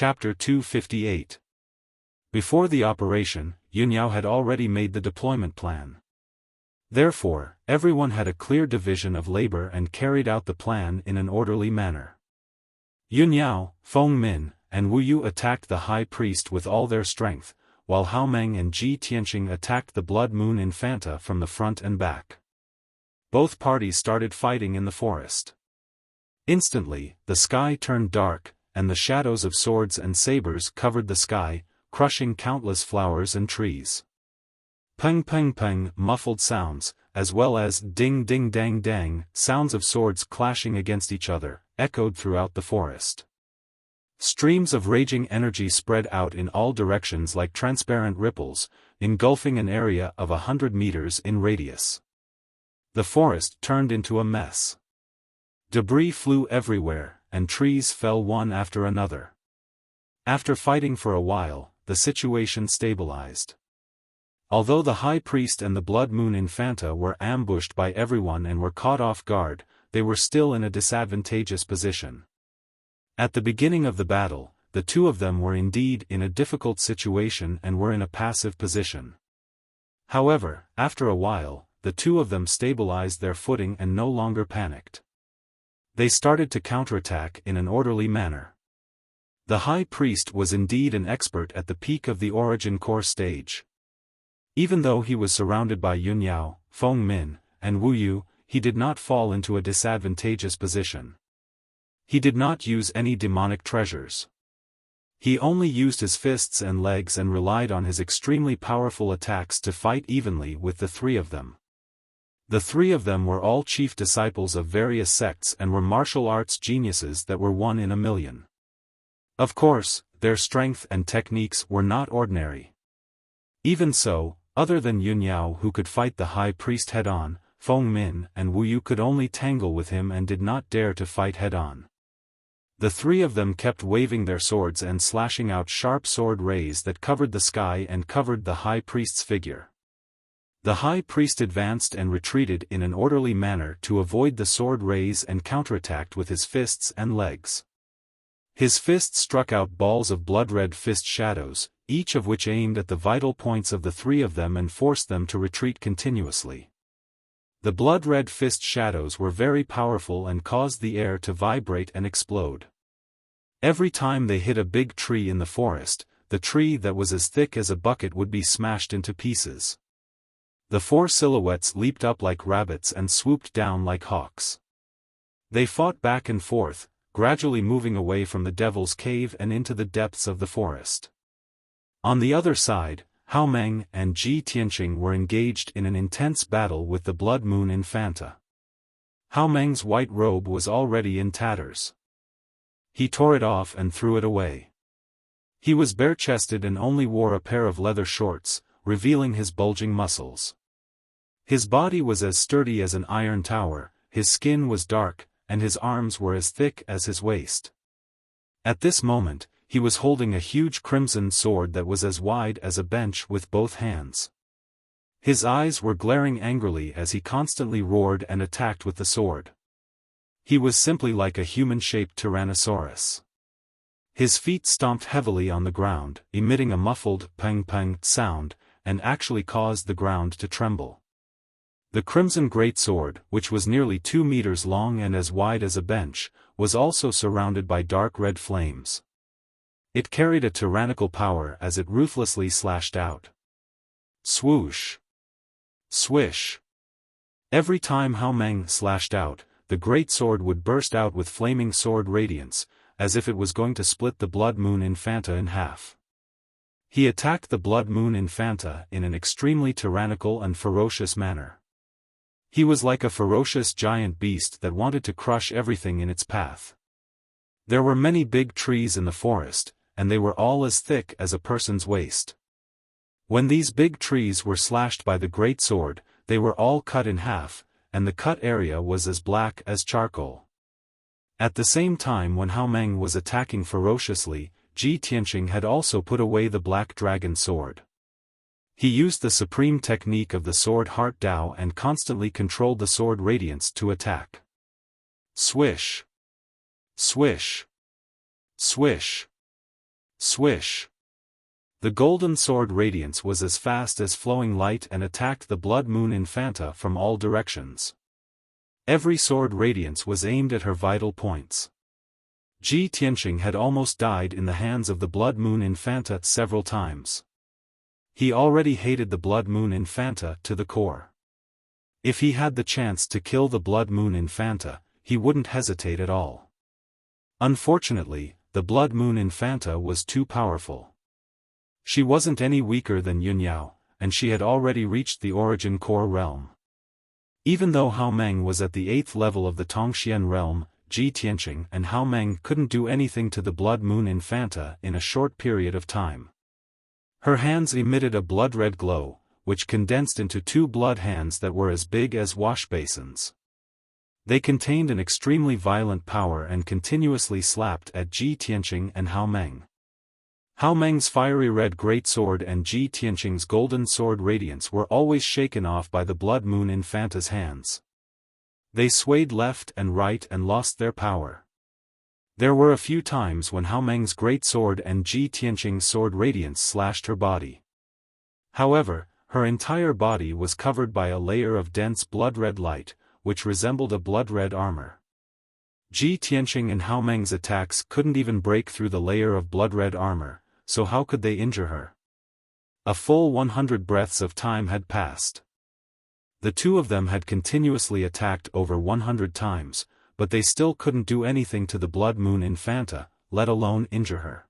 Chapter 258. Before the operation, Yunyao had already made the deployment plan. Therefore, everyone had a clear division of labor and carried out the plan in an orderly manner. Yunyao, Feng Min, and Wu Yu attacked the high priest with all their strength, while Hao Meng and Ji Tianqing attacked the Blood Moon Infanta from the front and back. Both parties started fighting in the forest. Instantly, the sky turned dark, and the shadows of swords and sabers covered the sky, crushing countless flowers and trees. Peng peng peng muffled sounds, as well as ding ding dang dang sounds of swords clashing against each other, echoed throughout the forest. Streams of raging energy spread out in all directions like transparent ripples, engulfing an area of 100 meters in radius. The forest turned into a mess. Debris flew everywhere, and trees fell one after another. After fighting for a while, the situation stabilized. Although the High Priest and the Blood Moon Infanta were ambushed by everyone and were caught off guard, they were still in a disadvantageous position. At the beginning of the battle, the two of them were indeed in a difficult situation and were in a passive position. However, after a while, the two of them stabilized their footing and no longer panicked. They started to counterattack in an orderly manner. The High Priest was indeed an expert at the peak of the Origin Core stage. Even though he was surrounded by Yunyao, Feng Min, and Wu Yu, he did not fall into a disadvantageous position. He did not use any demonic treasures. He only used his fists and legs and relied on his extremely powerful attacks to fight evenly with the three of them. The three of them were all chief disciples of various sects and were martial arts geniuses that were one in a million. Of course, their strength and techniques were not ordinary. Even so, other than Yunyao who could fight the High Priest head-on, Feng Min and Wu Yu could only tangle with him and did not dare to fight head-on. The three of them kept waving their swords and slashing out sharp sword rays that covered the sky and covered the High Priest's figure. The High Priest advanced and retreated in an orderly manner to avoid the sword rays and counterattacked with his fists and legs. His fists struck out balls of blood-red fist shadows, each of which aimed at the vital points of the three of them and forced them to retreat continuously. The blood-red fist shadows were very powerful and caused the air to vibrate and explode. Every time they hit a big tree in the forest, the tree that was as thick as a bucket would be smashed into pieces. The four silhouettes leaped up like rabbits and swooped down like hawks. They fought back and forth, gradually moving away from the Devil's Cave and into the depths of the forest. On the other side, Hao Meng and Ji Tianqing were engaged in an intense battle with the Blood Moon Infanta. Hao Meng's white robe was already in tatters. He tore it off and threw it away. He was bare-chested and only wore a pair of leather shorts, revealing his bulging muscles. His body was as sturdy as an iron tower, his skin was dark, and his arms were as thick as his waist. At this moment, he was holding a huge crimson sword that was as wide as a bench with both hands. His eyes were glaring angrily as he constantly roared and attacked with the sword. He was simply like a human-shaped Tyrannosaurus. His feet stomped heavily on the ground, emitting a muffled peng-peng sound, and actually caused the ground to tremble. The crimson greatsword, which was nearly 2 meters long and as wide as a bench, was also surrounded by dark red flames. It carried a tyrannical power as it ruthlessly slashed out. Swoosh! Swish! Every time Hao Meng slashed out, the greatsword would burst out with flaming sword radiance, as if it was going to split the Blood Moon Infanta in half. He attacked the Blood Moon Infanta in an extremely tyrannical and ferocious manner. He was like a ferocious giant beast that wanted to crush everything in its path. There were many big trees in the forest, and they were all as thick as a person's waist. When these big trees were slashed by the great sword, they were all cut in half, and the cut area was as black as charcoal. At the same time when Hao Meng was attacking ferociously, Ji Tianqing had also put away the black dragon sword. He used the supreme technique of the sword Heart Dao and constantly controlled the sword radiance to attack. Swish! Swish! Swish! Swish! The golden sword radiance was as fast as flowing light and attacked the Blood Moon Infanta from all directions. Every sword radiance was aimed at her vital points. Ji Tianqing had almost died in the hands of the Blood Moon Infanta several times. He already hated the Blood Moon Infanta to the core. If he had the chance to kill the Blood Moon Infanta, he wouldn't hesitate at all. Unfortunately, the Blood Moon Infanta was too powerful. She wasn't any weaker than Yunyao, and she had already reached the Origin Core realm. Even though Hao Meng was at the 8th level of the Tongxian realm, Ji Tianqing and Hao Meng couldn't do anything to the Blood Moon Infanta in a short period of time. Her hands emitted a blood-red glow, which condensed into 2 blood hands that were as big as wash basins. They contained an extremely violent power and continuously slapped at Ji Tianqing and Hao Meng. Hao Meng's fiery red greatsword and Ji Tianqing's golden sword radiance were always shaken off by the Blood Moon Infanta's hands. They swayed left and right and lost their power. There were a few times when Hao Meng's greatsword and Ji Tianqing's sword radiance slashed her body. However, her entire body was covered by a layer of dense blood-red light, which resembled a blood-red armor. Ji Tianqing and Hao Meng's attacks couldn't even break through the layer of blood-red armor, so how could they injure her? A full 100 breaths of time had passed. The two of them had continuously attacked over 100 times, but they still couldn't do anything to the Blood Moon Infanta, let alone injure her.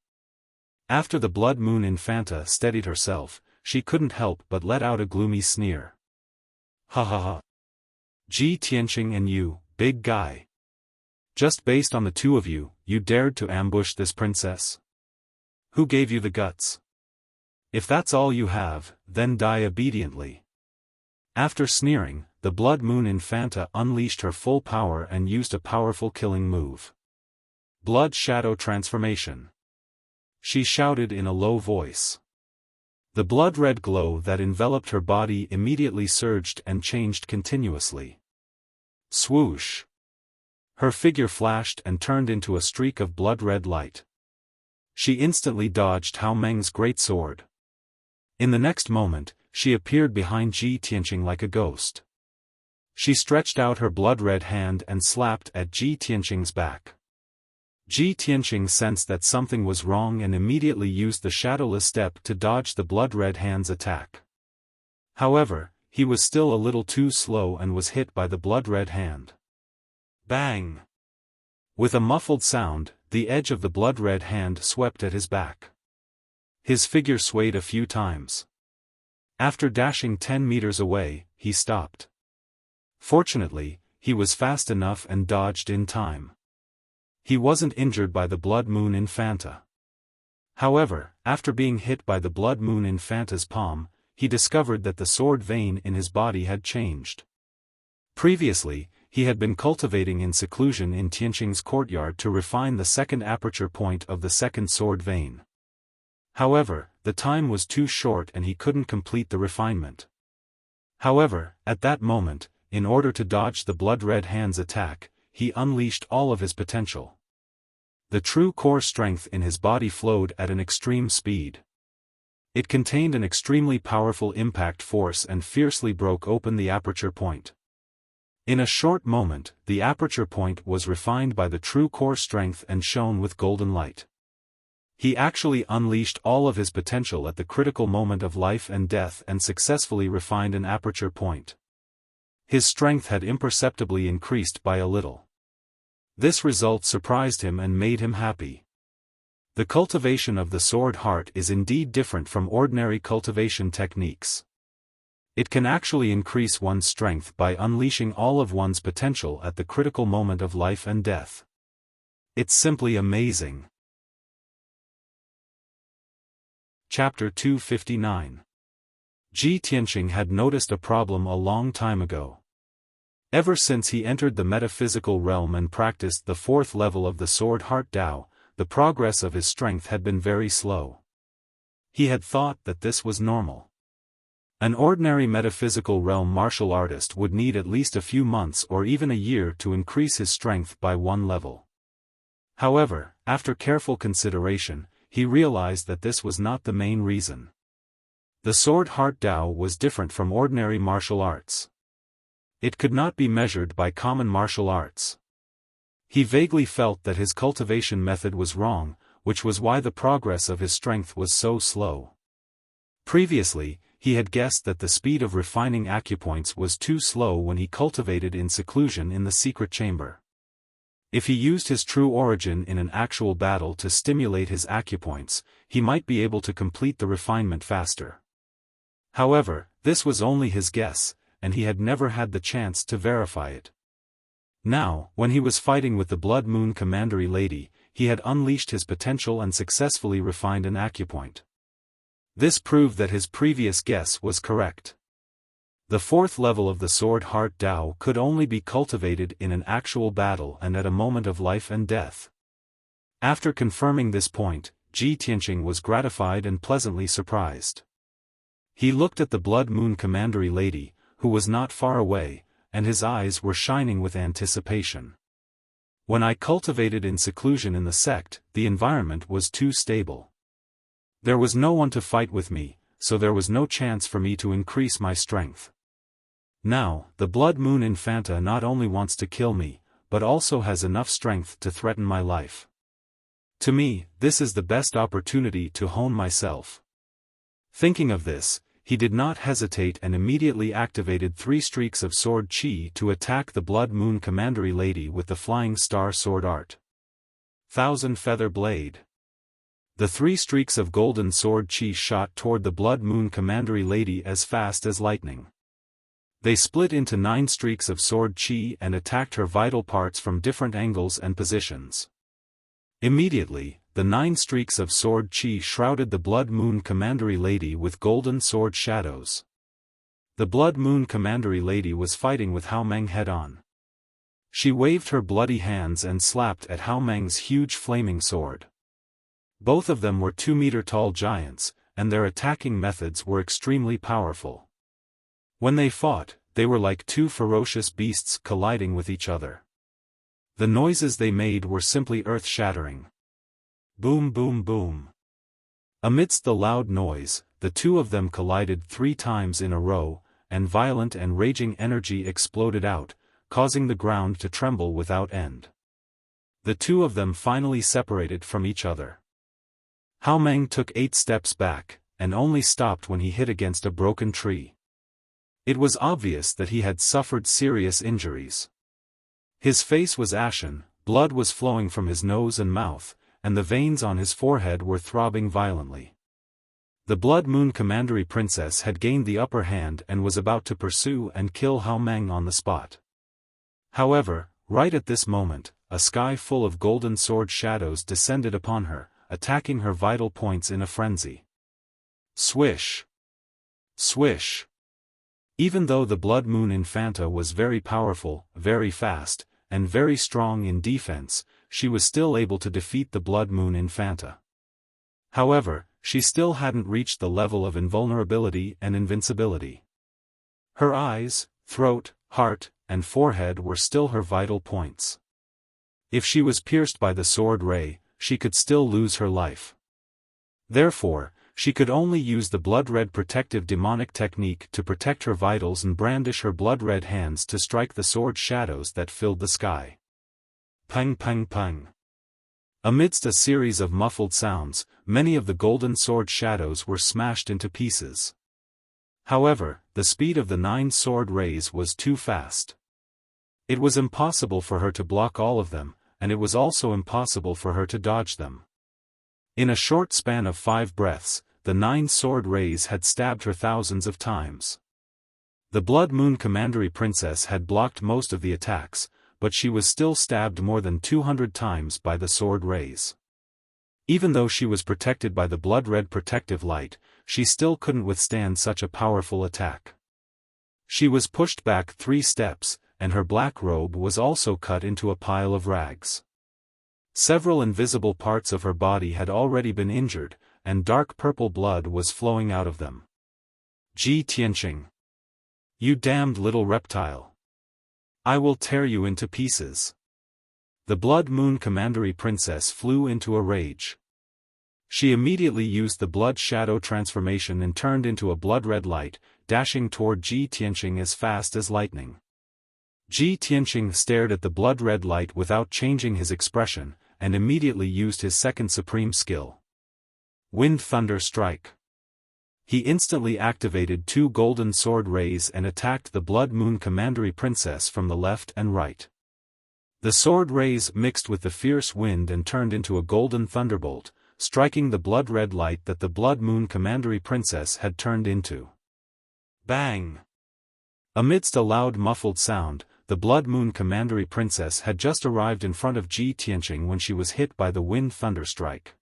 After the Blood Moon Infanta steadied herself, she couldn't help but let out a gloomy sneer. Ha ha ha. Ji Tianqing and you, big guy. Just based on the two of you, you dared to ambush this princess? Who gave you the guts? If that's all you have, then die obediently. After sneering, the Blood Moon Infanta unleashed her full power and used a powerful killing move. Blood Shadow Transformation. She shouted in a low voice. The blood-red glow that enveloped her body immediately surged and changed continuously. Swoosh! Her figure flashed and turned into a streak of blood-red light. She instantly dodged Hao Meng's greatsword. In the next moment, she appeared behind Ji Tianqing like a ghost. She stretched out her blood-red hand and slapped at Ji Tianqing's back. Ji Tianqing sensed that something was wrong and immediately used the shadowless step to dodge the blood-red hand's attack. However, he was still a little too slow and was hit by the blood-red hand. Bang! With a muffled sound, the edge of the blood-red hand swept at his back. His figure swayed a few times. After dashing 10 meters away, he stopped. Fortunately, he was fast enough and dodged in time. He wasn't injured by the Blood Moon Infanta. However, after being hit by the Blood Moon Infanta's palm, he discovered that the sword vein in his body had changed. Previously, he had been cultivating in seclusion in Tianqing's courtyard to refine the second aperture point of the second sword vein. However, the time was too short and he couldn't complete the refinement. However, at that moment, in order to dodge the blood-red hand's attack, he unleashed all of his potential. The true core strength in his body flowed at an extreme speed. It contained an extremely powerful impact force and fiercely broke open the aperture point. In a short moment, the aperture point was refined by the true core strength and shone with golden light. He actually unleashed all of his potential at the critical moment of life and death and successfully refined an aperture point. His strength had imperceptibly increased by a little. This result surprised him and made him happy. The cultivation of the sword heart is indeed different from ordinary cultivation techniques. It can actually increase one's strength by unleashing all of one's potential at the critical moment of life and death. It's simply amazing. Chapter 259. Ji Tianqing had noticed a problem a long time ago. Ever since he entered the metaphysical realm and practiced the 4th level of the Sword Heart Tao, the progress of his strength had been very slow. He had thought that this was normal. An ordinary metaphysical realm martial artist would need at least a few months or even a year to increase his strength by 1 level. However, after careful consideration, he realized that this was not the main reason. The sword heart Dao was different from ordinary martial arts. It could not be measured by common martial arts. He vaguely felt that his cultivation method was wrong, which was why the progress of his strength was so slow. Previously, he had guessed that the speed of refining acupoints was too slow when he cultivated in seclusion in the secret chamber. If he used his true origin in an actual battle to stimulate his acupoints, he might be able to complete the refinement faster. However, this was only his guess, and he had never had the chance to verify it. Now, when he was fighting with the Blood Moon Commandery Lady, he had unleashed his potential and successfully refined an acupoint. This proved that his previous guess was correct. The fourth level of the Sword Heart Dao could only be cultivated in an actual battle and at a moment of life and death. After confirming this point, Ji Tianqing was gratified and pleasantly surprised. He looked at the Blood Moon Commandery Lady, who was not far away, and his eyes were shining with anticipation. When I cultivated in seclusion in the sect, the environment was too stable. There was no one to fight with me, so there was no chance for me to increase my strength. Now, the Blood Moon Infanta not only wants to kill me, but also has enough strength to threaten my life. To me, this is the best opportunity to hone myself. Thinking of this, he did not hesitate and immediately activated 3 streaks of sword chi to attack the Blood Moon Commandery Lady with the Flying Star Sword Art. Thousand Feather Blade. The 3 streaks of golden sword chi shot toward the Blood Moon Commandery Lady as fast as lightning. They split into 9 streaks of sword chi and attacked her vital parts from different angles and positions. Immediately, the 9 streaks of sword chi shrouded the Blood Moon Commandery Lady with golden sword shadows. The Blood Moon Commandery Lady was fighting with Hao Meng head-on. She waved her bloody hands and slapped at Hao Meng's huge flaming sword. Both of them were 2-meter-tall giants, and their attacking methods were extremely powerful. When they fought, they were like 2 ferocious beasts colliding with each other. The noises they made were simply earth-shattering. Boom boom boom. Amidst the loud noise, the 2 of them collided 3 times in a row, and violent and raging energy exploded out, causing the ground to tremble without end. The 2 of them finally separated from each other. Hao Meng took 8 steps back, and only stopped when he hit against a broken tree. It was obvious that he had suffered serious injuries. His face was ashen, blood was flowing from his nose and mouth, and the veins on his forehead were throbbing violently. The Blood Moon Commandery Princess had gained the upper hand and was about to pursue and kill Hao Meng on the spot. However, right at this moment, a sky full of golden sword shadows descended upon her, attacking her vital points in a frenzy. Swish! Swish! Even though the Blood Moon Infanta was very powerful, very fast, and very strong in defense, she was still able to defeat the Blood Moon Infanta. However, she still hadn't reached the level of invulnerability and invincibility. Her eyes, throat, heart, and forehead were still her vital points. If she was pierced by the sword ray, she could still lose her life. Therefore, she could only use the blood-red protective demonic technique to protect her vitals and brandish her blood-red hands to strike the sword shadows that filled the sky. Pang pang pang. Amidst a series of muffled sounds, many of the golden sword shadows were smashed into pieces. However, the speed of the 9 sword rays was too fast. It was impossible for her to block all of them, and it was also impossible for her to dodge them. In a short span of 5 breaths, the 9 sword rays had stabbed her thousands of times. The Blood Moon Commandery Princess had blocked most of the attacks, but she was still stabbed more than 200 times by the sword rays. Even though she was protected by the blood-red protective light, she still couldn't withstand such a powerful attack. She was pushed back 3 steps, and her black robe was also cut into a pile of rags. Several invisible parts of her body had already been injured, and dark purple blood was flowing out of them. Ji Tianqing. You damned little reptile. I will tear you into pieces. The Blood Moon Commandery Princess flew into a rage. She immediately used the blood shadow transformation and turned into a blood-red light, dashing toward Ji Tianqing as fast as lightning. Ji Tianqing stared at the blood-red light without changing his expression, and immediately used his second supreme skill. Wind Thunder Strike. He instantly activated 2 golden sword rays and attacked the Blood Moon Commandery Princess from the left and right. The sword rays mixed with the fierce wind and turned into a golden thunderbolt, striking the blood-red light that the Blood Moon Commandery Princess had turned into. Bang! Amidst a loud muffled sound, the Blood Moon Commandery Princess had just arrived in front of Ji Tianqing when she was hit by the Wind Thunder Strike.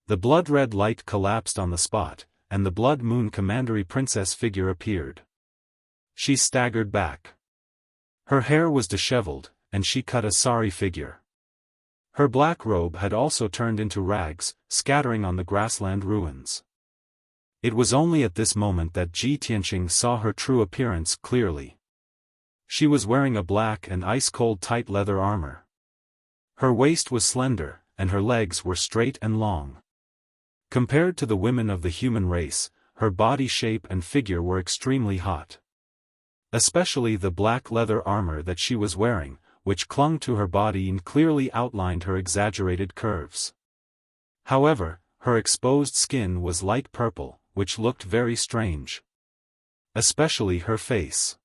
The blood-red light collapsed on the spot, and the Blood Moon Commandery Princess figure appeared. She staggered back. Her hair was disheveled, and she cut a sorry figure. Her black robe had also turned into rags, scattering on the grassland ruins. It was only at this moment that Ji Tianqing saw her true appearance clearly. She was wearing a black and ice-cold tight leather armor. Her waist was slender, and her legs were straight and long. Compared to the women of the human race, her body shape and figure were extremely hot. Especially the black leather armor that she was wearing, which clung to her body and clearly outlined her exaggerated curves. However, her exposed skin was light purple, which looked very strange. Especially her face.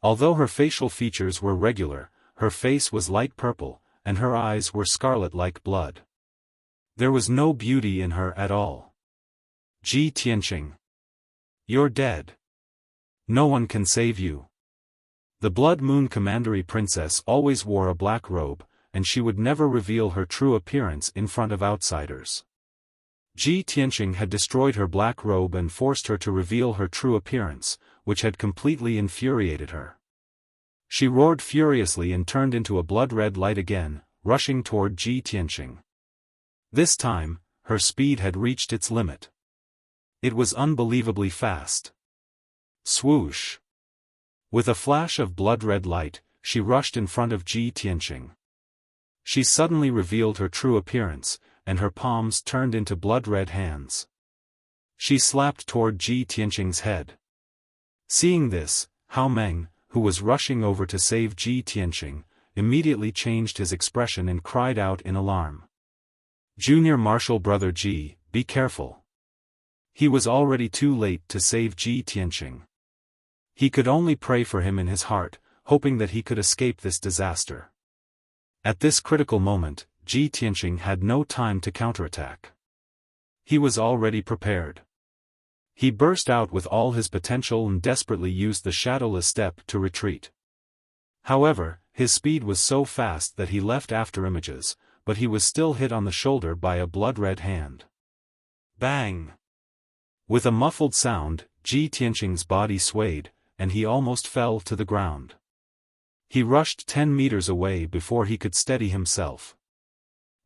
Although her facial features were regular, her face was light purple, and her eyes were scarlet like blood. There was no beauty in her at all. Ji Tianqing. You're dead. No one can save you. The Blood Moon Commandery Princess always wore a black robe, and she would never reveal her true appearance in front of outsiders. Ji Tianqing had destroyed her black robe and forced her to reveal her true appearance, which had completely infuriated her. She roared furiously and turned into a blood-red light again, rushing toward Ji Tianqing. This time, her speed had reached its limit. It was unbelievably fast. Swoosh! With a flash of blood-red light, she rushed in front of Ji Tianqing. She suddenly revealed her true appearance, and her palms turned into blood-red hands. She slapped toward Ji Tianqing's head. Seeing this, Hao Meng, who was rushing over to save Ji Tianqing, immediately changed his expression and cried out in alarm. Junior Marshal Brother Ji, be careful. He was already too late to save Ji Tianqing. He could only pray for him in his heart, hoping that he could escape this disaster. At this critical moment, Ji Tianqing had no time to counterattack. He was already prepared. He burst out with all his potential and desperately used the shadowless step to retreat. However, his speed was so fast that he left after images, but he was still hit on the shoulder by a blood-red hand. Bang! With a muffled sound, Ji Tianqing's body swayed, and he almost fell to the ground. He rushed 10 meters away before he could steady himself.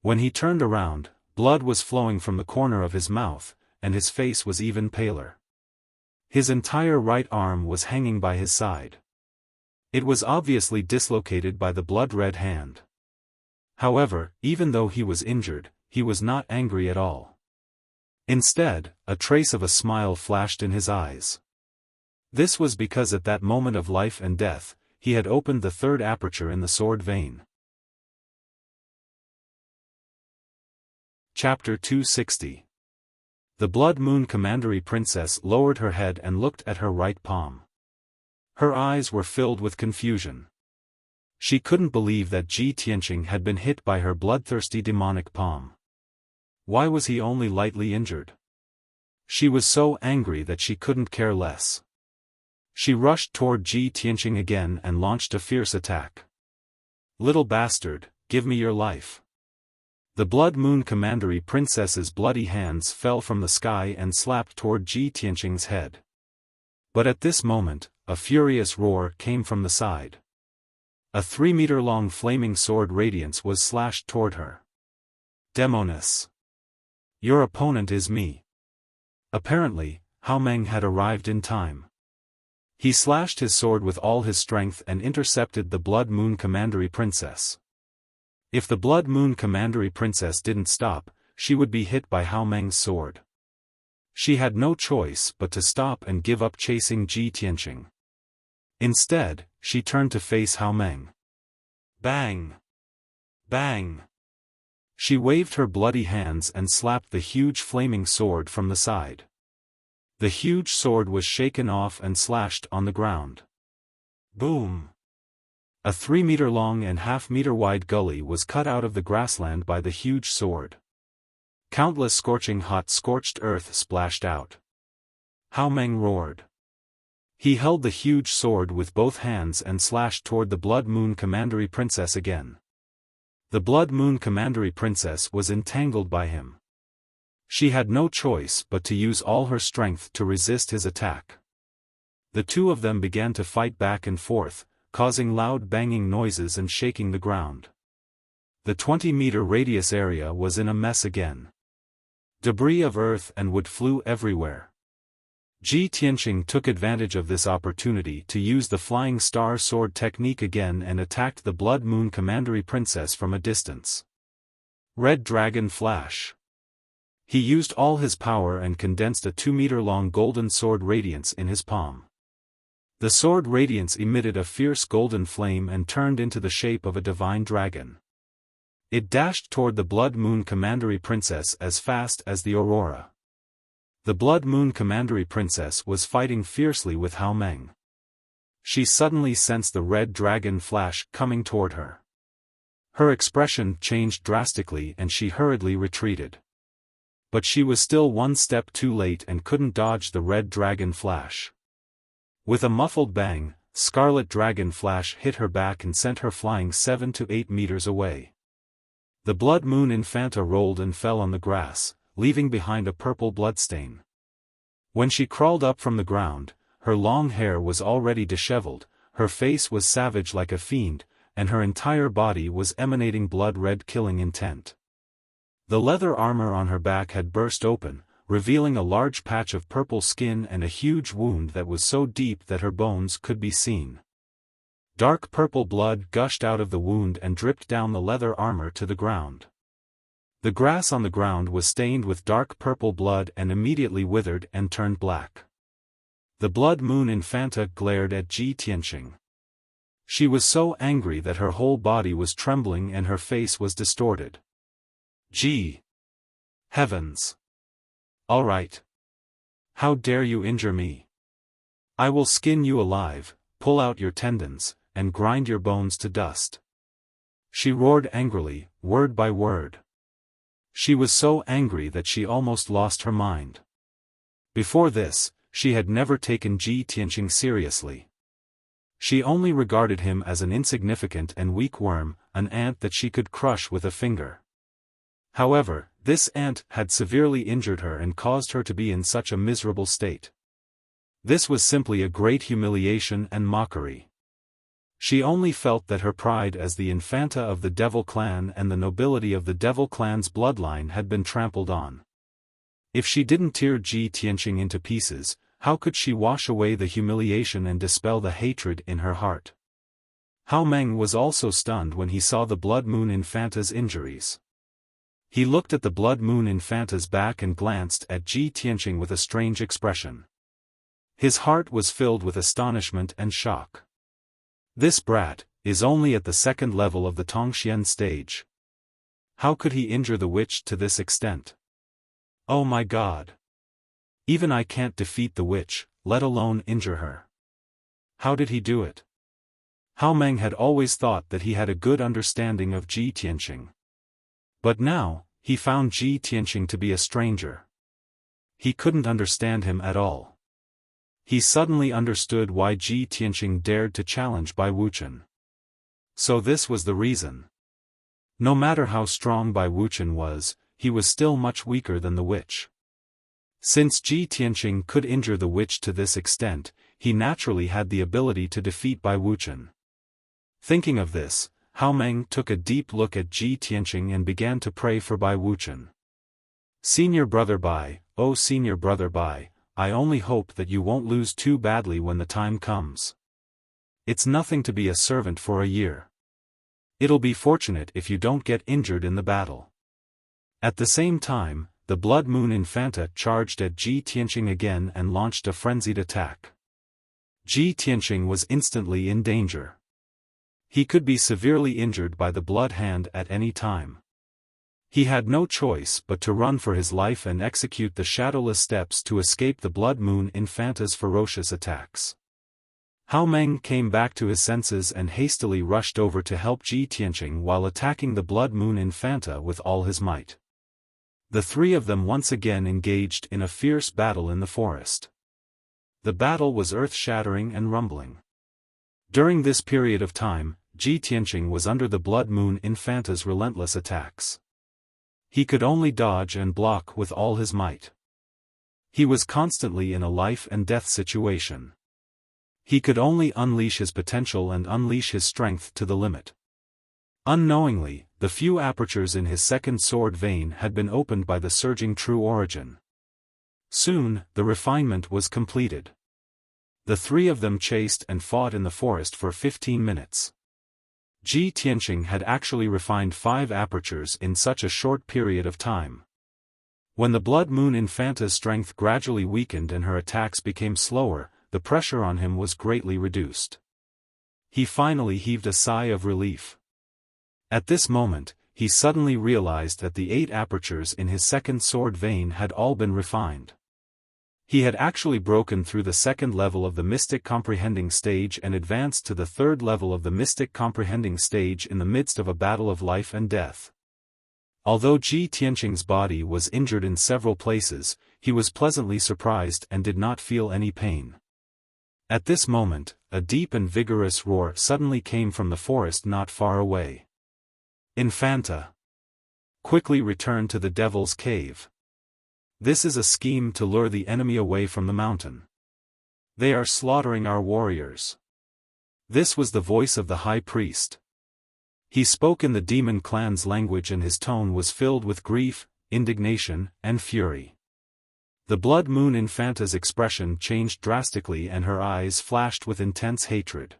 When he turned around, blood was flowing from the corner of his mouth, and his face was even paler. His entire right arm was hanging by his side. It was obviously dislocated by the blood-red hand. However, even though he was injured, he was not angry at all. Instead, a trace of a smile flashed in his eyes. This was because at that moment of life and death, he had opened the third aperture in the sword vein. Chapter 260. The Blood Moon Commandery Princess lowered her head and looked at her right palm. Her eyes were filled with confusion. She couldn't believe that Ji Tianqing had been hit by her bloodthirsty demonic palm. Why was he only lightly injured? She was so angry that she couldn't care less. She rushed toward Ji Tianqing again and launched a fierce attack. Little bastard, give me your life. The Blood Moon Commandery Princess's bloody hands fell from the sky and slapped toward Ji Tianqing's head. But at this moment, a furious roar came from the side. A 3-meter-long flaming sword radiance was slashed toward her. Demoness! Your opponent is me. Apparently, Hao Meng had arrived in time. He slashed his sword with all his strength and intercepted the Blood Moon Commandery Princess. If the Blood Moon Commandery Princess didn't stop, she would be hit by Hao Meng's sword. She had no choice but to stop and give up chasing Ji Tianqing. Instead, she turned to face Hao Meng. Bang! Bang! She waved her bloody hands and slapped the huge flaming sword from the side. The huge sword was shaken off and slashed on the ground. Boom! A 3-meter-long and half-meter-wide gully was cut out of the grassland by the huge sword. Countless scorching hot scorched earth splashed out. Hao Meng roared. He held the huge sword with both hands and slashed toward the Blood Moon Commandery Princess again. The Blood Moon Commandery Princess was entangled by him. She had no choice but to use all her strength to resist his attack. The two of them began to fight back and forth, causing loud banging noises and shaking the ground. The 20-meter radius area was in a mess again. Debris of earth and wood flew everywhere. Ji Tianqing took advantage of this opportunity to use the Flying Star Sword technique again and attacked the Blood Moon Commandery Princess from a distance. Red Dragon Flash. He used all his power and condensed a 2-meter-long golden sword radiance in his palm. The sword radiance emitted a fierce golden flame and turned into the shape of a divine dragon. It dashed toward the Blood Moon Commandery Princess as fast as the aurora. The Blood Moon Commandery Princess was fighting fiercely with Hao Meng. She suddenly sensed the red dragon flash coming toward her. Her expression changed drastically and she hurriedly retreated. But she was still one step too late and couldn't dodge the red dragon flash. With a muffled bang, Scarlet Dragon Flash hit her back and sent her flying 7 to 8 meters away. The Blood Moon Infanta rolled and fell on the grass, leaving behind a purple bloodstain. When she crawled up from the ground, her long hair was already disheveled, her face was savage like a fiend, and her entire body was emanating blood-red killing intent. The leather armor on her back had burst open, revealing a large patch of purple skin and a huge wound that was so deep that her bones could be seen. Dark purple blood gushed out of the wound and dripped down the leather armor to the ground. The grass on the ground was stained with dark purple blood and immediately withered and turned black. The Blood Moon Infanta glared at Ji Tianqing. She was so angry that her whole body was trembling and her face was distorted. Gee! Heavens! All right. How dare you injure me? I will skin you alive, pull out your tendons, and grind your bones to dust. She roared angrily, word by word. She was so angry that she almost lost her mind. Before this, she had never taken Ji Tianqing seriously. She only regarded him as an insignificant and weak worm, an ant that she could crush with a finger. However, this ant had severely injured her and caused her to be in such a miserable state. This was simply a great humiliation and mockery. She only felt that her pride as the Infanta of the Devil Clan and the nobility of the Devil Clan's bloodline had been trampled on. If she didn't tear Ji Tianqing into pieces, how could she wash away the humiliation and dispel the hatred in her heart? Hao Meng was also stunned when he saw the Blood Moon Infanta's injuries. He looked at the Blood Moon Infanta's back and glanced at Ji Tianqing with a strange expression. His heart was filled with astonishment and shock. This brat is only at the second level of the Tongxian stage. How could he injure the witch to this extent? Oh my God! Even I can't defeat the witch, let alone injure her. How did he do it? Hao Meng had always thought that he had a good understanding of Ji Tianqing. But now, he found Ji Tianqing to be a stranger. He couldn't understand him at all. He suddenly understood why Ji Tianqing dared to challenge Bai Wuchen. So this was the reason. No matter how strong Bai Wuchen was, he was still much weaker than the witch. Since Ji Tianqing could injure the witch to this extent, he naturally had the ability to defeat Bai Wuchen. Thinking of this, Hao Meng took a deep look at Ji Tianqing and began to pray for Bai Wuchen. Senior Brother Bai, oh Senior Brother Bai, I only hope that you won't lose too badly when the time comes. It's nothing to be a servant for a year. It'll be fortunate if you don't get injured in the battle. At the same time, the Blood Moon Infanta charged at Ji Tianqing again and launched a frenzied attack. Ji Tianqing was instantly in danger. He could be severely injured by the Blood Hand at any time. He had no choice but to run for his life and execute the shadowless steps to escape the Blood Moon Infanta's ferocious attacks. Hao Meng came back to his senses and hastily rushed over to help Ji Tianqing while attacking the Blood Moon Infanta with all his might. The three of them once again engaged in a fierce battle in the forest. The battle was earth-shattering and rumbling. During this period of time, Ji Tianqing was under the Blood Moon Infanta's relentless attacks. He could only dodge and block with all his might. He was constantly in a life-and-death situation. He could only unleash his potential and unleash his strength to the limit. Unknowingly, the few apertures in his second sword vein had been opened by the surging true origin. Soon, the refinement was completed. The three of them chased and fought in the forest for 15 minutes. Ji Tianqing had actually refined 5 apertures in such a short period of time. When the Blood Moon Infanta's strength gradually weakened and her attacks became slower, the pressure on him was greatly reduced. He finally heaved a sigh of relief. At this moment, he suddenly realized that the 8 apertures in his second sword vein had all been refined. He had actually broken through the second level of the mystic comprehending stage and advanced to the third level of the mystic comprehending stage in the midst of a battle of life and death. Although Ji Tianqing's body was injured in several places, he was pleasantly surprised and did not feel any pain. At this moment, a deep and vigorous roar suddenly came from the forest not far away. Infanta! Quickly return to the Devil's Cave. This is a scheme to lure the enemy away from the mountain. They are slaughtering our warriors. This was the voice of the high priest. He spoke in the demon clan's language and his tone was filled with grief, indignation, and fury. The Blood Moon Infanta's expression changed drastically and her eyes flashed with intense hatred.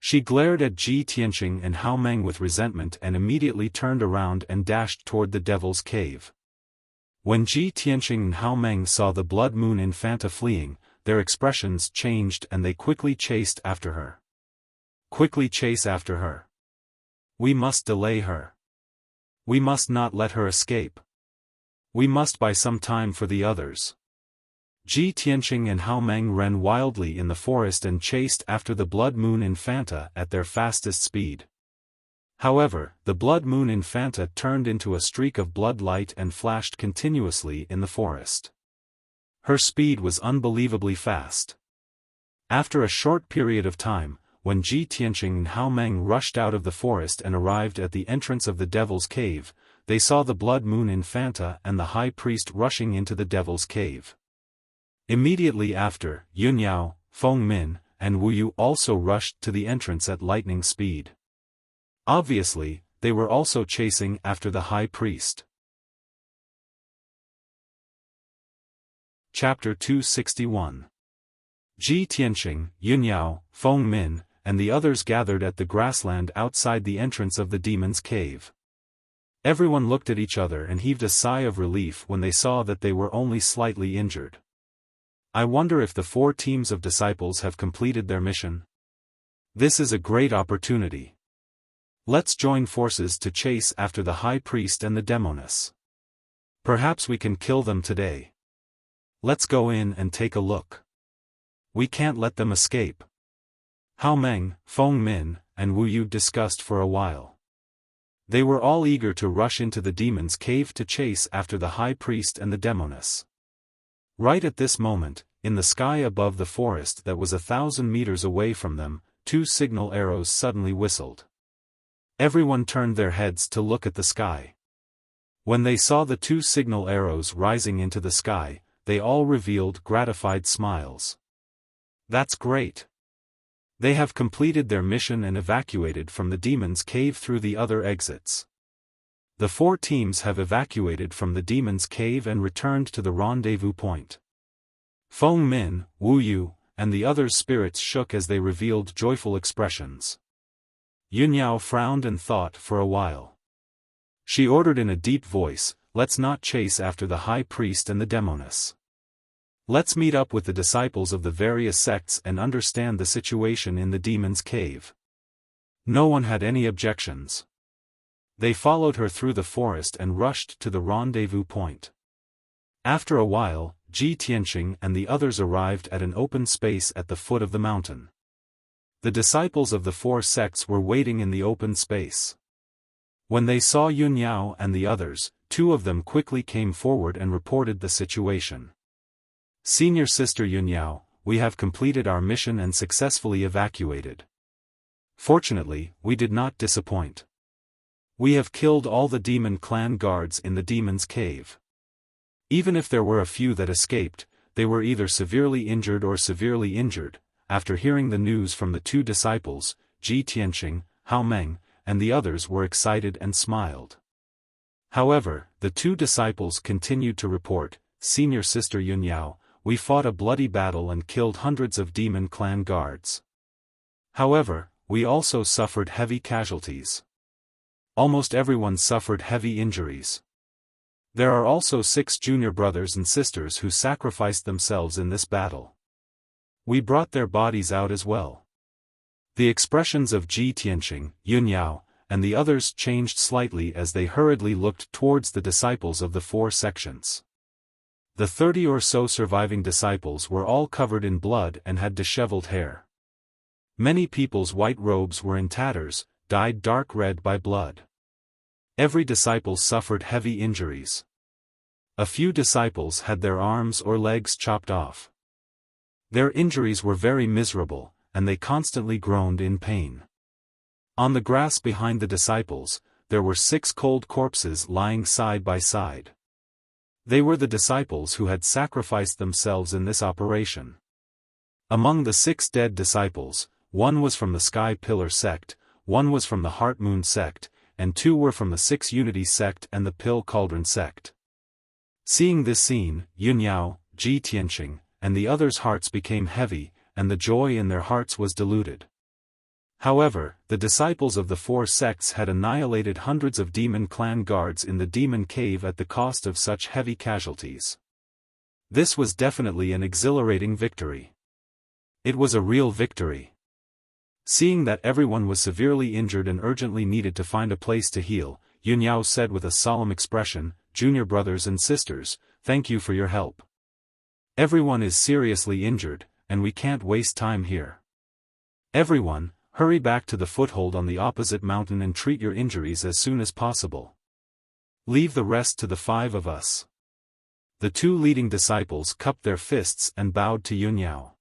She glared at Ji Tianqing and Hao Meng with resentment and immediately turned around and dashed toward the Devil's Cave. When Ji Tianqing and Hao Meng saw the Blood Moon Infanta fleeing, their expressions changed and they quickly chased after her. Quickly chase after her. We must delay her. We must not let her escape. We must buy some time for the others. Ji Tianqing and Hao Meng ran wildly in the forest and chased after the Blood Moon Infanta at their fastest speed. However, the Blood Moon Infanta turned into a streak of blood light and flashed continuously in the forest. Her speed was unbelievably fast. After a short period of time, when Ji Tianqing and Hao Meng rushed out of the forest and arrived at the entrance of the Devil's Cave, they saw the Blood Moon Infanta and the High Priest rushing into the Devil's Cave. Immediately after, Yunyao, Feng Min, and Wu Yu also rushed to the entrance at lightning speed. Obviously, they were also chasing after the High Priest. Chapter 261. Ji Tianqing, Yunyao, Feng Min, and the others gathered at the grassland outside the entrance of the Demon's Cave. Everyone looked at each other and heaved a sigh of relief when they saw that they were only slightly injured. I wonder if the 4 teams of disciples have completed their mission. This is a great opportunity. Let's join forces to chase after the High Priest and the Demoness. Perhaps we can kill them today. Let's go in and take a look. We can't let them escape. Hao Meng, Feng Min, and Wu Yu discussed for a while. They were all eager to rush into the Demon's Cave to chase after the High Priest and the Demoness. Right at this moment, in the sky above the forest that was 1,000 meters away from them, 2 signal arrows suddenly whistled. Everyone turned their heads to look at the sky. When they saw the 2 signal arrows rising into the sky, they all revealed gratified smiles. That's great. They have completed their mission and evacuated from the Demon's Cave through the other exits. The 4 teams have evacuated from the Demon's Cave and returned to the rendezvous point. Feng Min, Wu Yu, and the other spirits shook as they revealed joyful expressions. Yunyao frowned and thought for a while. She ordered in a deep voice, let's not chase after the high priest and the demoness. Let's meet up with the disciples of the various sects and understand the situation in the demon's cave. No one had any objections. They followed her through the forest and rushed to the rendezvous point. After a while, Ji Tianqing and the others arrived at an open space at the foot of the mountain. The disciples of the four sects were waiting in the open space. When they saw Yun Yao and the others, two of them quickly came forward and reported the situation. Senior Sister Yun Yao, we have completed our mission and successfully evacuated. Fortunately, we did not disappoint. We have killed all the demon clan guards in the demon's cave. Even if there were a few that escaped, they were either severely injured or severely injured. After hearing the news from the two disciples, Ji Tianqing, Hao Meng, and the others were excited and smiled. However, the two disciples continued to report, Senior Sister Yun Yao, we fought a bloody battle and killed hundreds of demon clan guards. However, we also suffered heavy casualties. Almost everyone suffered heavy injuries. There are also 6 junior brothers and sisters who sacrificed themselves in this battle. We brought their bodies out as well. The expressions of Ji Tianqing, Yun Yao, and the others changed slightly as they hurriedly looked towards the disciples of the 4 sections. The 30 or so surviving disciples were all covered in blood and had disheveled hair. Many people's white robes were in tatters, dyed dark red by blood. Every disciple suffered heavy injuries. A few disciples had their arms or legs chopped off. Their injuries were very miserable, and they constantly groaned in pain. On the grass behind the disciples, there were 6 cold corpses lying side by side. They were the disciples who had sacrificed themselves in this operation. Among the 6 dead disciples, 1 was from the Sky Pillar sect, 1 was from the Heart Moon sect, and 2 were from the 6 Unity sect and the Pill Cauldron sect. Seeing this scene, Yun Yao, Ji Tianqing, and the others' hearts became heavy, and the joy in their hearts was diluted. However, the disciples of the 4 sects had annihilated hundreds of demon clan guards in the demon cave at the cost of such heavy casualties. This was definitely an exhilarating victory. It was a real victory. Seeing that everyone was severely injured and urgently needed to find a place to heal, Yun Yao said with a solemn expression, "Junior brothers and sisters, thank you for your help. Everyone is seriously injured, and we can't waste time here. Everyone, hurry back to the foothold on the opposite mountain and treat your injuries as soon as possible. Leave the rest to the 5 of us." The 2 leading disciples cupped their fists and bowed to Yun Yao.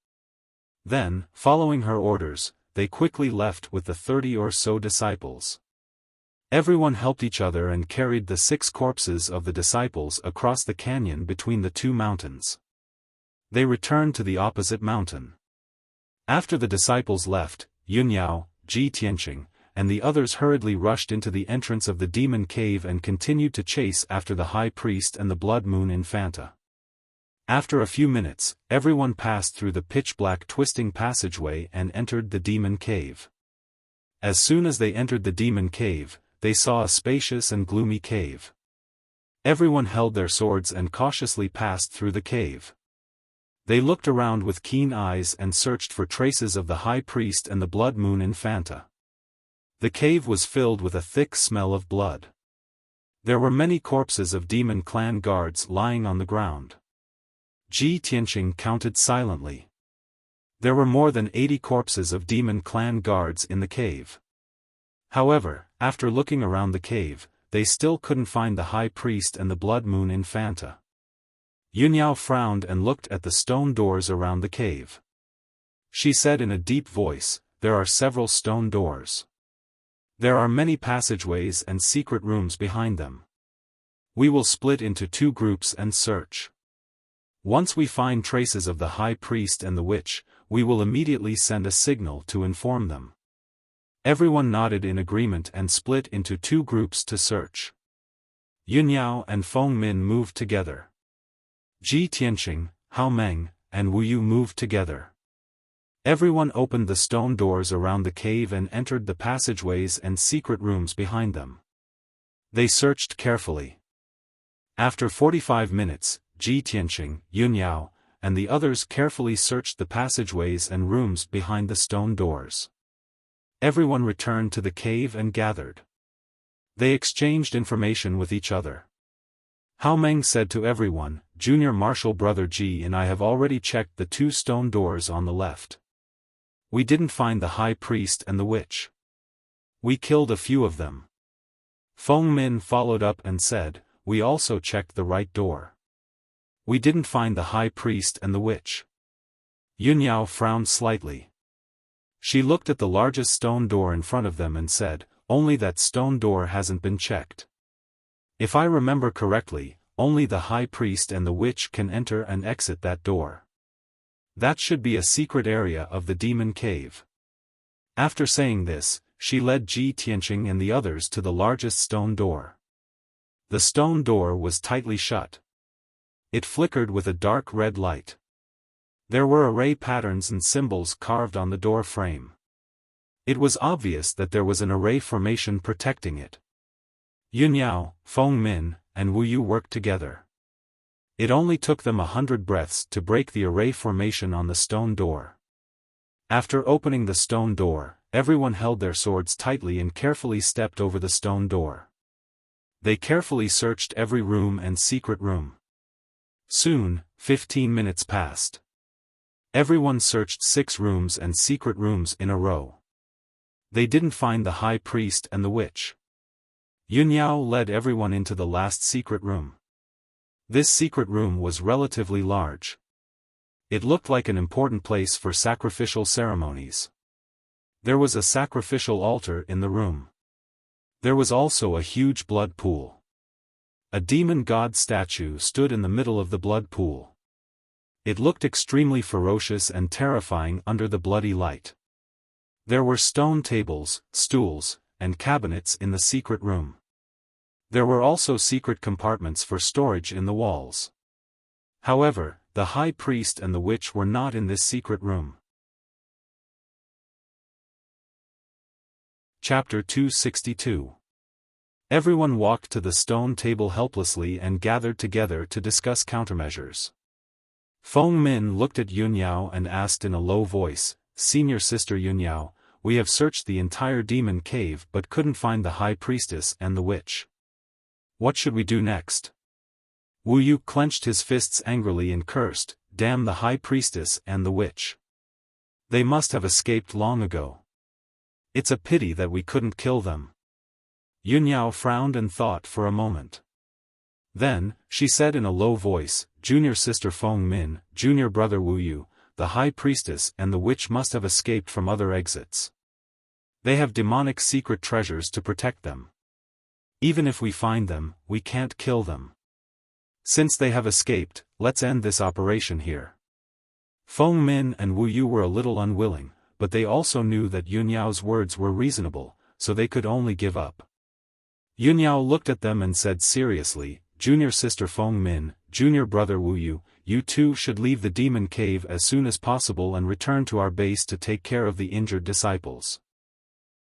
Then, following her orders, they quickly left with the 30 or so disciples. Everyone helped each other and carried the 6 corpses of the disciples across the canyon between the 2 mountains. They returned to the opposite mountain. After the disciples left, Yun Yao, Ji Tianqing, and the others hurriedly rushed into the entrance of the demon cave and continued to chase after the high priest and the blood moon infanta. After a few minutes, everyone passed through the pitch-black twisting passageway and entered the demon cave. As soon as they entered the demon cave, they saw a spacious and gloomy cave. Everyone held their swords and cautiously passed through the cave. They looked around with keen eyes and searched for traces of the high priest and the blood moon infanta. The cave was filled with a thick smell of blood. There were many corpses of demon clan guards lying on the ground. Ji Tianqing counted silently. There were more than 80 corpses of demon clan guards in the cave. However, after looking around the cave, they still couldn't find the high priest and the blood moon infanta. Yun Yao frowned and looked at the stone doors around the cave. She said in a deep voice, "There are several stone doors. There are many passageways and secret rooms behind them. We will split into 2 groups and search. Once we find traces of the high priest and the witch, we will immediately send a signal to inform them." Everyone nodded in agreement and split into 2 groups to search. Yun Yao and Feng Min moved together. Ji Tianqing, Hao Meng, and Wu Yu moved together. Everyone opened the stone doors around the cave and entered the passageways and secret rooms behind them. They searched carefully. After 45 minutes, Ji Tianqing, Yun Yao, and the others carefully searched the passageways and rooms behind the stone doors. Everyone returned to the cave and gathered. They exchanged information with each other. Hao Meng said to everyone, "Junior Marshal Brother Ji and I have already checked the 2 stone doors on the left. We didn't find the high priest and the witch. We killed a few of them." Feng Min followed up and said, "We also checked the right door. We didn't find the high priest and the witch." Yun Yao frowned slightly. She looked at the largest stone door in front of them and said, "Only that stone door hasn't been checked. If I remember correctly, only the high priest and the witch can enter and exit that door. That should be a secret area of the demon cave." After saying this, she led Ji Tianqing and the others to the largest stone door. The stone door was tightly shut. It flickered with a dark red light. There were array patterns and symbols carved on the door frame. It was obvious that there was an array formation protecting it. Yun Yao, Feng Min, and Wu Yu worked together. It only took them 100 breaths to break the array formation on the stone door. After opening the stone door, everyone held their swords tightly and carefully stepped over the stone door. They carefully searched every room and secret room. Soon, 15 minutes passed. Everyone searched 6 rooms and secret rooms in a row. They didn't find the high priest and the witch. Yun Yao led everyone into the last secret room. This secret room was relatively large. It looked like an important place for sacrificial ceremonies. There was a sacrificial altar in the room. There was also a huge blood pool. A demon god statue stood in the middle of the blood pool. It looked extremely ferocious and terrifying under the bloody light. There were stone tables, stools, and cabinets in the secret room. There were also secret compartments for storage in the walls. However, the high priest and the witch were not in this secret room. Chapter 262. Everyone walked to the stone table helplessly and gathered together to discuss countermeasures. Feng Min looked at Yun Yao and asked in a low voice, "Senior Sister Yun Yao, we have searched the entire demon cave but couldn't find the high priestess and the witch. What should we do next?" Wu Yu clenched his fists angrily and cursed, "Damn the high priestess and the witch. They must have escaped long ago. It's a pity that we couldn't kill them." Yun Yao frowned and thought for a moment. Then, she said in a low voice, "Junior Sister Feng Min, Junior Brother Wu Yu, the high priestess and the witch must have escaped from other exits. They have demonic secret treasures to protect them. Even if we find them, we can't kill them. Since they have escaped, let's end this operation here." Feng Min and Wu Yu were a little unwilling, but they also knew that Yun Yao's words were reasonable, so they could only give up. Yun Yao looked at them and said seriously, "Junior Sister Feng Min, Junior Brother Wu Yu, you two should leave the demon cave as soon as possible and return to our base to take care of the injured disciples."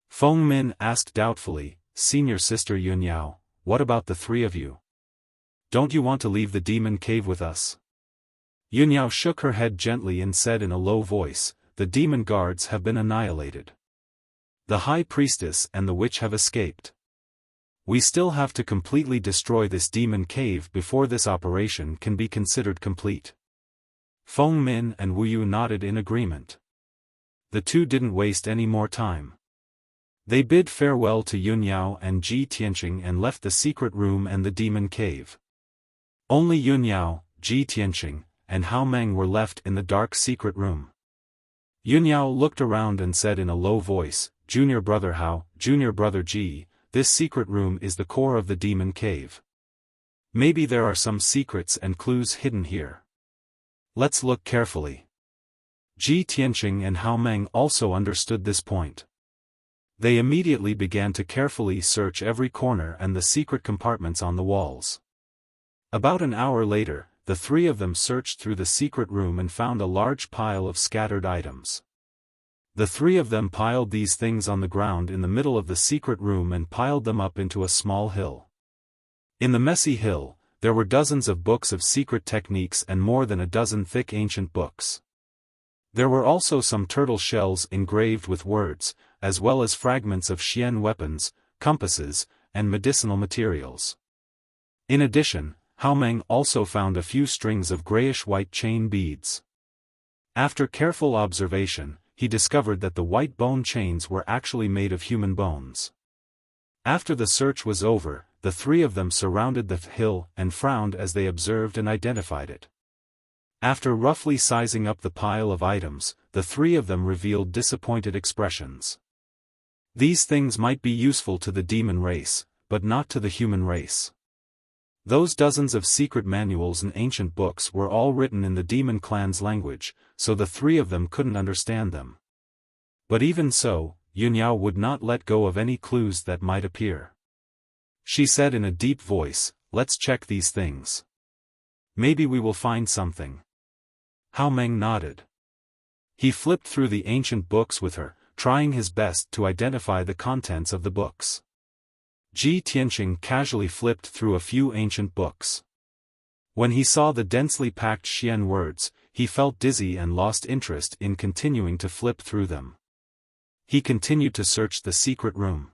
Feng Min asked doubtfully, "Senior Sister Yun Yao, what about the 3 of you? Don't you want to leave the demon cave with us?" Yun Yao shook her head gently and said in a low voice, "The demon guards have been annihilated. The high priestess and the witch have escaped. We still have to completely destroy this demon cave before this operation can be considered complete." Feng Min and Wu Yu nodded in agreement. The two didn't waste any more time. They bid farewell to Yun Yao and Ji Tianqing and left the secret room and the demon cave. Only Yun Yao, Ji Tianqing, and Hao Meng were left in the dark secret room. Yun Yao looked around and said in a low voice, "Junior Brother Hao, Junior Brother Ji, this secret room is the core of the demon cave. Maybe there are some secrets and clues hidden here. Let's look carefully." Ji Tianqing and Hao Meng also understood this point. They immediately began to carefully search every corner and the secret compartments on the walls. About an hour later, the 3 of them searched through the secret room and found a large pile of scattered items. The 3 of them piled these things on the ground in the middle of the secret room and piled them up into a small hill. In the messy hill, there were dozens of books of secret techniques and more than a dozen thick ancient books. There were also some turtle shells engraved with words, as well as fragments of Xian weapons, compasses, and medicinal materials. In addition, Hao Meng also found a few strings of grayish-white chain beads. After careful observation, he discovered that the white bone chains were actually made of human bones. After the search was over, the three of them surrounded the hill and frowned as they observed and identified it. After roughly sizing up the pile of items, the three of them revealed disappointed expressions. These things might be useful to the demon race, but not to the human race. Those dozens of secret manuals and ancient books were all written in the demon clan's language, so the three of them couldn't understand them. But even so, Yunyao would not let go of any clues that might appear. She said in a deep voice, "Let's check these things. Maybe we will find something." Hao Meng nodded. He flipped through the ancient books with her, trying his best to identify the contents of the books. Ji Tianqing casually flipped through a few ancient books. When he saw the densely packed Xian words, he felt dizzy and lost interest in continuing to flip through them. He continued to search the secret room.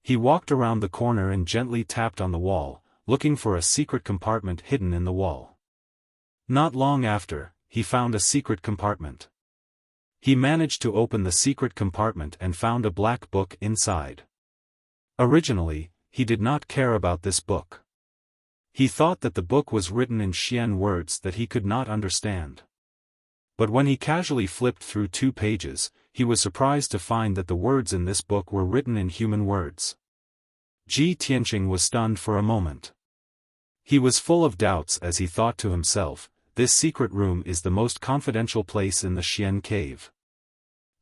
He walked around the corner and gently tapped on the wall, looking for a secret compartment hidden in the wall. Not long after, he found a secret compartment. He managed to open the secret compartment and found a black book inside. Originally, he did not care about this book. He thought that the book was written in Xian words that he could not understand. But when he casually flipped through 2 pages, he was surprised to find that the words in this book were written in human words. Ji Tianqing was stunned for a moment. He was full of doubts as he thought to himself, this secret room is the most confidential place in the Xian cave.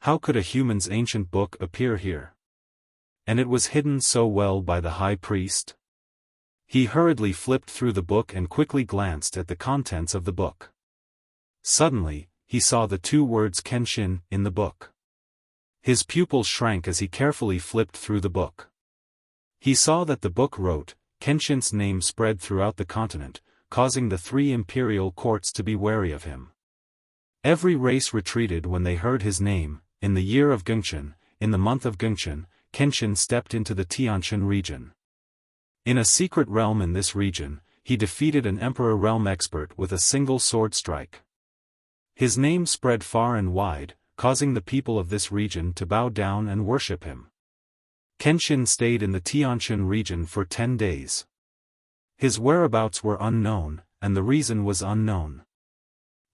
How could a human's ancient book appear here? And it was hidden so well by the high priest? He hurriedly flipped through the book and quickly glanced at the contents of the book. Suddenly, he saw the 2 words Kenshin in the book. His pupils shrank as he carefully flipped through the book. He saw that the book wrote, Kenshin's name spread throughout the continent, causing the 3 imperial courts to be wary of him. Every race retreated when they heard his name. In the year of Gengchen, in the month of Gengchen, Kenshin stepped into the Tianshan region. In a secret realm in this region, he defeated an emperor realm expert with a single sword strike. His name spread far and wide, causing the people of this region to bow down and worship him. Kenshin stayed in the Tianshan region for 10 days. His whereabouts were unknown, and the reason was unknown.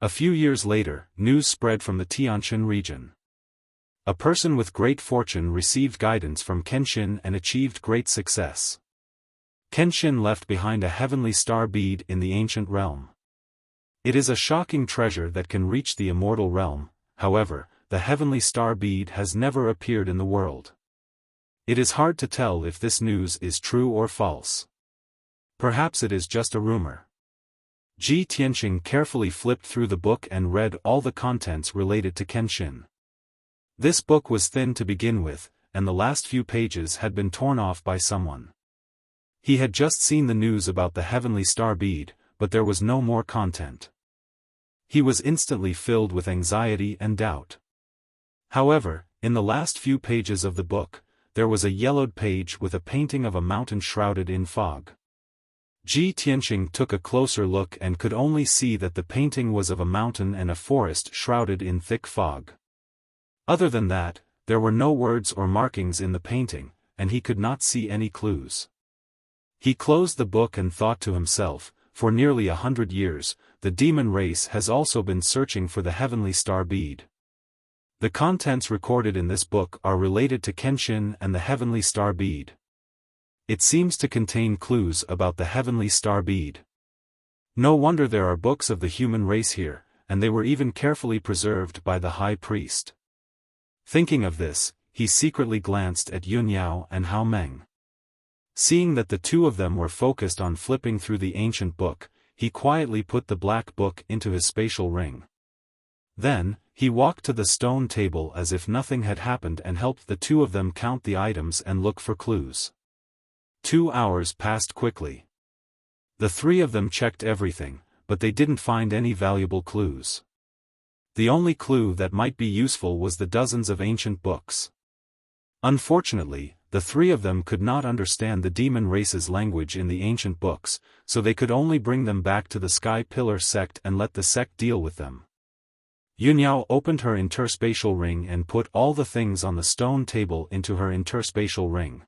A few years later, news spread from the Tianshan region. A person with great fortune received guidance from Kenshin and achieved great success. Kenshin left behind a heavenly star bead in the ancient realm. It is a shocking treasure that can reach the immortal realm, however, the heavenly star bead has never appeared in the world. It is hard to tell if this news is true or false. Perhaps it is just a rumor. Ji Tianqing carefully flipped through the book and read all the contents related to Kenshin. This book was thin to begin with, and the last few pages had been torn off by someone. He had just seen the news about the heavenly star bead, but there was no more content. He was instantly filled with anxiety and doubt. However, in the last few pages of the book, there was a yellowed page with a painting of a mountain shrouded in fog. Ji Tianqing took a closer look and could only see that the painting was of a mountain and a forest shrouded in thick fog. Other than that, there were no words or markings in the painting, and he could not see any clues. He closed the book and thought to himself, for nearly 100 years, the demon race has also been searching for the heavenly star bead. The contents recorded in this book are related to Kenshin and the heavenly star bead. It seems to contain clues about the heavenly star bead. No wonder there are books of the human race here, and they were even carefully preserved by the high priest. Thinking of this, he secretly glanced at Yunyao and Hao Meng. Seeing that the 2 of them were focused on flipping through the ancient book, he quietly put the black book into his spatial ring. Then, he walked to the stone table as if nothing had happened and helped the 2 of them count the items and look for clues. 2 hours passed quickly. The three of them checked everything, but they didn't find any valuable clues. The only clue that might be useful was the dozens of ancient books. Unfortunately, the three of them could not understand the demon race's language in the ancient books, so they could only bring them back to the Sky Pillar sect and let the sect deal with them. Yunyao opened her interspatial ring and put all the things on the stone table into her interspatial ring.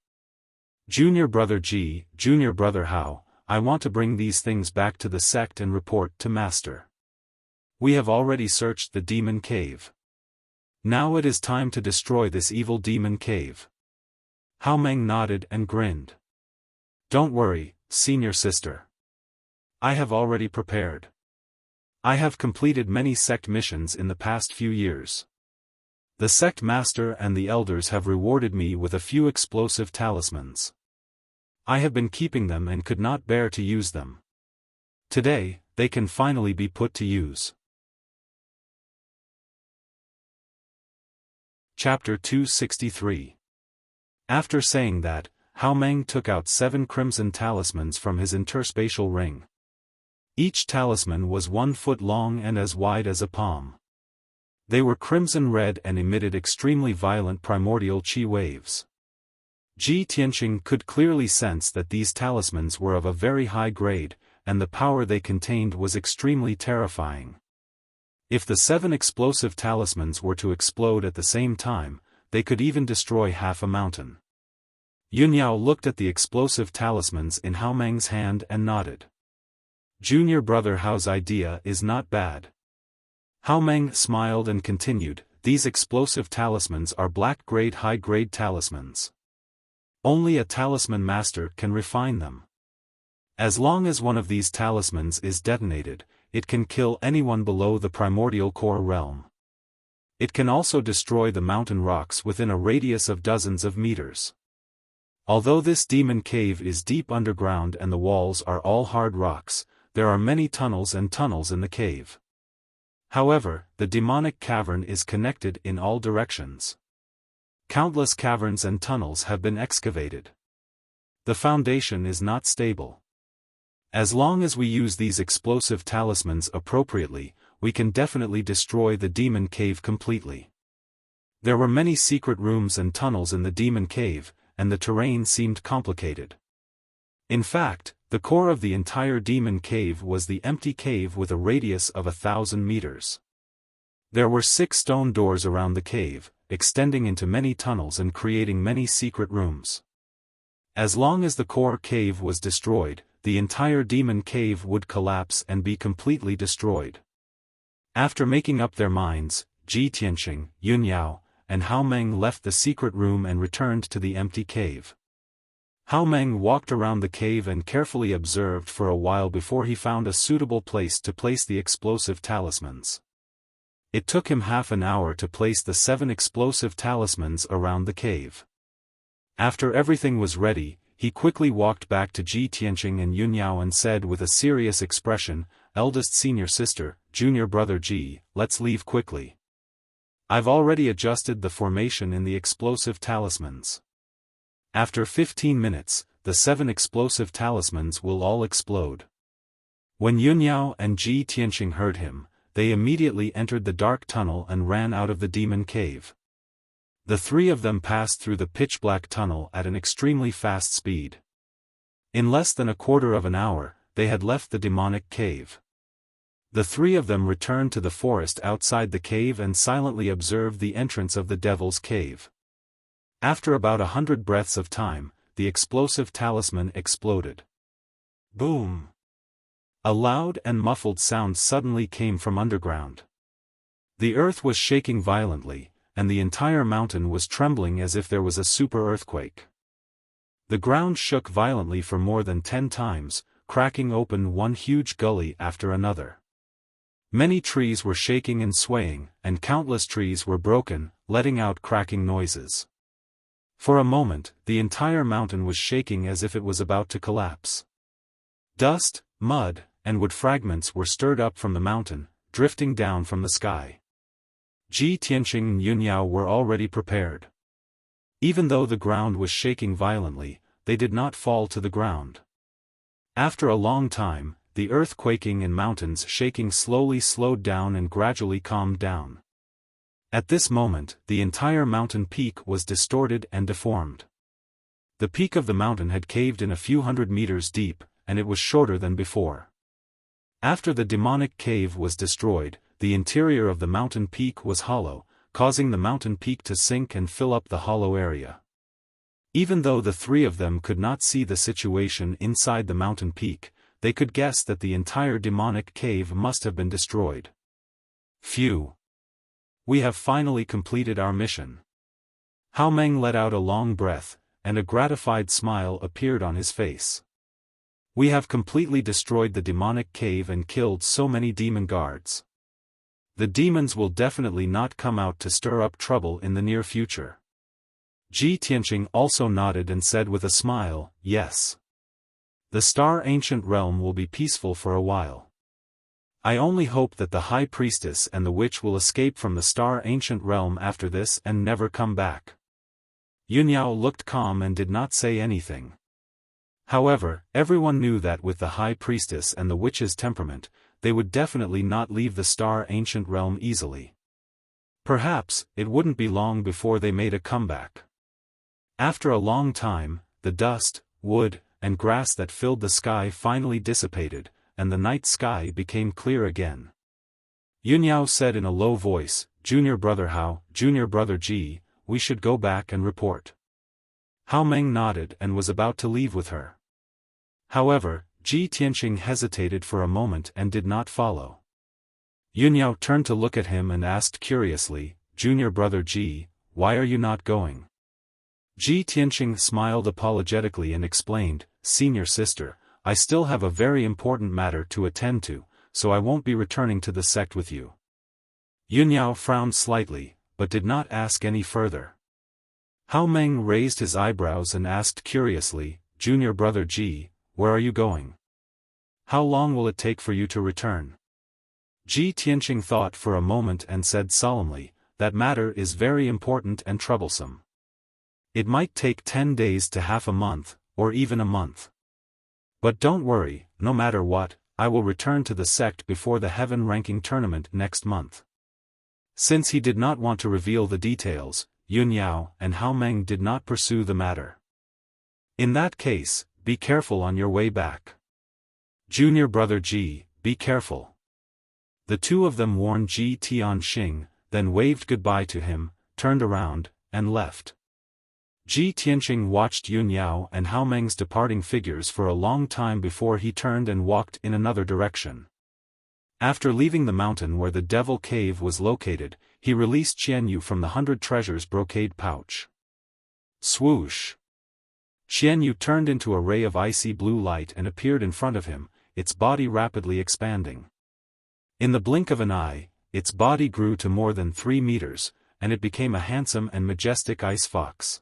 Junior Brother Ji, Junior Brother Hao, I want to bring these things back to the sect and report to Master. We have already searched the demon cave. Now it is time to destroy this evil demon cave. Hao Meng nodded and grinned. Don't worry, senior sister. I have already prepared. I have completed many sect missions in the past few years. The sect master and the elders have rewarded me with a few explosive talismans. I have been keeping them and could not bear to use them. Today, they can finally be put to use. Chapter 263. After saying that, Hao Meng took out 7 crimson talismans from his interspatial ring. Each talisman was 1 foot long and as wide as a palm. They were crimson red and emitted extremely violent primordial chi waves. Ji Tianqing could clearly sense that these talismans were of a very high grade, and the power they contained was extremely terrifying. If the 7 explosive talismans were to explode at the same time, they could even destroy half a mountain. Yunyao looked at the explosive talismans in Hao Meng's hand and nodded. Junior Brother Hao's idea is not bad. Hao Meng smiled and continued, these explosive talismans are black-grade high-grade talismans. Only a talisman master can refine them. As long as one of these talismans is detonated, it can kill anyone below the primordial core realm. It can also destroy the mountain rocks within a radius of dozens of meters. Although this demon cave is deep underground and the walls are all hard rocks, there are many tunnels and tunnels in the cave. However, the demonic cavern is connected in all directions. Countless caverns and tunnels have been excavated. The foundation is not stable. As long as we use these explosive talismans appropriately, we can definitely destroy the demon cave completely. There were many secret rooms and tunnels in the demon cave, and the terrain seemed complicated. In fact, the core of the entire demon cave was the empty cave with a radius of 1,000 meters. There were 6 stone doors around the cave, extending into many tunnels and creating many secret rooms. As long as the core cave was destroyed, the entire demon cave would collapse and be completely destroyed. After making up their minds, Ji Tianqing, Yunyao, and Hao Meng left the secret room and returned to the empty cave. Hao Meng walked around the cave and carefully observed for a while before he found a suitable place to place the explosive talismans. It took him half an hour to place the 7 explosive talismans around the cave. After everything was ready, he quickly walked back to Ji Tianqing and Yunyao and said with a serious expression, "Eldest senior sister, junior brother Ji, let's leave quickly. I've already adjusted the formation in the explosive talismans. After 15 minutes, the 7 explosive talismans will all explode." When Yunyao and Ji Tianqing heard him, they immediately entered the dark tunnel and ran out of the demon cave. The 3 of them passed through the pitch-black tunnel at an extremely fast speed. In less than a quarter of an hour, they had left the demonic cave. The 3 of them returned to the forest outside the cave and silently observed the entrance of the devil's cave. After about 100 breaths of time, the explosive talisman exploded. Boom! A loud and muffled sound suddenly came from underground. The earth was shaking violently, and the entire mountain was trembling as if there was a super earthquake. The ground shook violently for more than 10 times, cracking open one huge gully after another. Many trees were shaking and swaying, and countless trees were broken, letting out cracking noises. For a moment, the entire mountain was shaking as if it was about to collapse. Dust, mud, and wood fragments were stirred up from the mountain, drifting down from the sky. Ji Tianqing and Yunyao were already prepared. Even though the ground was shaking violently, they did not fall to the ground. After a long time, the earth quaking and mountains shaking slowly slowed down and gradually calmed down. At this moment, the entire mountain peak was distorted and deformed. The peak of the mountain had caved in a few hundred meters deep, and it was shorter than before. After the demonic cave was destroyed, the interior of the mountain peak was hollow, causing the mountain peak to sink and fill up the hollow area. Even though the three of them could not see the situation inside the mountain peak, they could guess that the entire demonic cave must have been destroyed. Phew! We have finally completed our mission. Hao Meng let out a long breath, and a gratified smile appeared on his face. We have completely destroyed the demonic cave and killed so many demon guards. The demons will definitely not come out to stir up trouble in the near future. Ji Tianqing also nodded and said with a smile, yes. The Star Ancient Realm will be peaceful for a while. I only hope that the High Priestess and the Witch will escape from the Star Ancient Realm after this and never come back. Yunyao looked calm and did not say anything. However, everyone knew that with the High Priestess and the Witch's temperament, they would definitely not leave the Star Ancient Realm easily. Perhaps, it wouldn't be long before they made a comeback. After a long time, the dust, wood, and grass that filled the sky finally dissipated, and the night sky became clear again. Yunyao said in a low voice, Junior Brother Hao, Junior Brother Ji, we should go back and report. Hao Meng nodded and was about to leave with her. However, Ji Tianqing hesitated for a moment and did not follow. Yunyao turned to look at him and asked curiously, Junior Brother Ji, why are you not going? Ji Tianqing smiled apologetically and explained, Senior Sister, I still have a very important matter to attend to, so I won't be returning to the sect with you. Yunyao frowned slightly, but did not ask any further. Hao Meng raised his eyebrows and asked curiously, Junior Brother Ji, where are you going? How long will it take for you to return? Ji Tianqing thought for a moment and said solemnly, that matter is very important and troublesome. It might take 10 days to half a month, or even a month. But don't worry, no matter what, I will return to the sect before the heaven ranking tournament next month. Since he did not want to reveal the details, Yunyao and Hao Meng did not pursue the matter. In that case, be careful on your way back. Junior Brother Ji, be careful. The two of them warned Ji Tianqing, then waved goodbye to him, turned around, and left. Ji Tianqing watched Yunyao and Hao Meng's departing figures for a long time before he turned and walked in another direction. After leaving the mountain where the Devil Cave was located, he released Qianyu from the 100 treasures brocade pouch. Swoosh! Qianyu turned into a ray of icy blue light and appeared in front of him, its body rapidly expanding. In the blink of an eye, its body grew to more than 3 meters, and it became a handsome and majestic ice fox.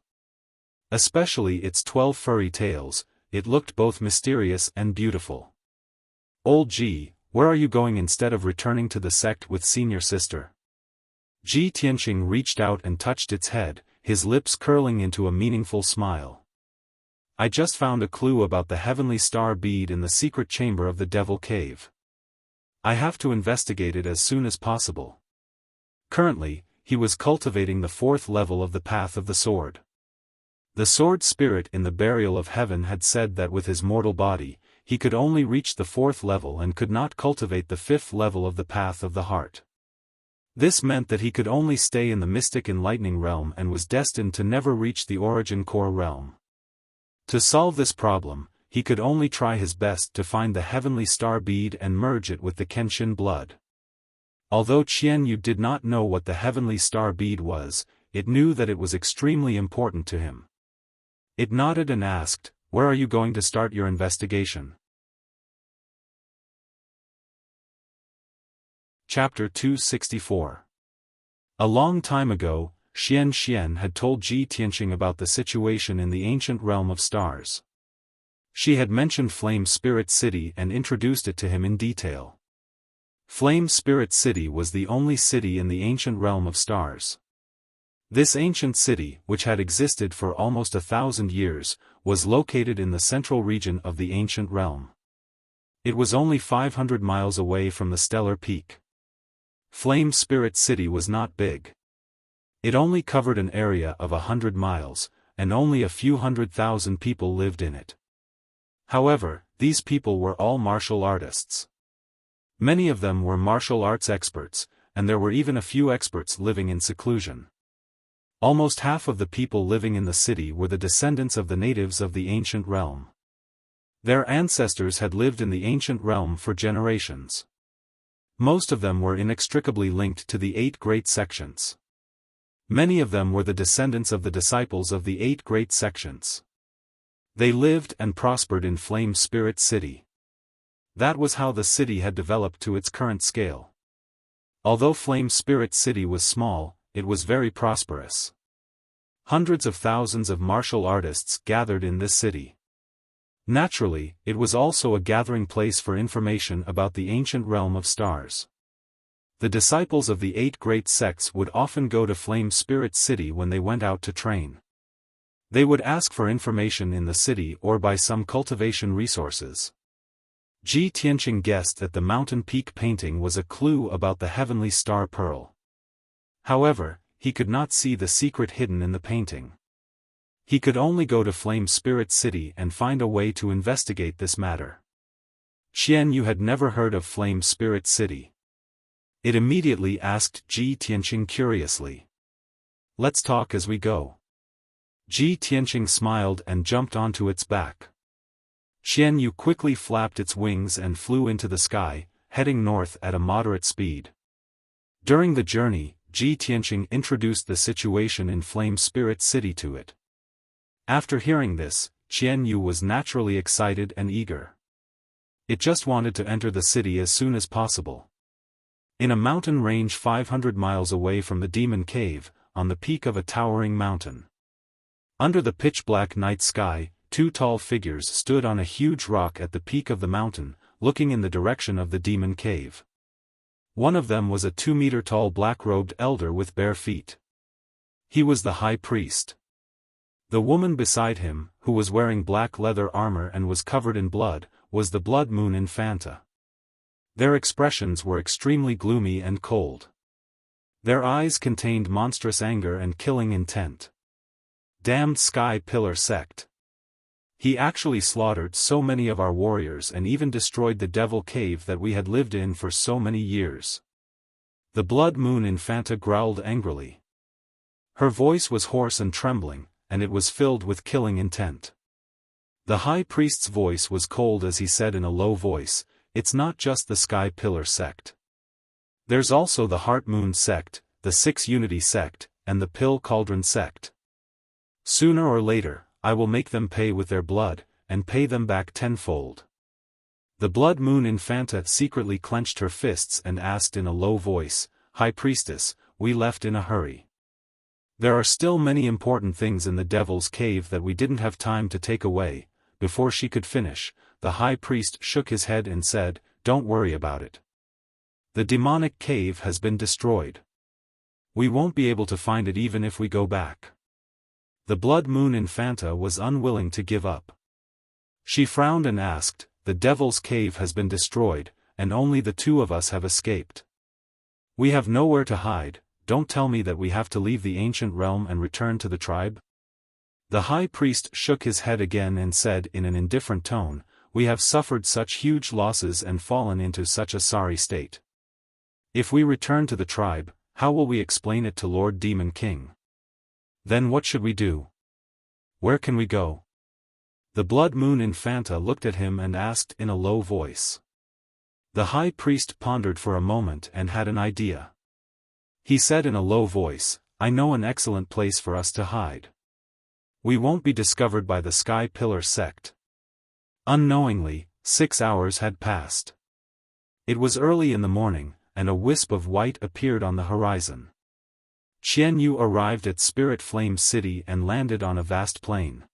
Especially its 12 furry tails, it looked both mysterious and beautiful. Old Ji, where are you going instead of returning to the sect with Senior Sister? Ji Tianqing reached out and touched its head, his lips curling into a meaningful smile. I just found a clue about the heavenly star bead in the secret chamber of the Devil Cave. I have to investigate it as soon as possible. Currently, he was cultivating the 4th level of the Path of the Sword. The sword spirit in the burial of heaven had said that with his mortal body, he could only reach the 4th level and could not cultivate the 5th level of the Path of the Heart. This meant that he could only stay in the mystic enlightening realm and was destined to never reach the origin core realm. To solve this problem, he could only try his best to find the heavenly star bead and merge it with the Kenshin blood. Although Qianyu did not know what the heavenly star bead was, it knew that it was extremely important to him. It nodded and asked, where are you going to start your investigation? Chapter 264. A long time ago, Xian had told Ji Tianqing about the situation in the ancient realm of stars. She had mentioned Flame Spirit City and introduced it to him in detail. Flame Spirit City was the only city in the ancient realm of stars. This ancient city, which had existed for almost 1,000 years, was located in the central region of the ancient realm. It was only 500 miles away from the stellar peak. Flame Spirit City was not big. It only covered an area of 100 miles, and only a few 100,000 people lived in it. However, these people were all martial artists. Many of them were martial arts experts, and there were even a few experts living in seclusion. Almost half of the people living in the city were the descendants of the natives of the ancient realm. Their ancestors had lived in the ancient realm for generations. Most of them were inextricably linked to the 8 great sections. Many of them were the descendants of the disciples of the 8 great sections. They lived and prospered in Flame Spirit City. That was how the city had developed to its current scale. Although Flame Spirit City was small, it was very prosperous. Hundreds of thousands of martial artists gathered in this city. Naturally, it was also a gathering place for information about the ancient realm of stars. The disciples of the 8 great sects would often go to Flame Spirit City when they went out to train. They would ask for information in the city or by some cultivation resources. Ji Tianqing guessed that the mountain peak painting was a clue about the heavenly star pearl. However, he could not see the secret hidden in the painting. He could only go to Flame Spirit City and find a way to investigate this matter. Qian Yu had never heard of Flame Spirit City. It immediately asked Ji Tianqing curiously. "Let's talk as we go." Ji Tianqing smiled and jumped onto its back. Qian Yu quickly flapped its wings and flew into the sky, heading north at a moderate speed. During the journey, Ji Tianqing introduced the situation in Flame Spirit City to it. After hearing this, Qian Yu was naturally excited and eager. It just wanted to enter the city as soon as possible. In a mountain range 500 miles away from the Demon Cave, on the peak of a towering mountain. Under the pitch-black night sky, 2 tall figures stood on a huge rock at the peak of the mountain, looking in the direction of the Demon Cave. One of them was a 2-meter-tall black-robed elder with bare feet. He was the high priest. The woman beside him, who was wearing black leather armor and was covered in blood, was the Blood Moon Infanta. Their expressions were extremely gloomy and cold. Their eyes contained monstrous anger and killing intent. Damned Sky Pillar Sect. He actually slaughtered so many of our warriors and even destroyed the Devil Cave that we had lived in for so many years. The Blood Moon Infanta growled angrily. Her voice was hoarse and trembling, and it was filled with killing intent. The high priest's voice was cold as he said in a low voice, "It's not just the Sky Pillar Sect. There's also the Heart Moon Sect, the 6 Unity Sect, and the Pill Cauldron Sect. Sooner or later, I will make them pay with their blood, and pay them back tenfold." The Blood Moon Infanta secretly clenched her fists and asked in a low voice, "High Priestess, we left in a hurry. There are still many important things in the Devil's Cave that we didn't have time to take away." Before she could finish, the high priest shook his head and said, "Don't worry about it. The demonic cave has been destroyed. We won't be able to find it even if we go back." The Blood Moon Infanta was unwilling to give up. She frowned and asked, "The Devil's Cave has been destroyed, and only the 2 of us have escaped. We have nowhere to hide. Don't tell me that we have to leave the ancient realm and return to the tribe?" The high priest shook his head again and said in an indifferent tone, "We have suffered such huge losses and fallen into such a sorry state. If we return to the tribe, how will we explain it to Lord Demon King? Then what should we do? Where can we go?" The Blood Moon Infanta looked at him and asked in a low voice. The high priest pondered for a moment and had an idea. He said in a low voice, "I know an excellent place for us to hide. We won't be discovered by the Sky Pillar Sect." Unknowingly, 6 hours had passed. It was early in the morning, and a wisp of white appeared on the horizon. Qian Yu arrived at Spirit Flame City and landed on a vast plain.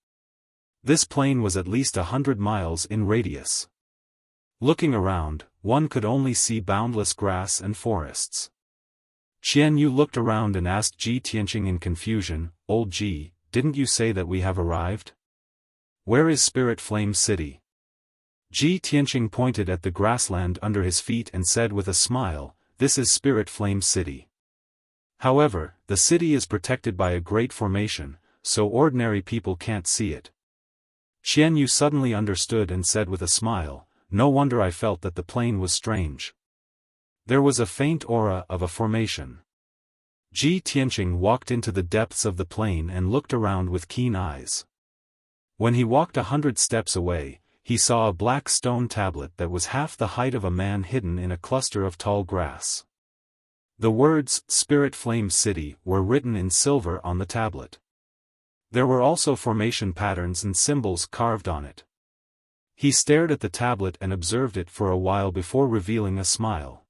This plain was at least 100 miles in radius. Looking around, one could only see boundless grass and forests. Qian Yu looked around and asked Ji Tianqing in confusion, "Old Ji, didn't you say that we have arrived? Where is Spirit Flame City?" Ji Tianqing pointed at the grassland under his feet and said with a smile, "This is Spirit Flame City. However, the city is protected by a great formation, so ordinary people can't see it." Xian Yu suddenly understood and said with a smile, "No wonder I felt that the plane was strange. There was a faint aura of a formation." Ji Tianqing walked into the depths of the plane and looked around with keen eyes. When he walked 100 steps away, he saw a black stone tablet that was half the height of a man hidden in a cluster of tall grass. The words, "Spirit Flame City," were written in silver on the tablet. There were also formation patterns and symbols carved on it. He stared at the tablet and observed it for a while before revealing a smile.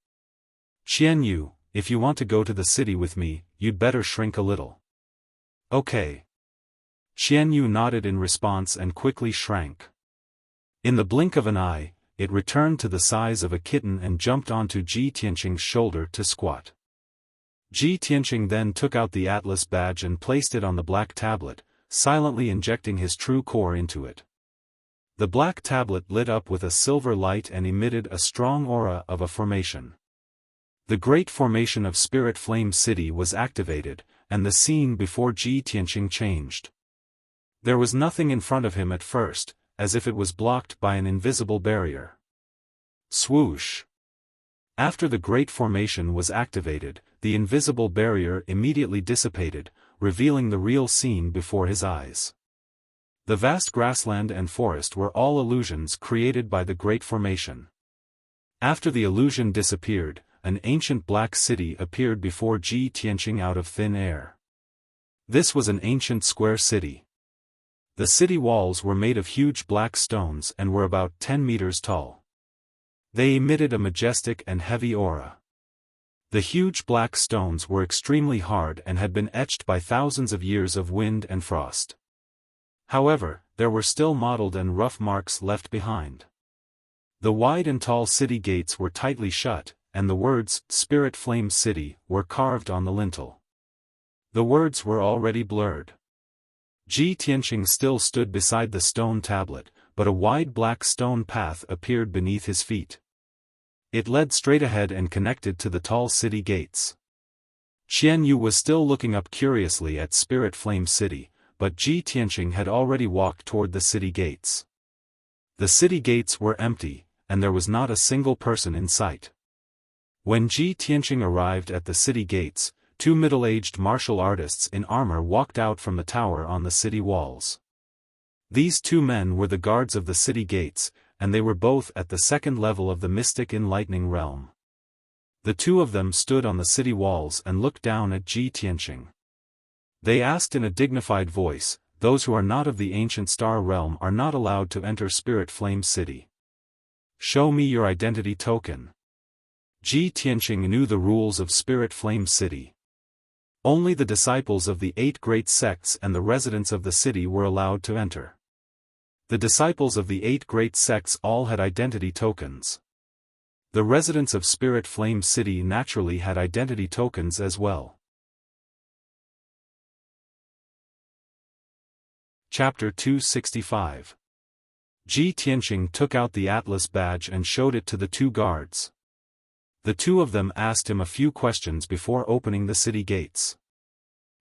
"Xian Yu, if you want to go to the city with me, you'd better shrink a little." "Okay." Xian Yu nodded in response and quickly shrank. In the blink of an eye, it returned to the size of a kitten and jumped onto Ji Tianqing's shoulder to squat. Ji Tianqing then took out the atlas badge and placed it on the black tablet, silently injecting his true core into it. The black tablet lit up with a silver light and emitted a strong aura of a formation. The great formation of Spirit Flame City was activated, and the scene before Ji Tianqing changed. There was nothing in front of him at first, as if it was blocked by an invisible barrier. Swoosh! After the great formation was activated, the invisible barrier immediately dissipated, revealing the real scene before his eyes. The vast grassland and forest were all illusions created by the great formation. After the illusion disappeared, an ancient black city appeared before Ji Tianqing out of thin air. This was an ancient square city. The city walls were made of huge black stones and were about 10 meters tall. They emitted a majestic and heavy aura. The huge black stones were extremely hard and had been etched by thousands of years of wind and frost. However, there were still mottled and rough marks left behind. The wide and tall city gates were tightly shut, and the words, "Spirit Flame City," were carved on the lintel. The words were already blurred. Ji Tianqing still stood beside the stone tablet, but a wide black stone path appeared beneath his feet. It led straight ahead and connected to the tall city gates. Xian Yu was still looking up curiously at Spirit Flame City, but Ji Tianqing had already walked toward the city gates. The city gates were empty, and there was not a single person in sight. When Ji Tianqing arrived at the city gates, two middle-aged martial artists in armor walked out from the tower on the city walls. These two men were the guards of the city gates, and they were both at the second level of the mystic enlightening realm. The two of them stood on the city walls and looked down at Ji Tianqing. They asked in a dignified voice, "Those who are not of the ancient star realm are not allowed to enter Spirit Flame City. Show me your identity token." Ji Tianqing knew the rules of Spirit Flame City. Only the disciples of the 8 great sects and the residents of the city were allowed to enter. The disciples of the 8 great sects all had identity tokens. The residents of Spirit Flame City naturally had identity tokens as well. Chapter 265. Ji Tianqing took out the Atlas badge and showed it to the two guards. The two of them asked him a few questions before opening the city gates.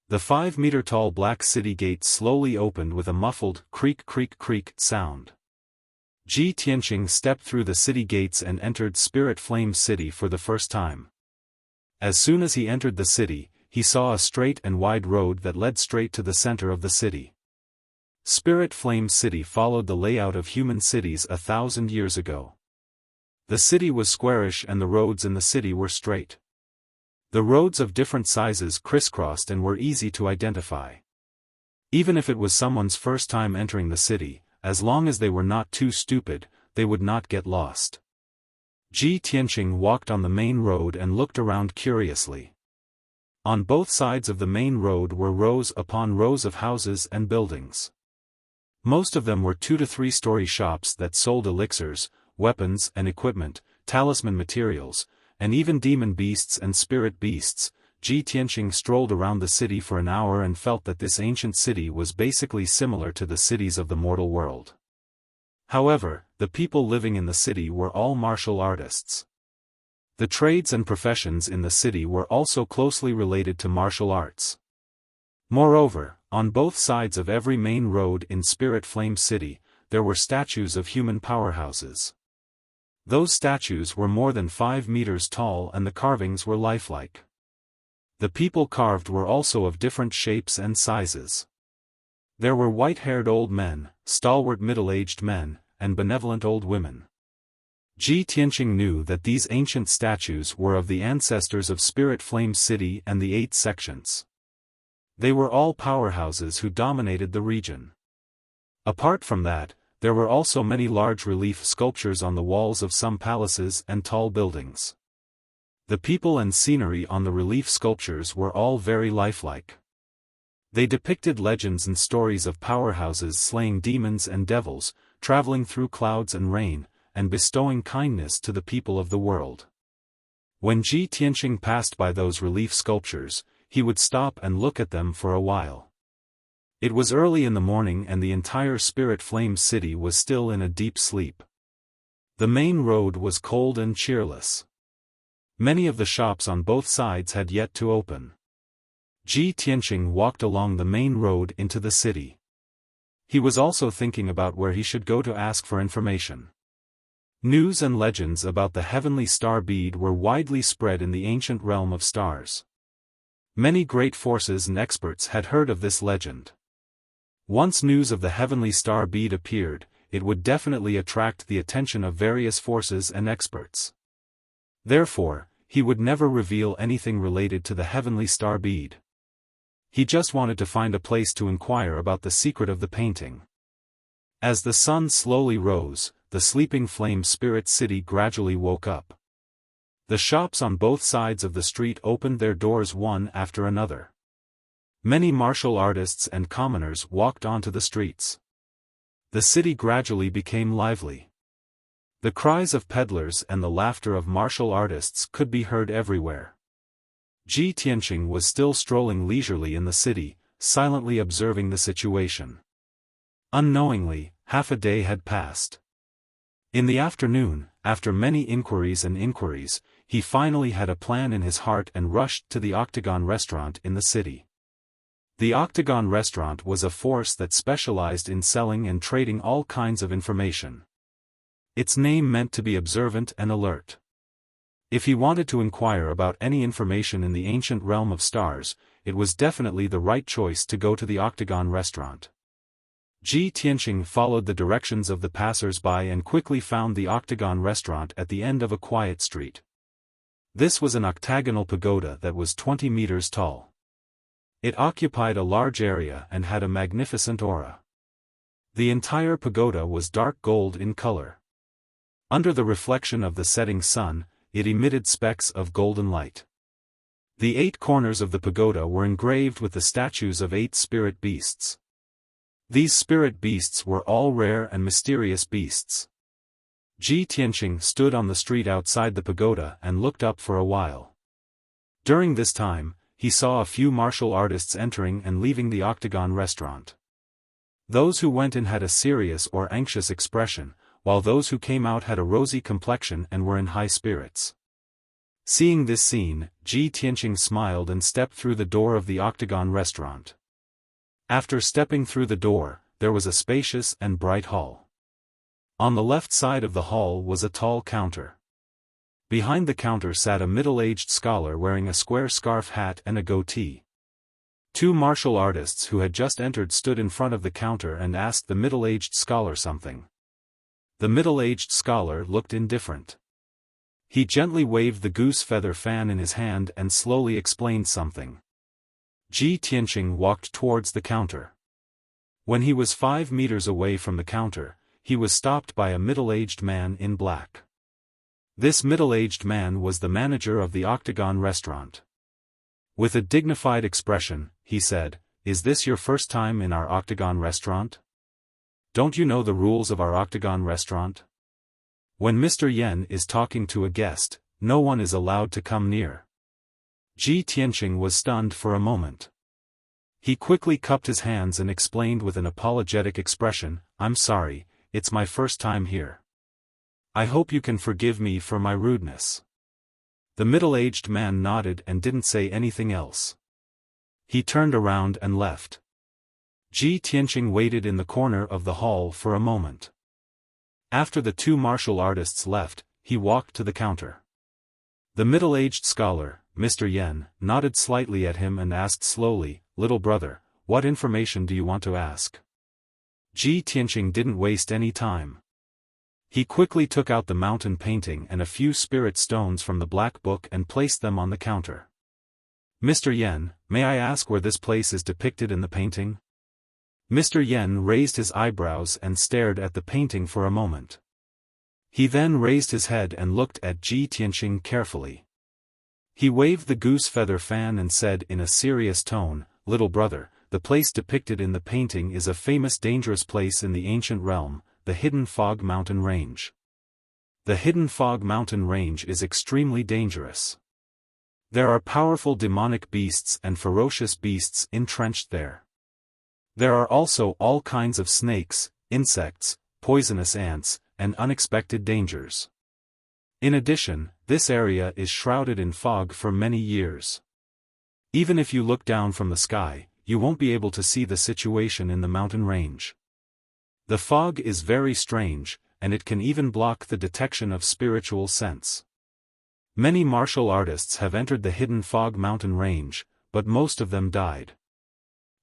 The 5-meter-tall black city gate slowly opened with a muffled creak creak creak sound. Ji Tianqing stepped through the city gates and entered Spirit Flame City for the first time. As soon as he entered the city, he saw a straight and wide road that led straight to the center of the city. Spirit Flame City followed the layout of human cities 1,000 years ago. The city was squarish and the roads in the city were straight. The roads of different sizes crisscrossed and were easy to identify. Even if it was someone's first time entering the city, as long as they were not too stupid, they would not get lost. Ji Tianqing walked on the main road and looked around curiously. On both sides of the main road were rows upon rows of houses and buildings. Most of them were 2 to 3 story shops that sold elixirs, weapons and equipment, talisman materials, and even demon beasts and spirit beasts. Ji Tianqing strolled around the city for an hour and felt that this ancient city was basically similar to the cities of the mortal world. However, the people living in the city were all martial artists. The trades and professions in the city were also closely related to martial arts. Moreover, on both sides of every main road in Spirit Flame City, there were statues of human powerhouses. Those statues were more than 5 meters tall and the carvings were lifelike. The people carved were also of different shapes and sizes. There were white-haired old men, stalwart middle-aged men, and benevolent old women. Ji Tianqing knew that these ancient statues were of the ancestors of Spirit Flame City and the 8 sections. They were all powerhouses who dominated the region. Apart from that, there were also many large relief sculptures on the walls of some palaces and tall buildings. The people and scenery on the relief sculptures were all very lifelike. They depicted legends and stories of powerhouses slaying demons and devils, traveling through clouds and rain, and bestowing kindness to the people of the world. When Ji Tianqing passed by those relief sculptures, he would stop and look at them for a while. It was early in the morning and the entire Spirit Flame City was still in a deep sleep. The main road was cold and cheerless. Many of the shops on both sides had yet to open. Ji Tianqing walked along the main road into the city. He was also thinking about where he should go to ask for information. News and legends about the heavenly star bead were widely spread in the ancient realm of stars. Many great forces and experts had heard of this legend. Once news of the heavenly star bead appeared, it would definitely attract the attention of various forces and experts. Therefore, he would never reveal anything related to the heavenly star bead. He just wanted to find a place to inquire about the secret of the painting. As the sun slowly rose, the sleeping flame spirit city gradually woke up. The shops on both sides of the street opened their doors one after another. Many martial artists and commoners walked onto the streets. The city gradually became lively. The cries of peddlers and the laughter of martial artists could be heard everywhere. Ji Tianqing was still strolling leisurely in the city, silently observing the situation. Unknowingly, half a day had passed. In the afternoon, after many inquiries, he finally had a plan in his heart and rushed to the Octagon restaurant in the city. The Octagon restaurant was a force that specialized in selling and trading all kinds of information. Its name meant to be observant and alert. If he wanted to inquire about any information in the ancient realm of stars, it was definitely the right choice to go to the Octagon restaurant. Ji Tianqing followed the directions of the passers-by and quickly found the Octagon restaurant at the end of a quiet street. This was an octagonal pagoda that was 20 meters tall. It occupied a large area and had a magnificent aura. The entire pagoda was dark gold in color. Under the reflection of the setting sun, it emitted specks of golden light. The 8 corners of the pagoda were engraved with the statues of 8 spirit beasts. These spirit beasts were all rare and mysterious beasts. Ji Tianqing stood on the street outside the pagoda and looked up for a while. During this time, he saw a few martial artists entering and leaving the Octagon restaurant. Those who went in had a serious or anxious expression, while those who came out had a rosy complexion and were in high spirits. Seeing this scene, Ji Tianqing smiled and stepped through the door of the Octagon restaurant. After stepping through the door, there was a spacious and bright hall. On the left side of the hall was a tall counter. Behind the counter sat a middle-aged scholar wearing a square scarf hat and a goatee. 2 martial artists who had just entered stood in front of the counter and asked the middle-aged scholar something. The middle-aged scholar looked indifferent. He gently waved the goose feather fan in his hand and slowly explained something. Ji Tianqing walked towards the counter. When he was 5 meters away from the counter, he was stopped by a middle-aged man in black. This middle-aged man was the manager of the Octagon restaurant. With a dignified expression, he said, "Is this your first time in our Octagon restaurant? Don't you know the rules of our Octagon restaurant? When Mr. Yen is talking to a guest, no one is allowed to come near." Ji Tianqing was stunned for a moment. He quickly cupped his hands and explained with an apologetic expression, "I'm sorry, it's my first time here. I hope you can forgive me for my rudeness." The middle-aged man nodded and didn't say anything else. He turned around and left. Ji Tianqing waited in the corner of the hall for a moment. After the two martial artists left, he walked to the counter. The middle-aged scholar, Mr. Yen, nodded slightly at him and asked slowly, "Little brother, what information do you want to ask?" Ji Tianqing didn't waste any time. He quickly took out the mountain painting and a few spirit stones from the black book and placed them on the counter. "Mr. Yen, may I ask where this place is depicted in the painting?" Mr. Yen raised his eyebrows and stared at the painting for a moment. He then raised his head and looked at Ji Tianqing carefully. He waved the goose feather fan and said in a serious tone, "Little brother, the place depicted in the painting is a famous dangerous place in the ancient realm, the Hidden Fog Mountain Range. The Hidden Fog Mountain Range is extremely dangerous. There are powerful demonic beasts and ferocious beasts entrenched there. There are also all kinds of snakes, insects, poisonous ants, and unexpected dangers. In addition, this area is shrouded in fog for many years. Even if you look down from the sky, you won't be able to see the situation in the mountain range. The fog is very strange, and it can even block the detection of spiritual sense. Many martial artists have entered the Hidden Fog Mountain Range, but most of them died.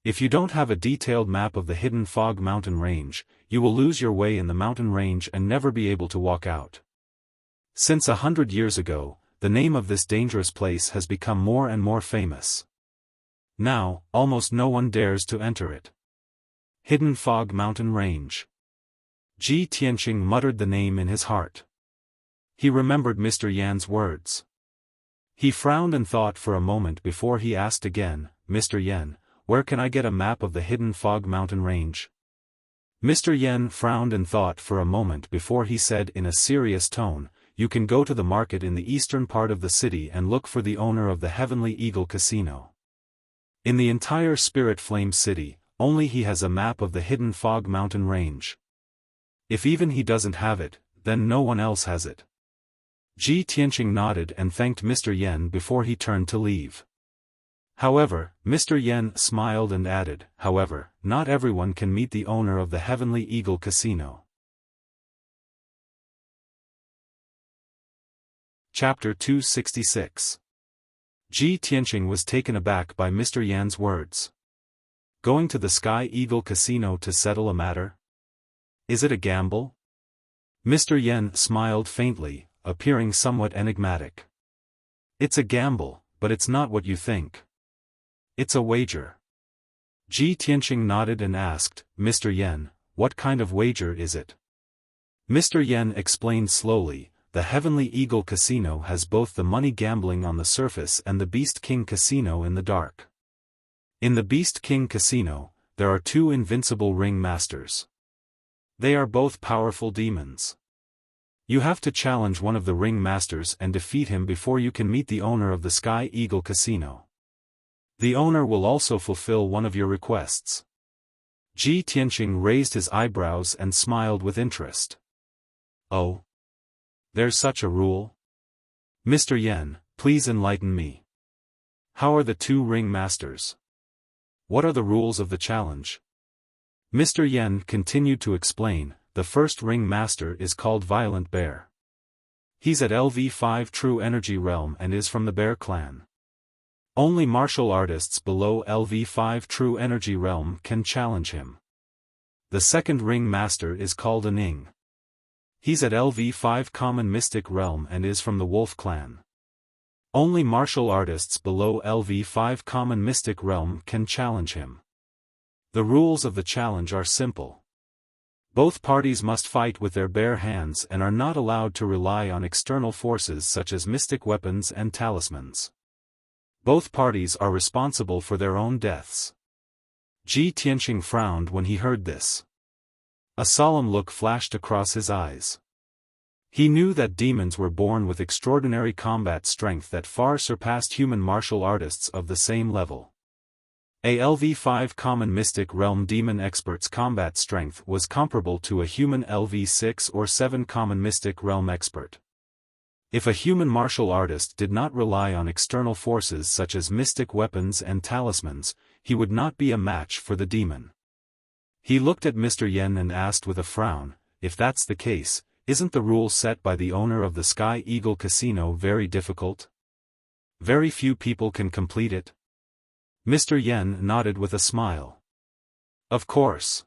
If you don't have a detailed map of the Hidden Fog Mountain Range, you will lose your way in the mountain range and never be able to walk out. Since 100 years ago, the name of this dangerous place has become more and more famous. Now, almost no one dares to enter it. Hidden Fog Mountain Range. Ji Tianqing muttered the name in his heart. He remembered Mr. Yan's words. He frowned and thought for a moment before he asked again, "Mr. Yan, where can I get a map of the Hidden Fog Mountain Range?" Mr. Yen frowned and thought for a moment before he said in a serious tone, "You can go to the market in the eastern part of the city and look for the owner of the Heavenly Eagle Casino. In the entire Spirit Flame City, only he has a map of the Hidden Fog Mountain Range. If even he doesn't have it, then no one else has it." Ji Tianqing nodded and thanked Mr. Yen before he turned to leave. However, Mr. Yen smiled and added, "However, not everyone can meet the owner of the Heavenly Eagle Casino." Chapter 266. Ji Tianqing was taken aback by Mr. Yan's words. Going to the Sky Eagle Casino to settle a matter? Is it a gamble? Mr. Yen smiled faintly, appearing somewhat enigmatic. "It's a gamble, but it's not what you think. It's a wager." Ji Tianqing nodded and asked, "Mr. Yen, what kind of wager is it?" Mr. Yen explained slowly, "The Heavenly Eagle Casino has both the money gambling on the surface and the Beast King Casino in the dark. In the Beast King Casino, there are two invincible ring masters. They are both powerful demons. You have to challenge one of the ring masters and defeat him before you can meet the owner of the Sky Eagle Casino. The owner will also fulfill one of your requests." Ji Tianqing raised his eyebrows and smiled with interest. "Oh? There's such a rule? Mr. Yen, please enlighten me. How are the two ring masters? What are the rules of the challenge?" Mr. Yen continued to explain, "The first ring master is called Violent Bear. He's at LV5 True Energy Realm and is from the Bear Clan. Only martial artists below LV5 True Energy Realm can challenge him. The second ring master is called a Ning. He's at LV5 Common Mystic Realm and is from the Wolf Clan. Only martial artists below LV5 Common Mystic Realm can challenge him. The rules of the challenge are simple. Both parties must fight with their bare hands and are not allowed to rely on external forces such as mystic weapons and talismans. Both parties are responsible for their own deaths." Ji Tianqing frowned when he heard this. A solemn look flashed across his eyes. He knew that demons were born with extraordinary combat strength that far surpassed human martial artists of the same level. A LV5 Common Mystic Realm Demon Expert's combat strength was comparable to a human LV6 or 7 Common Mystic Realm Expert. If a human martial artist did not rely on external forces such as mystic weapons and talismans, he would not be a match for the demon. He looked at Mr. Yen and asked with a frown, "If that's the case, isn't the rule set by the owner of the Sky Eagle Casino very difficult? Very few people can complete it?" Mr. Yen nodded with a smile. "Of course.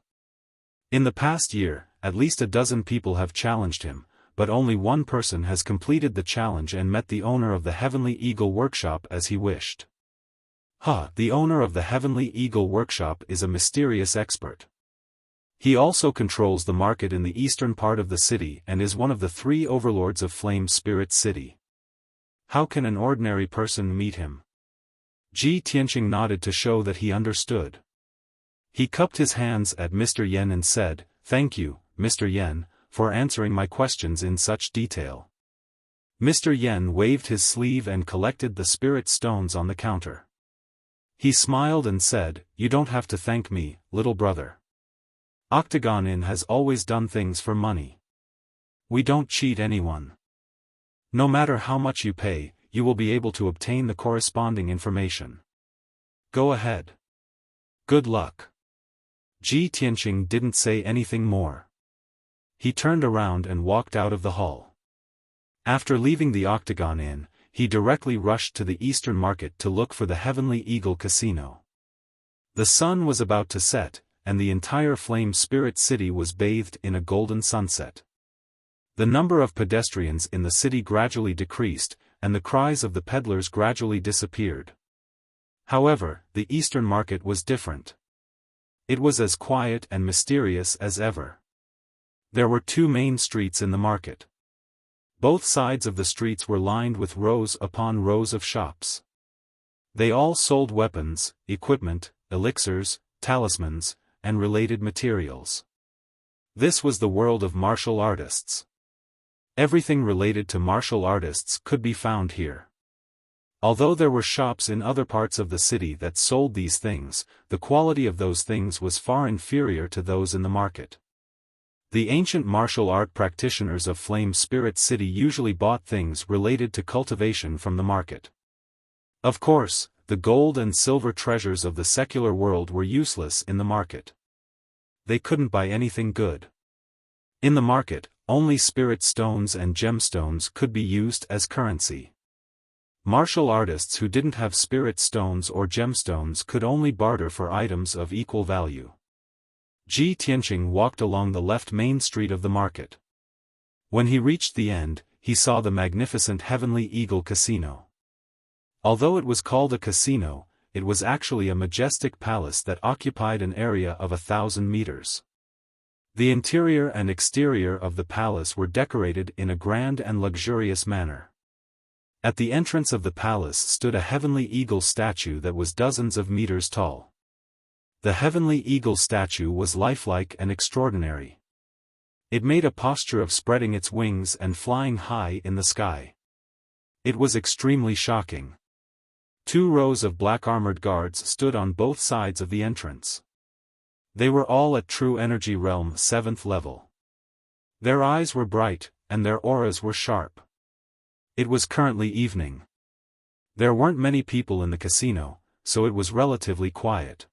In the past year, at least a dozen people have challenged him, but only one person has completed the challenge and met the owner of the Heavenly Eagle Workshop as he wished." The owner of the Heavenly Eagle Workshop is a mysterious expert. He also controls the market in the eastern part of the city and is one of the 3 overlords of Flame Spirit City. How can an ordinary person meet him? Ji Tianqing nodded to show that he understood. He cupped his hands at Mr. Yen and said, "Thank you, Mr. Yen, for answering my questions in such detail." Mr. Yen waved his sleeve and collected the spirit stones on the counter. He smiled and said, "You don't have to thank me, little brother. Octagon Inn has always done things for money. We don't cheat anyone. No matter how much you pay, you will be able to obtain the corresponding information. Go ahead. Good luck." Ji Tianqing didn't say anything more. He turned around and walked out of the hall. After leaving the Octagon Inn, he directly rushed to the Eastern Market to look for the Heavenly Eagle Casino. The sun was about to set, and the entire Flame Spirit City was bathed in a golden sunset. The number of pedestrians in the city gradually decreased, and the cries of the peddlers gradually disappeared. However, the Eastern Market was different. It was as quiet and mysterious as ever. There were 2 main streets in the market. Both sides of the streets were lined with rows upon rows of shops. They all sold weapons, equipment, elixirs, talismans, and related materials. This was the world of martial artists. Everything related to martial artists could be found here. Although there were shops in other parts of the city that sold these things, the quality of those things was far inferior to those in the market. The ancient martial art practitioners of Flame Spirit City usually bought things related to cultivation from the market. Of course, the gold and silver treasures of the secular world were useless in the market. They couldn't buy anything good. In the market, only spirit stones and gemstones could be used as currency. Martial artists who didn't have spirit stones or gemstones could only barter for items of equal value. Ji Tianqing walked along the left main street of the market. When he reached the end, he saw the magnificent Heavenly Eagle Casino. Although it was called a casino, it was actually a majestic palace that occupied an area of 1,000 meters. The interior and exterior of the palace were decorated in a grand and luxurious manner. At the entrance of the palace stood a Heavenly Eagle statue that was dozens of meters tall. The Heavenly Eagle statue was lifelike and extraordinary. It made a posture of spreading its wings and flying high in the sky. It was extremely shocking. 2 rows of black armored guards stood on both sides of the entrance. They were all at True Energy Realm 7th level. Their eyes were bright, and their auras were sharp. It was currently evening. There weren't many people in the casino, so it was relatively quiet.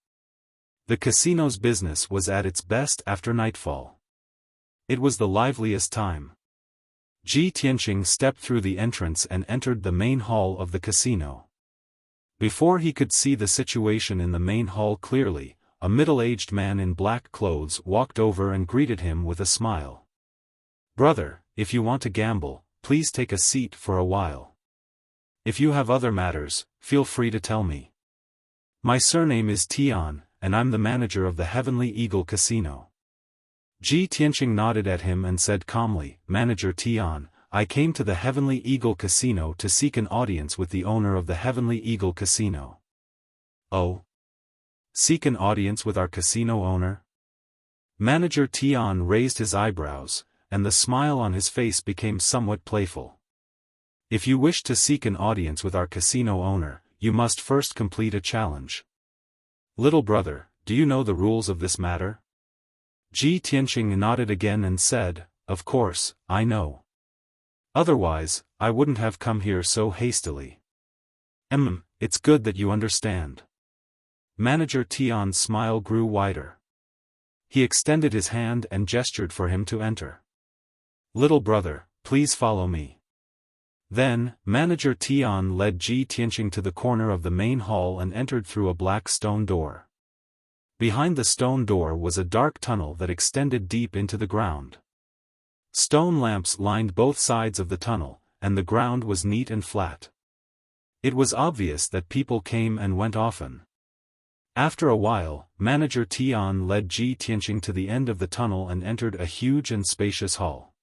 The casino's business was at its best after nightfall. It was the liveliest time. Ji Tianqing stepped through the entrance and entered the main hall of the casino. Before he could see the situation in the main hall clearly, a middle-aged man in black clothes walked over and greeted him with a smile. "Brother, if you want to gamble, please take a seat for a while. If you have other matters, feel free to tell me. My surname is Tian, and I'm the manager of the Heavenly Eagle Casino." Ji Tianqing nodded at him and said calmly, "Manager Tian, I came to the Heavenly Eagle Casino to seek an audience with the owner of the Heavenly Eagle Casino." "Oh? Seek an audience with our casino owner?" Manager Tian raised his eyebrows, and the smile on his face became somewhat playful. "If you wish to seek an audience with our casino owner, you must first complete a challenge. Little brother, do you know the rules of this matter? Ji Tianqing nodded again and said, Of course, I know. Otherwise, I wouldn't have come here so hastily. It's good that you understand. Manager Tian's smile grew wider. He extended his hand and gestured for him to enter. Little brother, please follow me. Then, Manager Tian led Ji Tianqing to the corner of the main hall and entered through a black stone door. Behind the stone door was a dark tunnel that extended deep into the ground. Stone lamps lined both sides of the tunnel, and the ground was neat and flat. It was obvious that people came and went often. After a while, Manager Tian led Ji Tianqing to the end of the tunnel and entered a huge and spacious hall.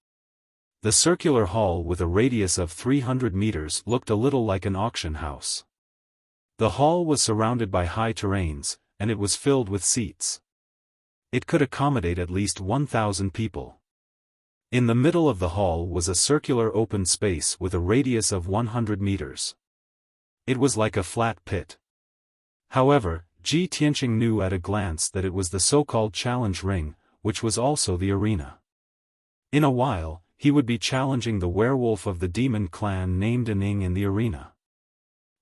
The circular hall with a radius of 300 meters looked a little like an auction house. The hall was surrounded by high terrains, and it was filled with seats. It could accommodate at least 1,000 people. In the middle of the hall was a circular open space with a radius of 100 meters. It was like a flat pit. However, Ji Tianqing knew at a glance that it was the so-called challenge ring, which was also the arena. In a while, he would be challenging the werewolf of the demon clan named Aning in the arena.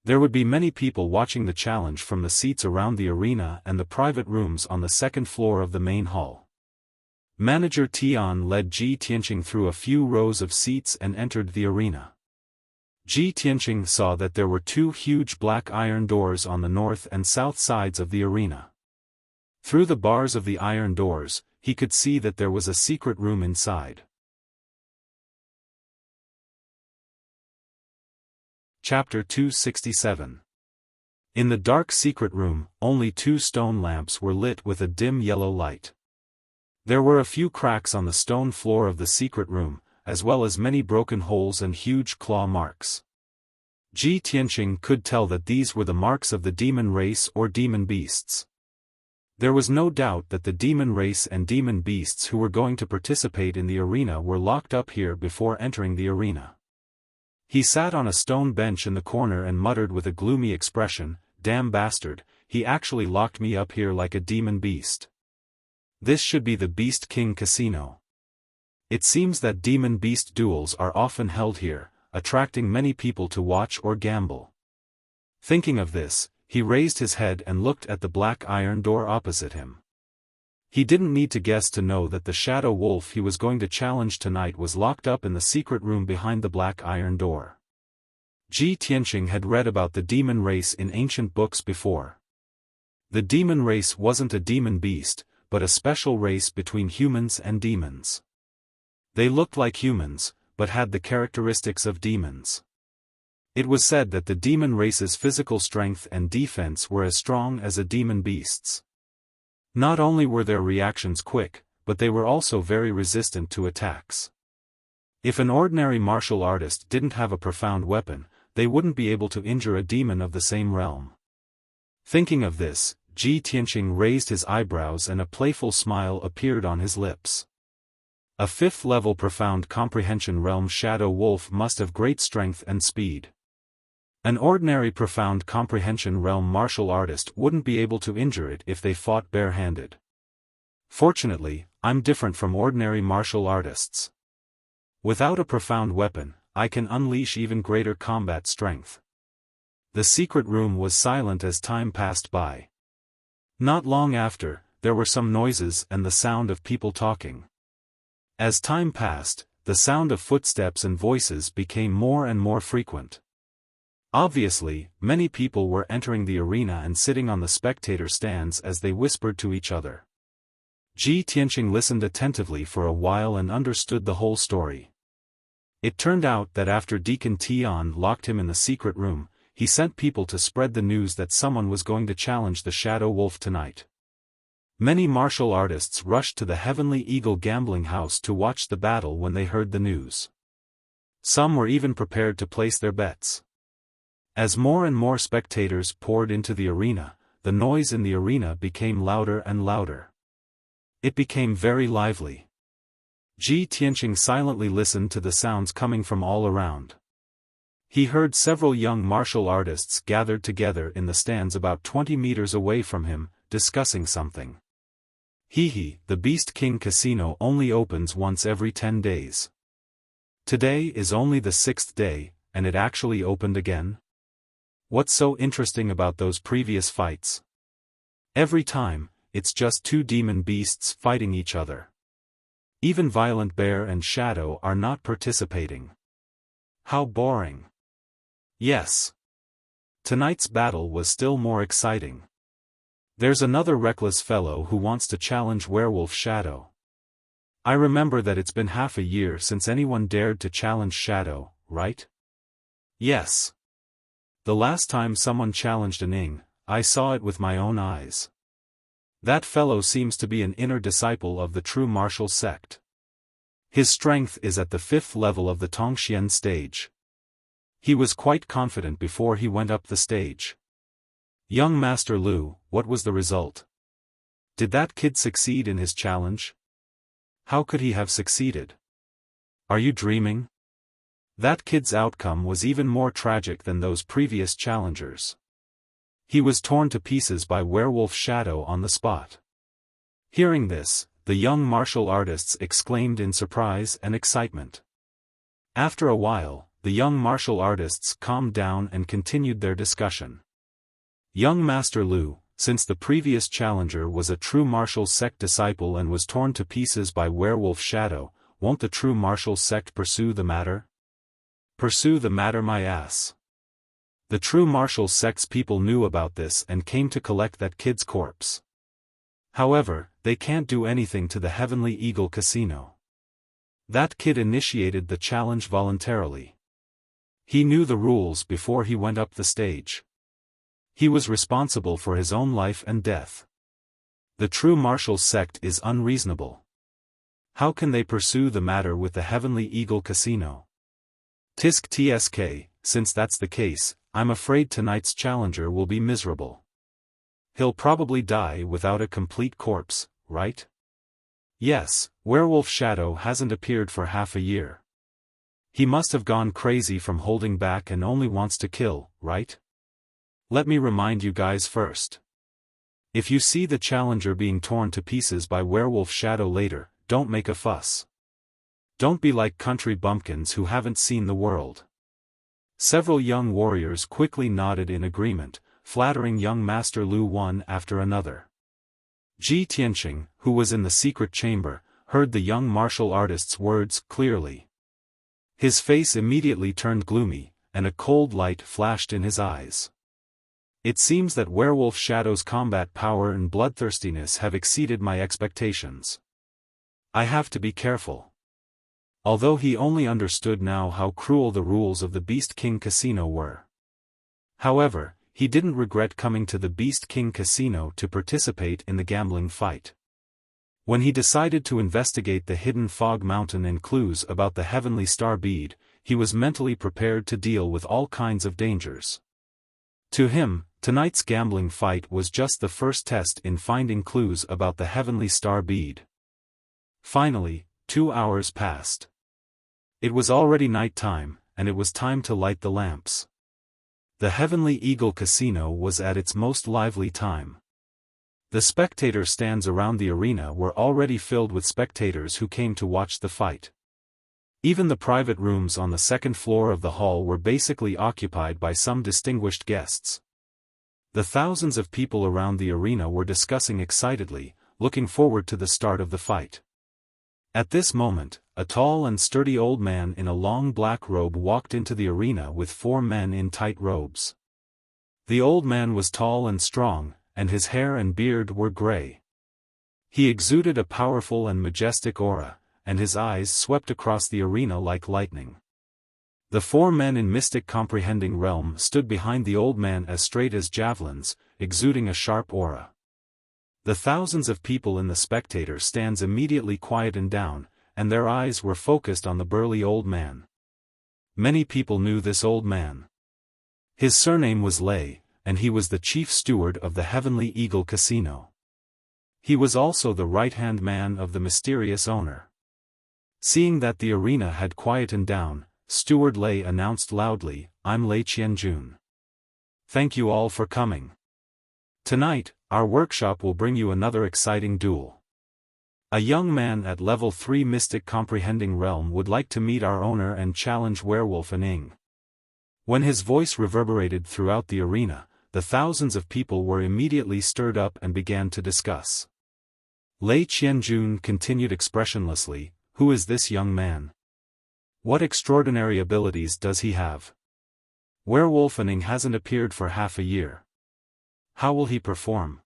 There would be many people watching the challenge from the seats around the arena and the private rooms on the second floor of the main hall. Manager Tian led Ji Tianqing through a few rows of seats and entered the arena. Ji Tianqing saw that there were two huge black iron doors on the north and south sides of the arena. Through the bars of the iron doors, he could see that there was a secret room inside. Chapter 267. In the dark secret room, only 2 stone lamps were lit with a dim yellow light. There were a few cracks on the stone floor of the secret room, as well as many broken holes and huge claw marks. Ji Tianqing could tell that these were the marks of the demon race or demon beasts. There was no doubt that the demon race and demon beasts who were going to participate in the arena were locked up here before entering the arena. He sat on a stone bench in the corner and muttered with a gloomy expression, "Damn bastard, he actually locked me up here like a demon beast. This should be the Beast King Casino." It seems that demon-beast duels are often held here, attracting many people to watch or gamble. Thinking of this, he raised his head and looked at the black iron door opposite him. He didn't need to guess to know that the shadow wolf he was going to challenge tonight was locked up in the secret room behind the black iron door. Ji Tianqing had read about the demon race in ancient books before. The demon race wasn't a demon beast, but a special race between humans and demons. They looked like humans, but had the characteristics of demons. It was said that the demon race's physical strength and defense were as strong as a demon beast's. Not only were their reactions quick, but they were also very resistant to attacks. If an ordinary martial artist didn't have a profound weapon, they wouldn't be able to injure a demon of the same realm. Thinking of this, Ji Tianqing raised his eyebrows and a playful smile appeared on his lips. A 5th-level profound comprehension realm shadow wolf must have great strength and speed. An ordinary profound comprehension realm martial artist wouldn't be able to injure it if they fought barehanded. Fortunately, I'm different from ordinary martial artists. Without a profound weapon, I can unleash even greater combat strength. The secret room was silent as time passed by. Not long after, there were some noises and the sound of people talking. As time passed, the sound of footsteps and voices became more and more frequent. Obviously, many people were entering the arena and sitting on the spectator stands as they whispered to each other. Ji Tianqing listened attentively for a while and understood the whole story. It turned out that after Deacon Tian locked him in the secret room, he sent people to spread the news that someone was going to challenge the Shadow Wolf tonight. Many martial artists rushed to the Heavenly Eagle gambling house to watch the battle when they heard the news. Some were even prepared to place their bets. As more and more spectators poured into the arena, the noise in the arena became louder and louder. It became very lively. Ji Tianqing silently listened to the sounds coming from all around. He heard several young martial artists gathered together in the stands about 20 meters away from him, discussing something. Hee, the Beast King Casino only opens once every 10 days. Today is only the 6th day, and it actually opened again? What's so interesting about those previous fights? Every time, it's just two demon beasts fighting each other. Even Violent Bear and Shadow are not participating. How boring. Yes. Tonight's battle was still more exciting. There's another reckless fellow who wants to challenge Werewolf Shadow. I remember that it's been half a year since anyone dared to challenge Shadow, right? Yes. The last time someone challenged an Ing, I saw it with my own eyes. That fellow seems to be an inner disciple of the true martial sect. His strength is at the 5th level of the Tongxian stage. He was quite confident before he went up the stage. Young Master Lu, what was the result? Did that kid succeed in his challenge? How could he have succeeded? Are you dreaming? That kid's outcome was even more tragic than those previous challengers. He was torn to pieces by Werewolf Shadow on the spot. Hearing this, the young martial artists exclaimed in surprise and excitement. After a while, the young martial artists calmed down and continued their discussion. Young Master Lu, since the previous challenger was a true martial sect disciple and was torn to pieces by Werewolf Shadow, won't the true martial sect pursue the matter? Pursue the matter, my ass. The true martial sect's people knew about this and came to collect that kid's corpse. However, they can't do anything to the Heavenly Eagle Casino. That kid initiated the challenge voluntarily. He knew the rules before he went up the stage. He was responsible for his own life and death. The true martial sect is unreasonable. How can they pursue the matter with the Heavenly Eagle Casino? Tisk tsk, since that's the case, I'm afraid tonight's challenger will be miserable. He'll probably die without a complete corpse, right? Yes, Werewolf Shadow hasn't appeared for half a year. He must have gone crazy from holding back and only wants to kill, right? Let me remind you guys first. If you see the challenger being torn to pieces by Werewolf Shadow later, don't make a fuss. Don't be like country bumpkins who haven't seen the world. Several young warriors quickly nodded in agreement, flattering young Master Lu one after another. Ji Tianqing, who was in the secret chamber, heard the young martial artist's words clearly. His face immediately turned gloomy, and a cold light flashed in his eyes. It seems that Werewolf Shadow's combat power and bloodthirstiness have exceeded my expectations. I have to be careful. Although he only understood now how cruel the rules of the Beast King Casino were. However, he didn't regret coming to the Beast King Casino to participate in the gambling fight. When he decided to investigate the hidden fog mountain and clues about the Heavenly Star Bead, he was mentally prepared to deal with all kinds of dangers. To him, tonight's gambling fight was just the first test in finding clues about the Heavenly Star Bead. Finally, 2 hours passed. It was already night time, and it was time to light the lamps. The Heavenly Eagle Casino was at its most lively time. The spectator stands around the arena were already filled with spectators who came to watch the fight. Even the private rooms on the second floor of the hall were basically occupied by some distinguished guests. The thousands of people around the arena were discussing excitedly, looking forward to the start of the fight. At this moment, a tall and sturdy old man in a long black robe walked into the arena with 4 men in tight robes. The old man was tall and strong, and his hair and beard were gray. He exuded a powerful and majestic aura, and his eyes swept across the arena like lightning. The 4 men in mystic comprehending realm stood behind the old man as straight as javelins, exuding a sharp aura. The thousands of people in the spectator stands immediately quietened down, and their eyes were focused on the burly old man. Many people knew this old man. His surname was Lei, and he was the chief steward of the Heavenly Eagle Casino. He was also the right-hand man of the mysterious owner. Seeing that the arena had quietened down, Steward Lei announced loudly, "I'm Lei Qianjun. Thank you all for coming. Tonight, our workshop will bring you another exciting duel. A young man at level 3 Mystic Comprehending Realm would like to meet our owner and challenge Werewolf and Ing. When his voice reverberated throughout the arena, the thousands of people were immediately stirred up and began to discuss. Lei Qianjun continued expressionlessly, "Who is this young man? What extraordinary abilities does he have? Werewolfening hasn't appeared for half a year. How will he perform?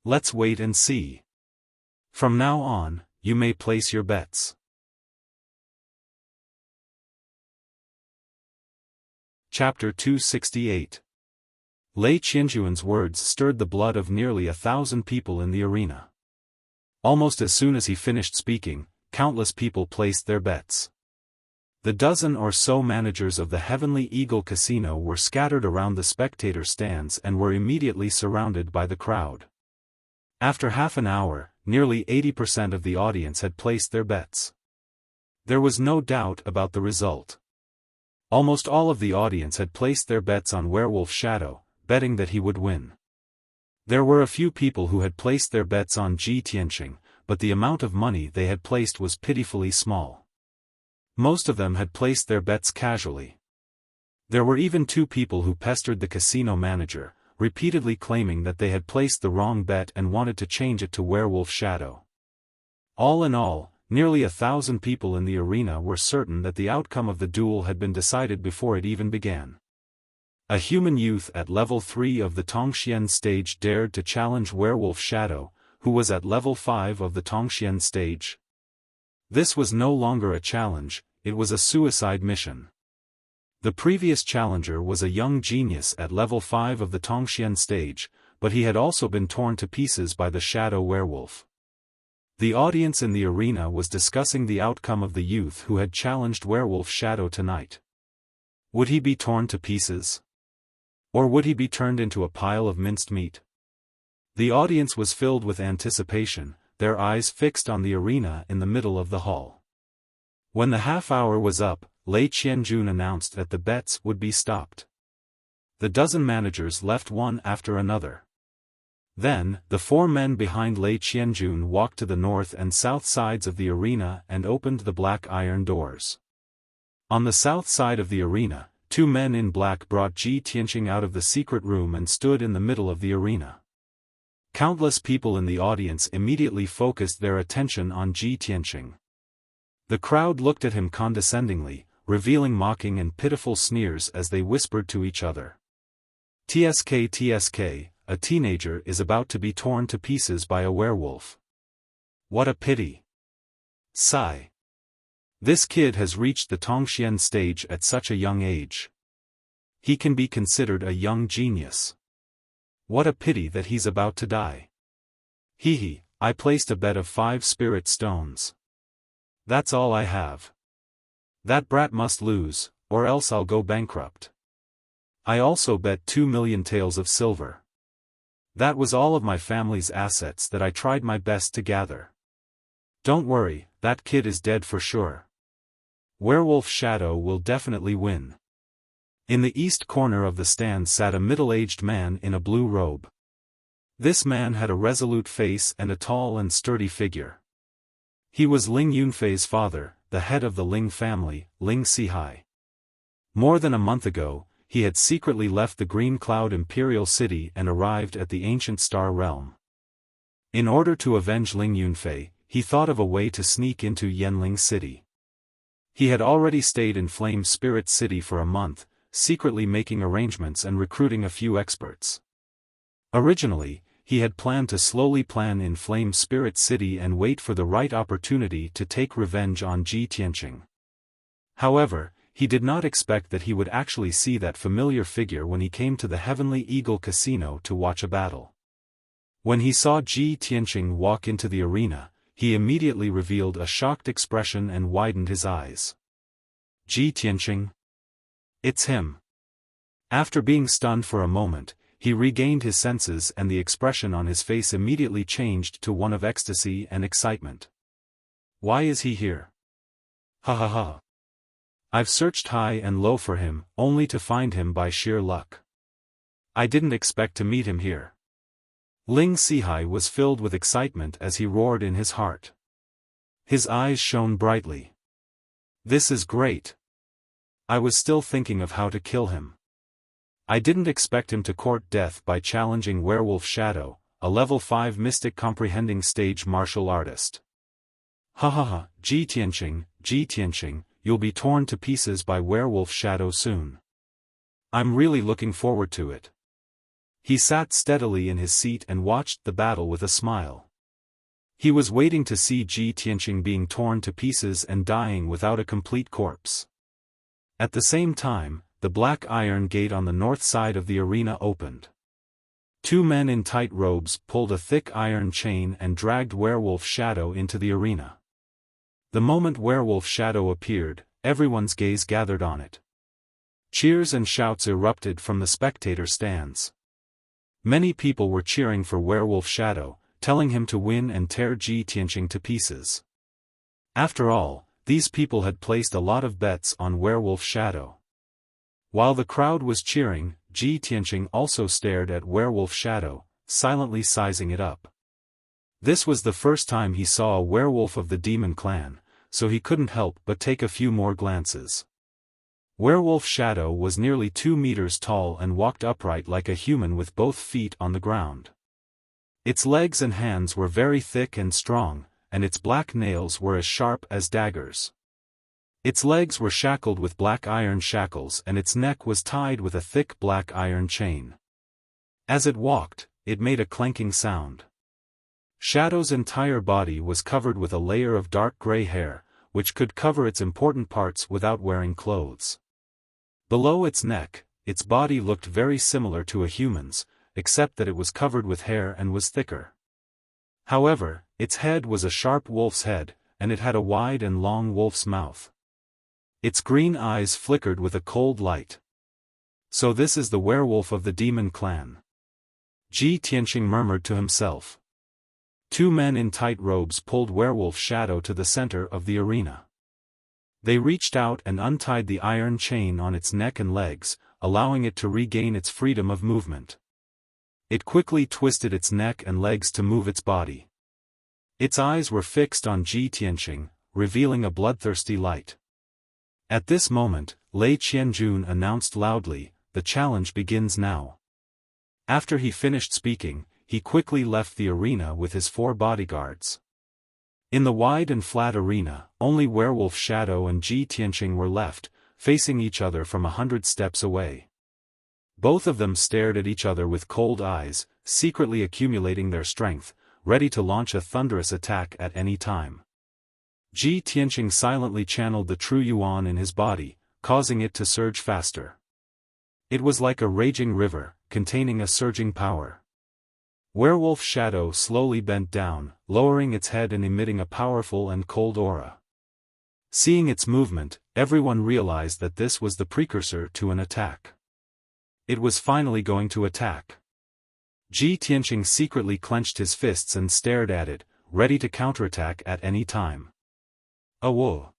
Let's wait and see. From now on, you may place your bets." Chapter 268. Lei Qianjuan's words stirred the blood of nearly 1,000 people in the arena. Almost as soon as he finished speaking, countless people placed their bets. The dozen or so managers of the Heavenly Eagle Casino were scattered around the spectator stands and were immediately surrounded by the crowd. After half an hour, nearly 80% of the audience had placed their bets. There was no doubt about the result. Almost all of the audience had placed their bets on Werewolf Shadow, betting that he would win. There were a few people who had placed their bets on Ji Tianqing, but the amount of money they had placed was pitifully small. Most of them had placed their bets casually. There were even 2 people who pestered the casino manager, repeatedly claiming that they had placed the wrong bet and wanted to change it to Werewolf Shadow. All in all, nearly 1,000 people in the arena were certain that the outcome of the duel had been decided before it even began. A human youth at level 3 of the Tongxian stage dared to challenge Werewolf Shadow, who was at level 5 of the Tongxian stage. This was no longer a challenge, it was a suicide mission. The previous challenger was a young genius at level 5 of the Tongxian stage, but he had also been torn to pieces by the Shadow Werewolf. The audience in the arena was discussing the outcome of the youth who had challenged Werewolf Shadow tonight. Would he be torn to pieces? Or would he be turned into a pile of minced meat? The audience was filled with anticipation, their eyes fixed on the arena in the middle of the hall. When the half-hour was up, Lei Qianjun announced that the bets would be stopped. The dozen managers left one after another. Then, the 4 men behind Lei Qianjun walked to the north and south sides of the arena and opened the black iron doors. On the south side of the arena, 2 men in black brought Ji Tianqing out of the secret room and stood in the middle of the arena. Countless people in the audience immediately focused their attention on Ji Tianqing. The crowd looked at him condescendingly, revealing mocking and pitiful sneers as they whispered to each other. "TSK TSK, a teenager is about to be torn to pieces by a werewolf. What a pity. Sigh. This kid has reached the Tongxian stage at such a young age. He can be considered a young genius. What a pity that he's about to die. Hee, I placed a bet of 5 spirit stones. That's all I have. That brat must lose, or else I'll go bankrupt. I also bet 2 million taels of silver. That was all of my family's assets that I tried my best to gather. Don't worry, that kid is dead for sure. Werewolf Shadow will definitely win." In the east corner of the stand sat a middle-aged man in a blue robe. This man had a resolute face and a tall and sturdy figure. He was Ling Yunfei's father, the head of the Ling family, Ling Sihai. More than a month ago, he had secretly left the Green Cloud Imperial City and arrived at the ancient Star Realm. In order to avenge Ling Yunfei, he thought of a way to sneak into Yanling City. He had already stayed in Flame Spirit City for a month, secretly making arrangements and recruiting a few experts. Originally, he had planned to slowly plan in Flame Spirit City and wait for the right opportunity to take revenge on Ji Tianqing. However, he did not expect that he would actually see that familiar figure when he came to the Heavenly Eagle Casino to watch a battle. When he saw Ji Tianqing walk into the arena, he immediately revealed a shocked expression and widened his eyes. Ji Tianqing? It's him. After being stunned for a moment, he regained his senses and the expression on his face immediately changed to one of ecstasy and excitement. Why is he here? Ha ha ha. I've searched high and low for him, only to find him by sheer luck. I didn't expect to meet him here. Ling Sihai was filled with excitement as he roared in his heart. His eyes shone brightly. This is great. I was still thinking of how to kill him. I didn't expect him to court death by challenging Werewolf Shadow, a level 5 mystic comprehending stage martial artist. Ha ha ha, Ji Tianqing, you'll be torn to pieces by Werewolf Shadow soon. I'm really looking forward to it. He sat steadily in his seat and watched the battle with a smile. He was waiting to see Ji Tianqing being torn to pieces and dying without a complete corpse. At the same time, the black iron gate on the north side of the arena opened. Two men in tight robes pulled a thick iron chain and dragged Werewolf Shadow into the arena. The moment Werewolf Shadow appeared, everyone's gaze gathered on it. Cheers and shouts erupted from the spectator stands. Many people were cheering for Werewolf Shadow, telling him to win and tear Ji Tianqing to pieces. After all, these people had placed a lot of bets on Werewolf Shadow. While the crowd was cheering, Ji Tianqing also stared at Werewolf Shadow, silently sizing it up. This was the first time he saw a werewolf of the demon clan, so he couldn't help but take a few more glances. Werewolf Shadow was nearly 2 meters tall and walked upright like a human with both feet on the ground. Its legs and hands were very thick and strong, and its black nails were as sharp as daggers. Its legs were shackled with black iron shackles and its neck was tied with a thick black iron chain. As it walked, it made a clanking sound. Shadow's entire body was covered with a layer of dark gray hair, which could cover its important parts without wearing clothes. Below its neck, its body looked very similar to a human's, except that it was covered with hair and was thicker. However, its head was a sharp wolf's head, and it had a wide and long wolf's mouth. Its green eyes flickered with a cold light. So this is the werewolf of the demon clan. Ji Tianqing murmured to himself. Two men in tight robes pulled Werewolf Shadow to the center of the arena. They reached out and untied the iron chain on its neck and legs, allowing it to regain its freedom of movement. It quickly twisted its neck and legs to move its body. Its eyes were fixed on Ji Tianqing, revealing a bloodthirsty light. At this moment, Lei Qianjun announced loudly, "The challenge begins now." After he finished speaking, he quickly left the arena with his 4 bodyguards. In the wide and flat arena, only Werewolf Shadow and Ji Tianqing were left, facing each other from 100 steps away. Both of them stared at each other with cold eyes, secretly accumulating their strength, ready to launch a thunderous attack at any time. Ji Tianqing silently channeled the true yuan in his body, causing it to surge faster. It was like a raging river, containing a surging power. Werewolf Shadow slowly bent down, lowering its head and emitting a powerful and cold aura. Seeing its movement, everyone realized that this was the precursor to an attack. It was finally going to attack. Ji Tianqing secretly clenched his fists and stared at it, ready to counterattack at any time. Whoa!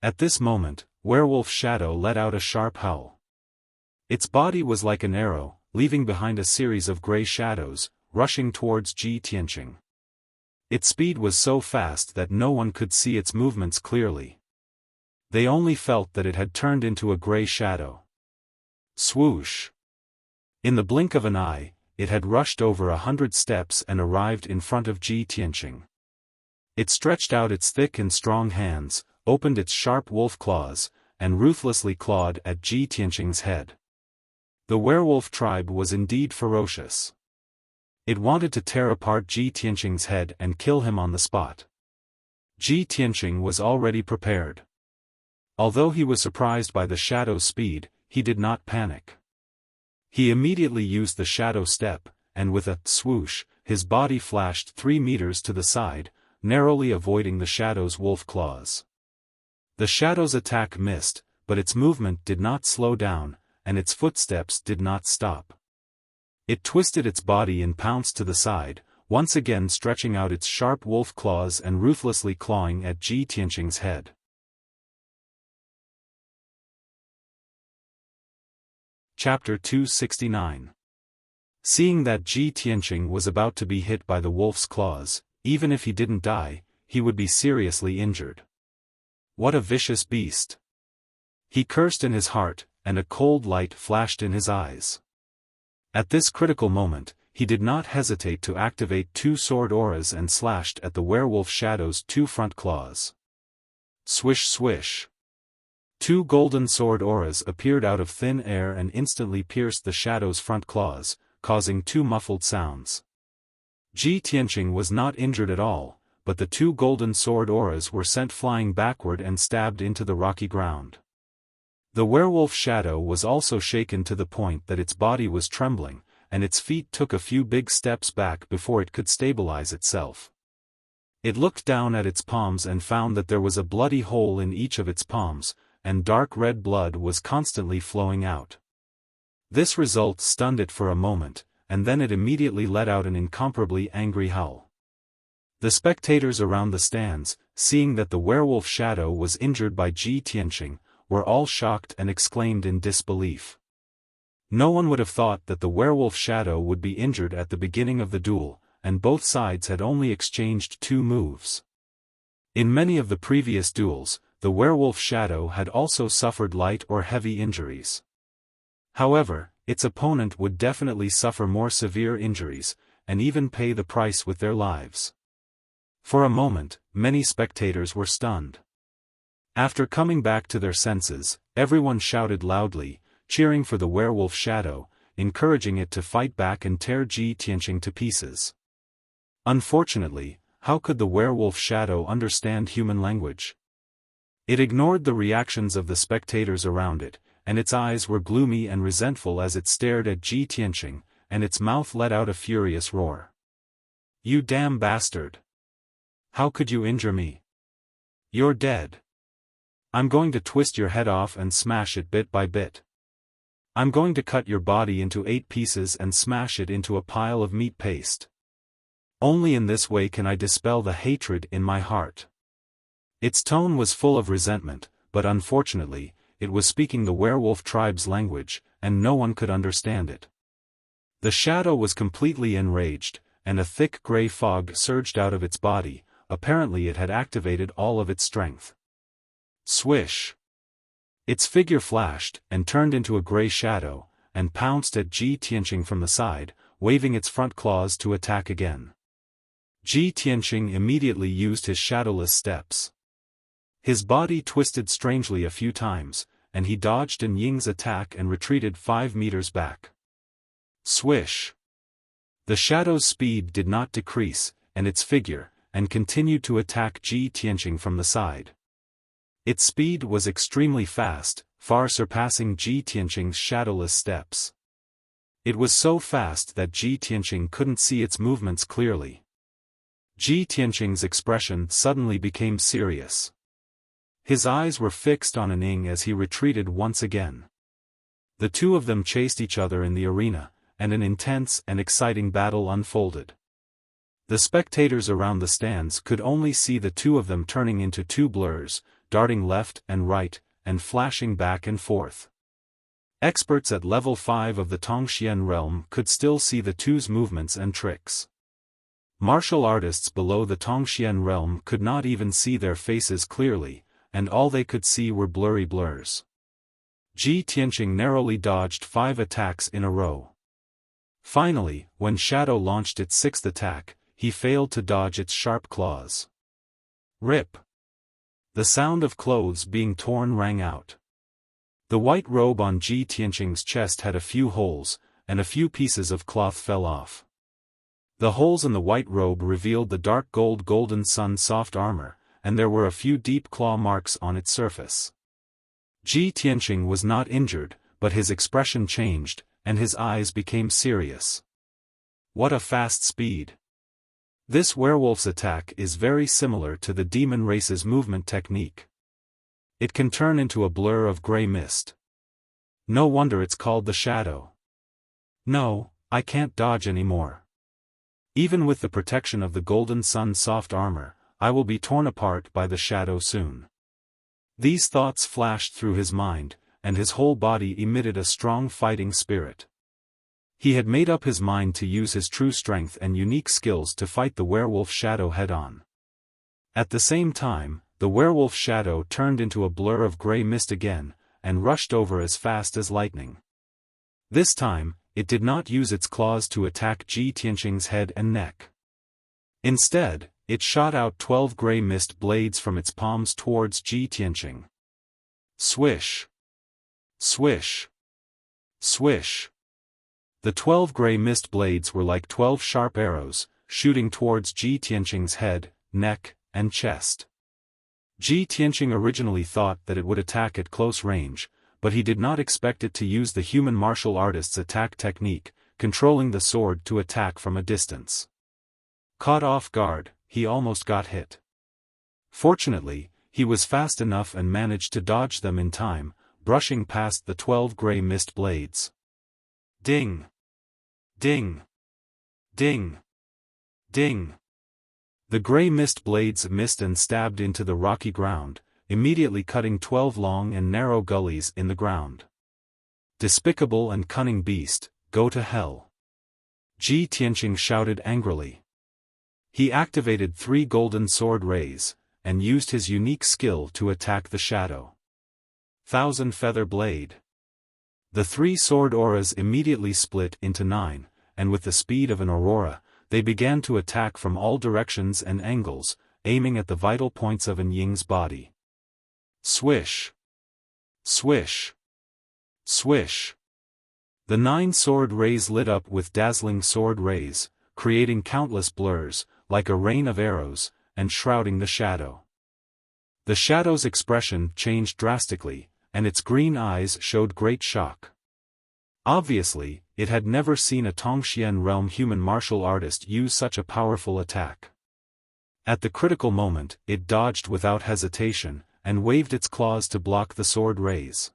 At this moment, Werewolf Shadow let out a sharp howl. Its body was like an arrow, leaving behind a series of gray shadows, rushing towards Ji Tianqing. Its speed was so fast that no one could see its movements clearly. They only felt that it had turned into a gray shadow. Swoosh! In the blink of an eye, it had rushed over 100 steps and arrived in front of Ji Tianqing. It stretched out its thick and strong hands, opened its sharp wolf claws, and ruthlessly clawed at Ji Tianqing's head. The werewolf tribe was indeed ferocious. It wanted to tear apart Ji Tianqing's head and kill him on the spot. Ji Tianqing was already prepared. Although he was surprised by the shadow's speed, he did not panic. He immediately used the shadow step, and with a swoosh, his body flashed 3 meters to the side, narrowly avoiding the shadow's wolf claws. The shadow's attack missed, but its movement did not slow down, and its footsteps did not stop. It twisted its body and pounced to the side, once again stretching out its sharp wolf claws and ruthlessly clawing at Ji Tianqing's head. Chapter 269. Seeing that Ji Tianqing was about to be hit by the wolf's claws, even if he didn't die, he would be seriously injured. What a vicious beast! He cursed in his heart, and a cold light flashed in his eyes. At this critical moment, he did not hesitate to activate 2 sword auras and slashed at the werewolf shadow's 2 front claws. Swish swish! 2 golden sword auras appeared out of thin air and instantly pierced the shadow's front claws, causing 2 muffled sounds. Ji Tianqing was not injured at all, but the 2 golden sword auras were sent flying backward and stabbed into the rocky ground. The werewolf shadow was also shaken to the point that its body was trembling, and its feet took a few big steps back before it could stabilize itself. It looked down at its palms and found that there was a bloody hole in each of its palms, and dark red blood was constantly flowing out. This result stunned it for a moment, and then it immediately let out an incomparably angry howl. The spectators around the stands, seeing that the werewolf shadow was injured by Ji Tianqing, were all shocked and exclaimed in disbelief. No one would have thought that the werewolf shadow would be injured at the beginning of the duel, and both sides had only exchanged 2 moves. In many of the previous duels, the werewolf shadow had also suffered light or heavy injuries. However, its opponent would definitely suffer more severe injuries, and even pay the price with their lives. For a moment, many spectators were stunned. After coming back to their senses, everyone shouted loudly, cheering for the werewolf shadow, encouraging it to fight back and tear Ji Tianqing to pieces. Unfortunately, how could the werewolf shadow understand human language? It ignored the reactions of the spectators around it, and its eyes were gloomy and resentful as it stared at Ji Tianqing, and its mouth let out a furious roar. "You damn bastard! How could you injure me? You're dead. I'm going to twist your head off and smash it bit by bit. I'm going to cut your body into 8 pieces and smash it into a pile of meat paste. Only in this way can I dispel the hatred in my heart." Its tone was full of resentment, but unfortunately, it was speaking the werewolf tribe's language, and no one could understand it. The shadow was completely enraged, and a thick gray fog surged out of its body. Apparently it had activated all of its strength. Swish! Its figure flashed, and turned into a gray shadow, and pounced at Ji Tianqing from the side, waving its front claws to attack again. Ji Tianqing immediately used his shadowless steps. His body twisted strangely a few times, and he dodged An Ying's attack and retreated 5 meters back. Swish! The shadow's speed did not decrease, and its figure, and continued to attack Ji Tianqing from the side. Its speed was extremely fast, far surpassing Ji Tianqing's shadowless steps. It was so fast that Ji Tianqing couldn't see its movements clearly. Ji Tianqing's expression suddenly became serious. His eyes were fixed on An Ying as he retreated once again. The 2 of them chased each other in the arena, and an intense and exciting battle unfolded. The spectators around the stands could only see the 2 of them turning into 2 blurs, darting left and right, and flashing back and forth. Experts at level 5 of the Tongxian realm could still see the 2's movements and tricks. Martial artists below the Tongxian realm could not even see their faces clearly, and all they could see were blurry blurs. Ji Tianqing narrowly dodged 5 attacks in a row. Finally, when Shadow launched its 6th attack, he failed to dodge its sharp claws. Rip! The sound of clothes being torn rang out. The white robe on Ji Tianqing's chest had a few holes, and a few pieces of cloth fell off. The holes in the white robe revealed the dark golden sun soft armor, and there were a few deep claw marks on its surface. Ji Tianqing was not injured, but his expression changed, and his eyes became serious. What a fast speed! This werewolf's attack is very similar to the demon race's movement technique. It can turn into a blur of gray mist. No wonder it's called the shadow. No, I can't dodge anymore. Even with the protection of the golden sun soft armor, I will be torn apart by the shadow soon. These thoughts flashed through his mind, and his whole body emitted a strong fighting spirit. He had made up his mind to use his true strength and unique skills to fight the werewolf shadow head-on. At the same time, the werewolf shadow turned into a blur of grey mist again, and rushed over as fast as lightning. This time, it did not use its claws to attack Ji Tianqing's head and neck. Instead, it shot out 12 grey mist blades from its palms towards Ji Tianqing. Swish! Swish! Swish! The 12 grey mist blades were like 12 sharp arrows, shooting towards Ji Tianqing's head, neck, and chest. Ji Tianqing originally thought that it would attack at close range, but he did not expect it to use the human martial artist's attack technique, controlling the sword to attack from a distance. Caught off guard, he almost got hit. Fortunately, he was fast enough and managed to dodge them in time, brushing past the 12 grey mist blades. Ding! Ding! Ding! Ding! The grey mist blades missed and stabbed into the rocky ground, immediately cutting 12 long and narrow gullies in the ground. Despicable and cunning beast, go to hell! Ji Tianqing shouted angrily. He activated 3 golden sword rays, and used his unique skill to attack the shadow. Thousand Feather Blade. The 3 sword auras immediately split into 9, and with the speed of an aurora, they began to attack from all directions and angles, aiming at the vital points of An Ying's body. Swish! Swish! Swish! The 9 sword rays lit up with dazzling sword rays, creating countless blurs, like a rain of arrows, and shrouding the shadow. The shadow's expression changed drastically, and its green eyes showed great shock. Obviously, it had never seen a Tongxian realm human martial artist use such a powerful attack. At the critical moment, it dodged without hesitation, and waved its claws to block the sword rays.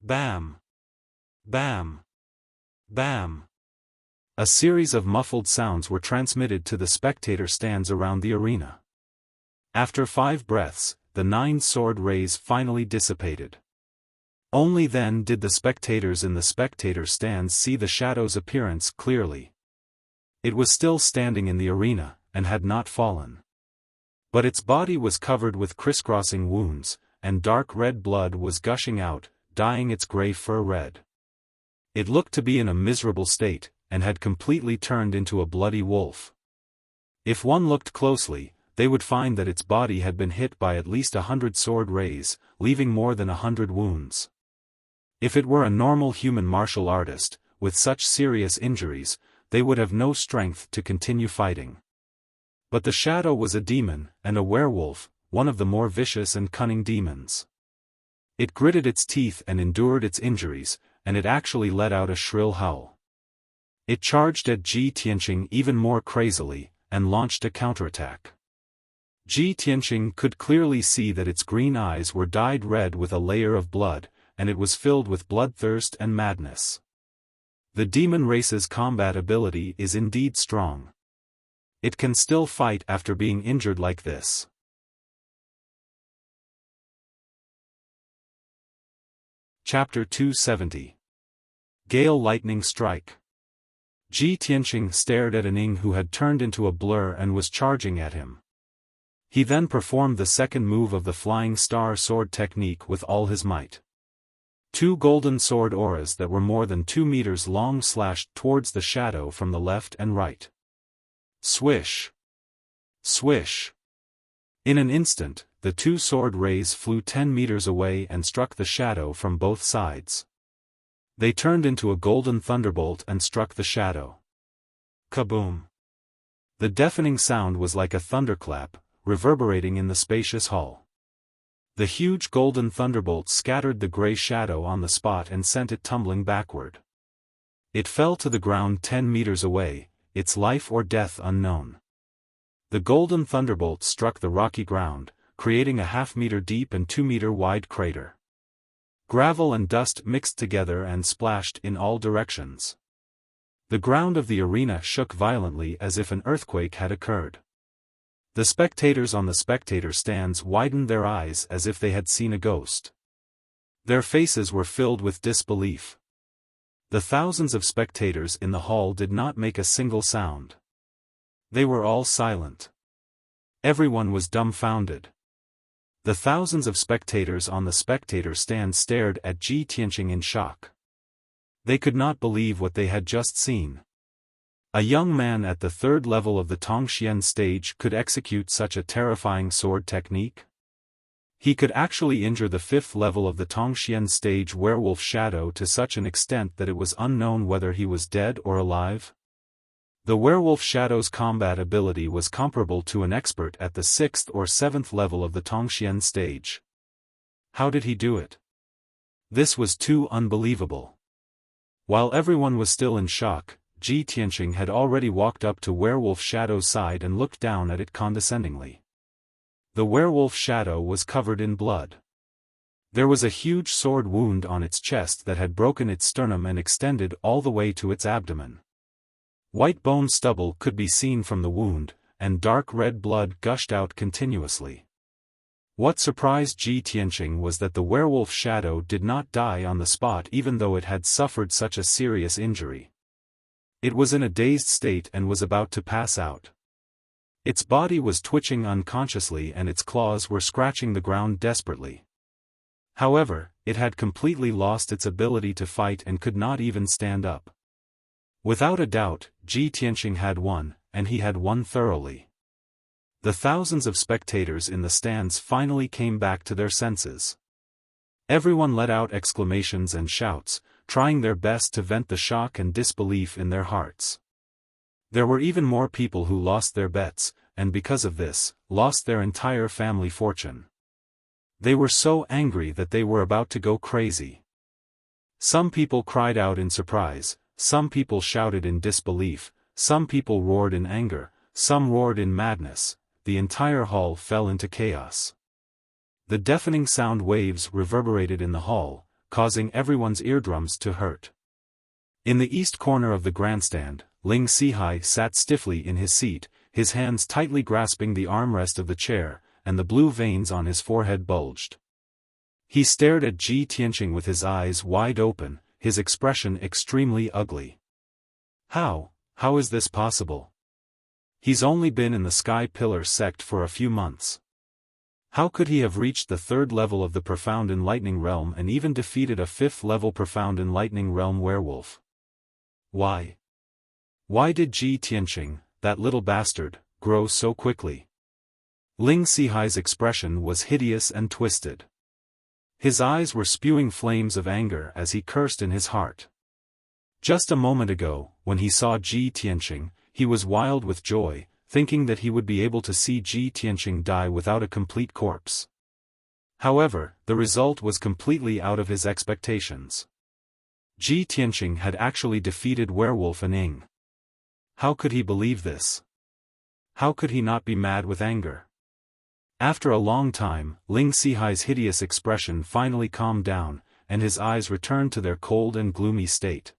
Bam! Bam! Bam! A series of muffled sounds were transmitted to the spectator stands around the arena. After 5 breaths, the 9 sword rays finally dissipated. Only then did the spectators in the spectator stands see the shadow's appearance clearly. It was still standing in the arena, and had not fallen. But its body was covered with crisscrossing wounds, and dark red blood was gushing out, dyeing its grey fur red. It looked to be in a miserable state, and had completely turned into a bloody wolf. If one looked closely, they would find that its body had been hit by at least 100 sword rays, leaving more than 100 wounds. If it were a normal human martial artist, with such serious injuries, they would have no strength to continue fighting. But the shadow was a demon, and a werewolf, one of the more vicious and cunning demons. It gritted its teeth and endured its injuries, and it actually let out a shrill howl. It charged at Ji Tianqing even more crazily, and launched a counterattack. Ji Tianqing could clearly see that its green eyes were dyed red with a layer of blood, and it was filled with bloodthirst and madness. The demon race's combat ability is indeed strong. It can still fight after being injured like this. Chapter 270. Gale Lightning Strike. Ji Tianqing stared at An Ying who had turned into a blur and was charging at him. He then performed the second move of the Flying Star Sword technique with all his might. 2 golden sword auras that were more than 2 meters long slashed towards the shadow from the left and right. Swish! Swish! In an instant, the 2 sword rays flew 10 meters away and struck the shadow from both sides. They turned into a golden thunderbolt and struck the shadow. Kaboom! The deafening sound was like a thunderclap, reverberating in the spacious hall. The huge golden thunderbolt scattered the grey shadow on the spot and sent it tumbling backward. It fell to the ground 10 meters away, its life or death unknown. The golden thunderbolt struck the rocky ground, creating a half-meter deep and 2-meter wide crater. Gravel and dust mixed together and splashed in all directions. The ground of the arena shook violently as if an earthquake had occurred. The spectators on the spectator stands widened their eyes as if they had seen a ghost. Their faces were filled with disbelief. The thousands of spectators in the hall did not make a single sound. They were all silent. Everyone was dumbfounded. The thousands of spectators on the spectator stand stared at Ji Tianqing in shock. They could not believe what they had just seen. A young man at the third level of the Tongxian stage could execute such a terrifying sword technique? He could actually injure the fifth level of the Tongxian stage werewolf shadow to such an extent that it was unknown whether he was dead or alive? The werewolf shadow's combat ability was comparable to an expert at the sixth or seventh level of the Tongxian stage. How did he do it? This was too unbelievable. While everyone was still in shock, Ji Tianqing had already walked up to werewolf shadow's side and looked down at it condescendingly. The werewolf shadow was covered in blood. There was a huge sword wound on its chest that had broken its sternum and extended all the way to its abdomen. White bone stubble could be seen from the wound, and dark red blood gushed out continuously. What surprised Ji Tianqing was that the werewolf shadow did not die on the spot even though it had suffered such a serious injury. It was in a dazed state and was about to pass out. Its body was twitching unconsciously and its claws were scratching the ground desperately. However, it had completely lost its ability to fight and could not even stand up. Without a doubt, Ji Tianqing had won, and he had won thoroughly. The thousands of spectators in the stands finally came back to their senses. Everyone let out exclamations and shouts, trying their best to vent the shock and disbelief in their hearts. There were even more people who lost their bets, and because of this, lost their entire family fortune. They were so angry that they were about to go crazy. Some people cried out in surprise, some people shouted in disbelief, some people roared in anger, some roared in madness. The entire hall fell into chaos. The deafening sound waves reverberated in the hall, causing everyone's eardrums to hurt. In the east corner of the grandstand, Ling Sihai sat stiffly in his seat, his hands tightly grasping the armrest of the chair, and the blue veins on his forehead bulged. He stared at Ji Tianqing with his eyes wide open, his expression extremely ugly. How is this possible? He's only been in the Sky Pillar sect for a few months. How could he have reached the third level of the Profound Enlightening Realm and even defeated a fifth-level Profound Enlightening Realm werewolf? Why? Why did Ji Tianqing, that little bastard, grow so quickly? Ling Sihai's expression was hideous and twisted. His eyes were spewing flames of anger as he cursed in his heart. Just a moment ago, when he saw Ji Tianqing, he was wild with joy, thinking that he would be able to see Ji Tianqing die without a complete corpse. However, the result was completely out of his expectations. Ji Tianqing had actually defeated Werewolf and Ing. How could he believe this? How could he not be mad with anger? After a long time, Ling Sihai's hideous expression finally calmed down, and his eyes returned to their cold and gloomy state.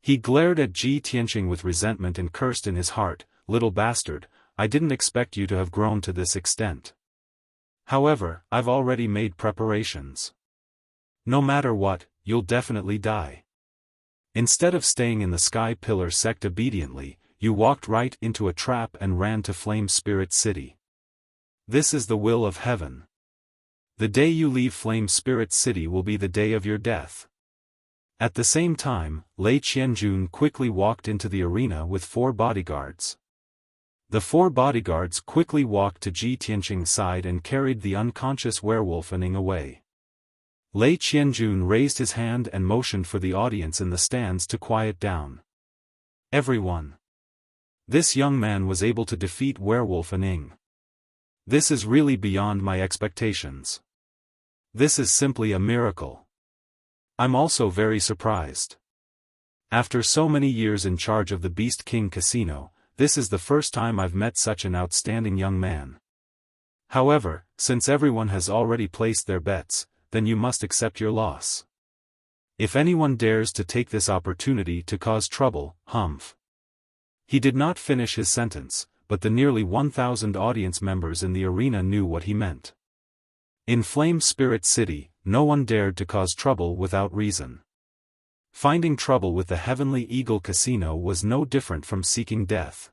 He glared at Ji Tianqing with resentment and cursed in his heart, "Little bastard, I didn't expect you to have grown to this extent. However, I've already made preparations. No matter what, you'll definitely die." Instead of staying in the Sky Pillar sect obediently, you walked right into a trap and ran to Flame Spirit City. This is the will of heaven. The day you leave Flame Spirit City will be the day of your death. At the same time, Lei Qianjun quickly walked into the arena with 4 bodyguards. The 4 bodyguards quickly walked to Ji Tianqing's side and carried the unconscious werewolf and Ing away. Lei Qianjun raised his hand and motioned for the audience in the stands to quiet down. Everyone. This young man was able to defeat Werewolf and Ing. This is really beyond my expectations. This is simply a miracle. I'm also very surprised. After so many years in charge of the Beast King Casino, this is the first time I've met such an outstanding young man. However, since everyone has already placed their bets, then you must accept your loss. If anyone dares to take this opportunity to cause trouble, humph. He did not finish his sentence, but the nearly 1,000 audience members in the arena knew what he meant. In Flame Spirit City, no one dared to cause trouble without reason. Finding trouble with the Heavenly Eagle Casino was no different from seeking death.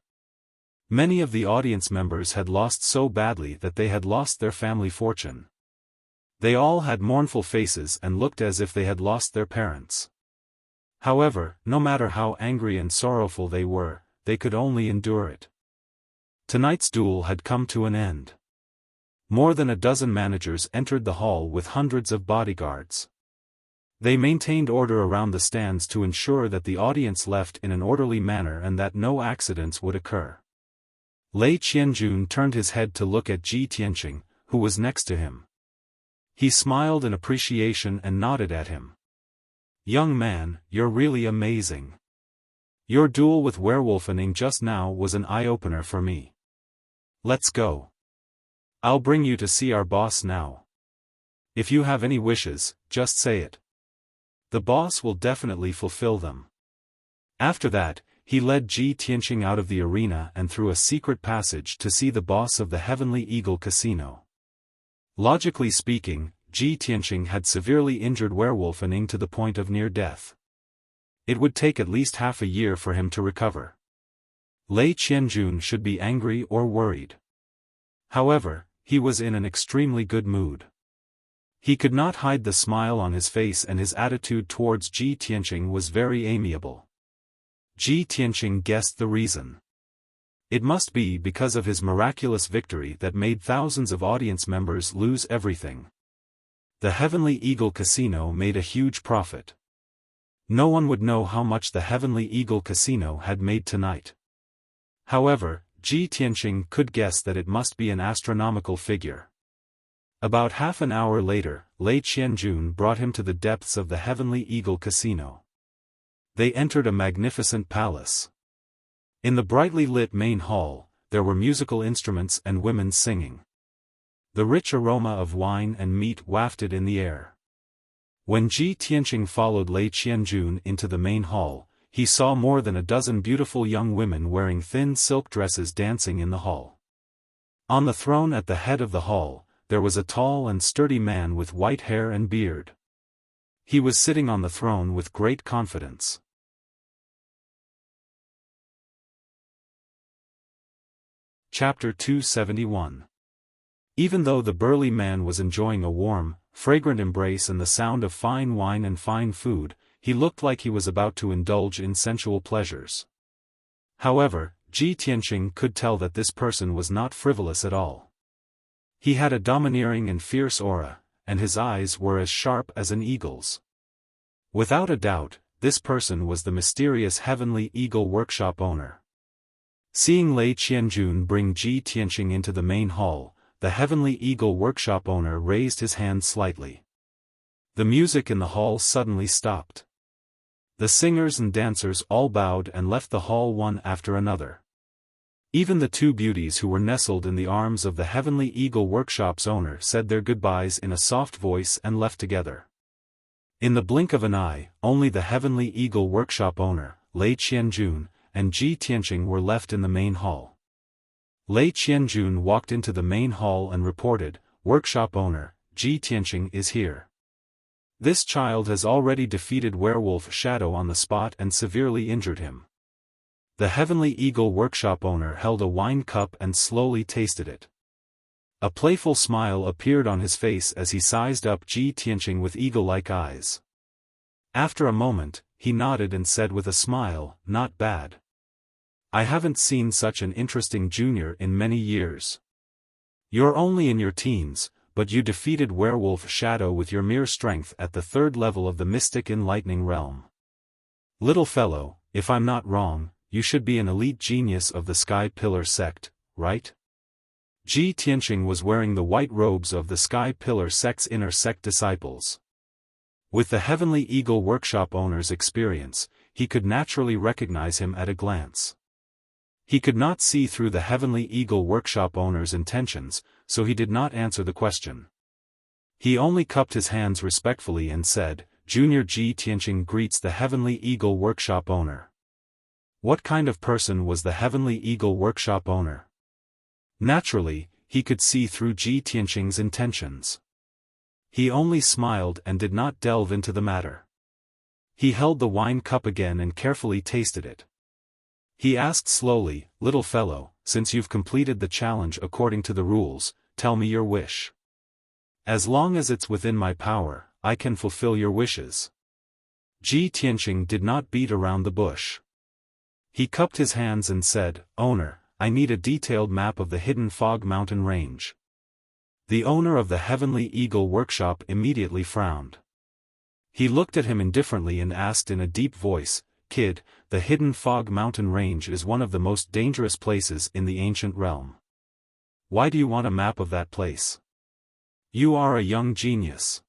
Many of the audience members had lost so badly that they had lost their family fortune. They all had mournful faces and looked as if they had lost their parents. However, no matter how angry and sorrowful they were, they could only endure it. Tonight's duel had come to an end. More than a dozen managers entered the hall with hundreds of bodyguards. They maintained order around the stands to ensure that the audience left in an orderly manner and that no accidents would occur. Lei Qianjun turned his head to look at Ji Tianqing, who was next to him. He smiled in appreciation and nodded at him. "Young man, you're really amazing. Your duel with Werewolfening just now was an eye-opener for me. Let's go. I'll bring you to see our boss now. If you have any wishes, just say it. The boss will definitely fulfill them." After that, he led Ji Tianqing out of the arena and through a secret passage to see the boss of the Heavenly Eagle Casino. Logically speaking, Ji Tianqing had severely injured Werewolfening to the point of near death. It would take at least half a year for him to recover. Lei Qianjun should be angry or worried. However, he was in an extremely good mood. He could not hide the smile on his face and his attitude towards Ji Tianqing was very amiable. Ji Tianqing guessed the reason. It must be because of his miraculous victory that made thousands of audience members lose everything. The Heavenly Eagle Casino made a huge profit. No one would know how much the Heavenly Eagle Casino had made tonight. However, Ji Tianqing could guess that it must be an astronomical figure. About half an hour later, Lei Qianjun brought him to the depths of the Heavenly Eagle Casino. They entered a magnificent palace. In the brightly lit main hall, there were musical instruments and women singing. The rich aroma of wine and meat wafted in the air. When Ji Tianqing followed Lei Qianjun into the main hall, he saw more than a dozen beautiful young women wearing thin silk dresses dancing in the hall. On the throne at the head of the hall, there was a tall and sturdy man with white hair and beard. He was sitting on the throne with great confidence. Chapter 271. Even though the burly man was enjoying a warm, fragrant embrace and the sound of fine wine and fine food, he looked like he was about to indulge in sensual pleasures. However, Ji Tianqing could tell that this person was not frivolous at all. He had a domineering and fierce aura, and his eyes were as sharp as an eagle's. Without a doubt, this person was the mysterious Heavenly Eagle Workshop owner. Seeing Lei Qianjun bring Ji Tianqing into the main hall, the Heavenly Eagle Workshop owner raised his hand slightly. The music in the hall suddenly stopped. The singers and dancers all bowed and left the hall one after another. Even the two beauties who were nestled in the arms of the Heavenly Eagle Workshop's owner said their goodbyes in a soft voice and left together. In the blink of an eye, only the Heavenly Eagle Workshop owner, Lei Qianjun, and Ji Tianqing were left in the main hall. Lei Qianjun walked into the main hall and reported, "Workshop owner, Ji Tianqing is here. This child has already defeated Werewolf Shadow on the spot and severely injured him." The Heavenly Eagle Workshop owner held a wine cup and slowly tasted it. A playful smile appeared on his face as he sized up Ji Tianqing with eagle-like eyes. After a moment, he nodded and said with a smile, "Not bad. I haven't seen such an interesting junior in many years. You're only in your teens, but you defeated Werewolf Shadow with your mere strength at the 3rd level of the Mystic Enlightening Realm. Little fellow, if I'm not wrong, you should be an elite genius of the Sky Pillar sect, right?" Ji Tianqing was wearing the white robes of the Sky Pillar sect's inner sect disciples. With the Heavenly Eagle Workshop owner's experience, he could naturally recognize him at a glance. He could not see through the Heavenly Eagle Workshop owner's intentions, so he did not answer the question. He only cupped his hands respectfully and said, "Junior Ji Tianqing greets the Heavenly Eagle Workshop owner." What kind of person was the Heavenly Eagle Workshop owner? Naturally, he could see through Ji Tianqing's intentions. He only smiled and did not delve into the matter. He held the wine cup again and carefully tasted it. He asked slowly, "Little fellow, since you've completed the challenge according to the rules, tell me your wish. As long as it's within my power, I can fulfill your wishes." Ji Tianqing did not beat around the bush. He cupped his hands and said, "Owner, I need a detailed map of the hidden Fog Mountain range." The owner of the Heavenly Eagle workshop immediately frowned. He looked at him indifferently and asked in a deep voice, "Kid, the hidden Fog Mountain range is one of the most dangerous places in the ancient realm. Why do you want a map of that place? You are a young genius.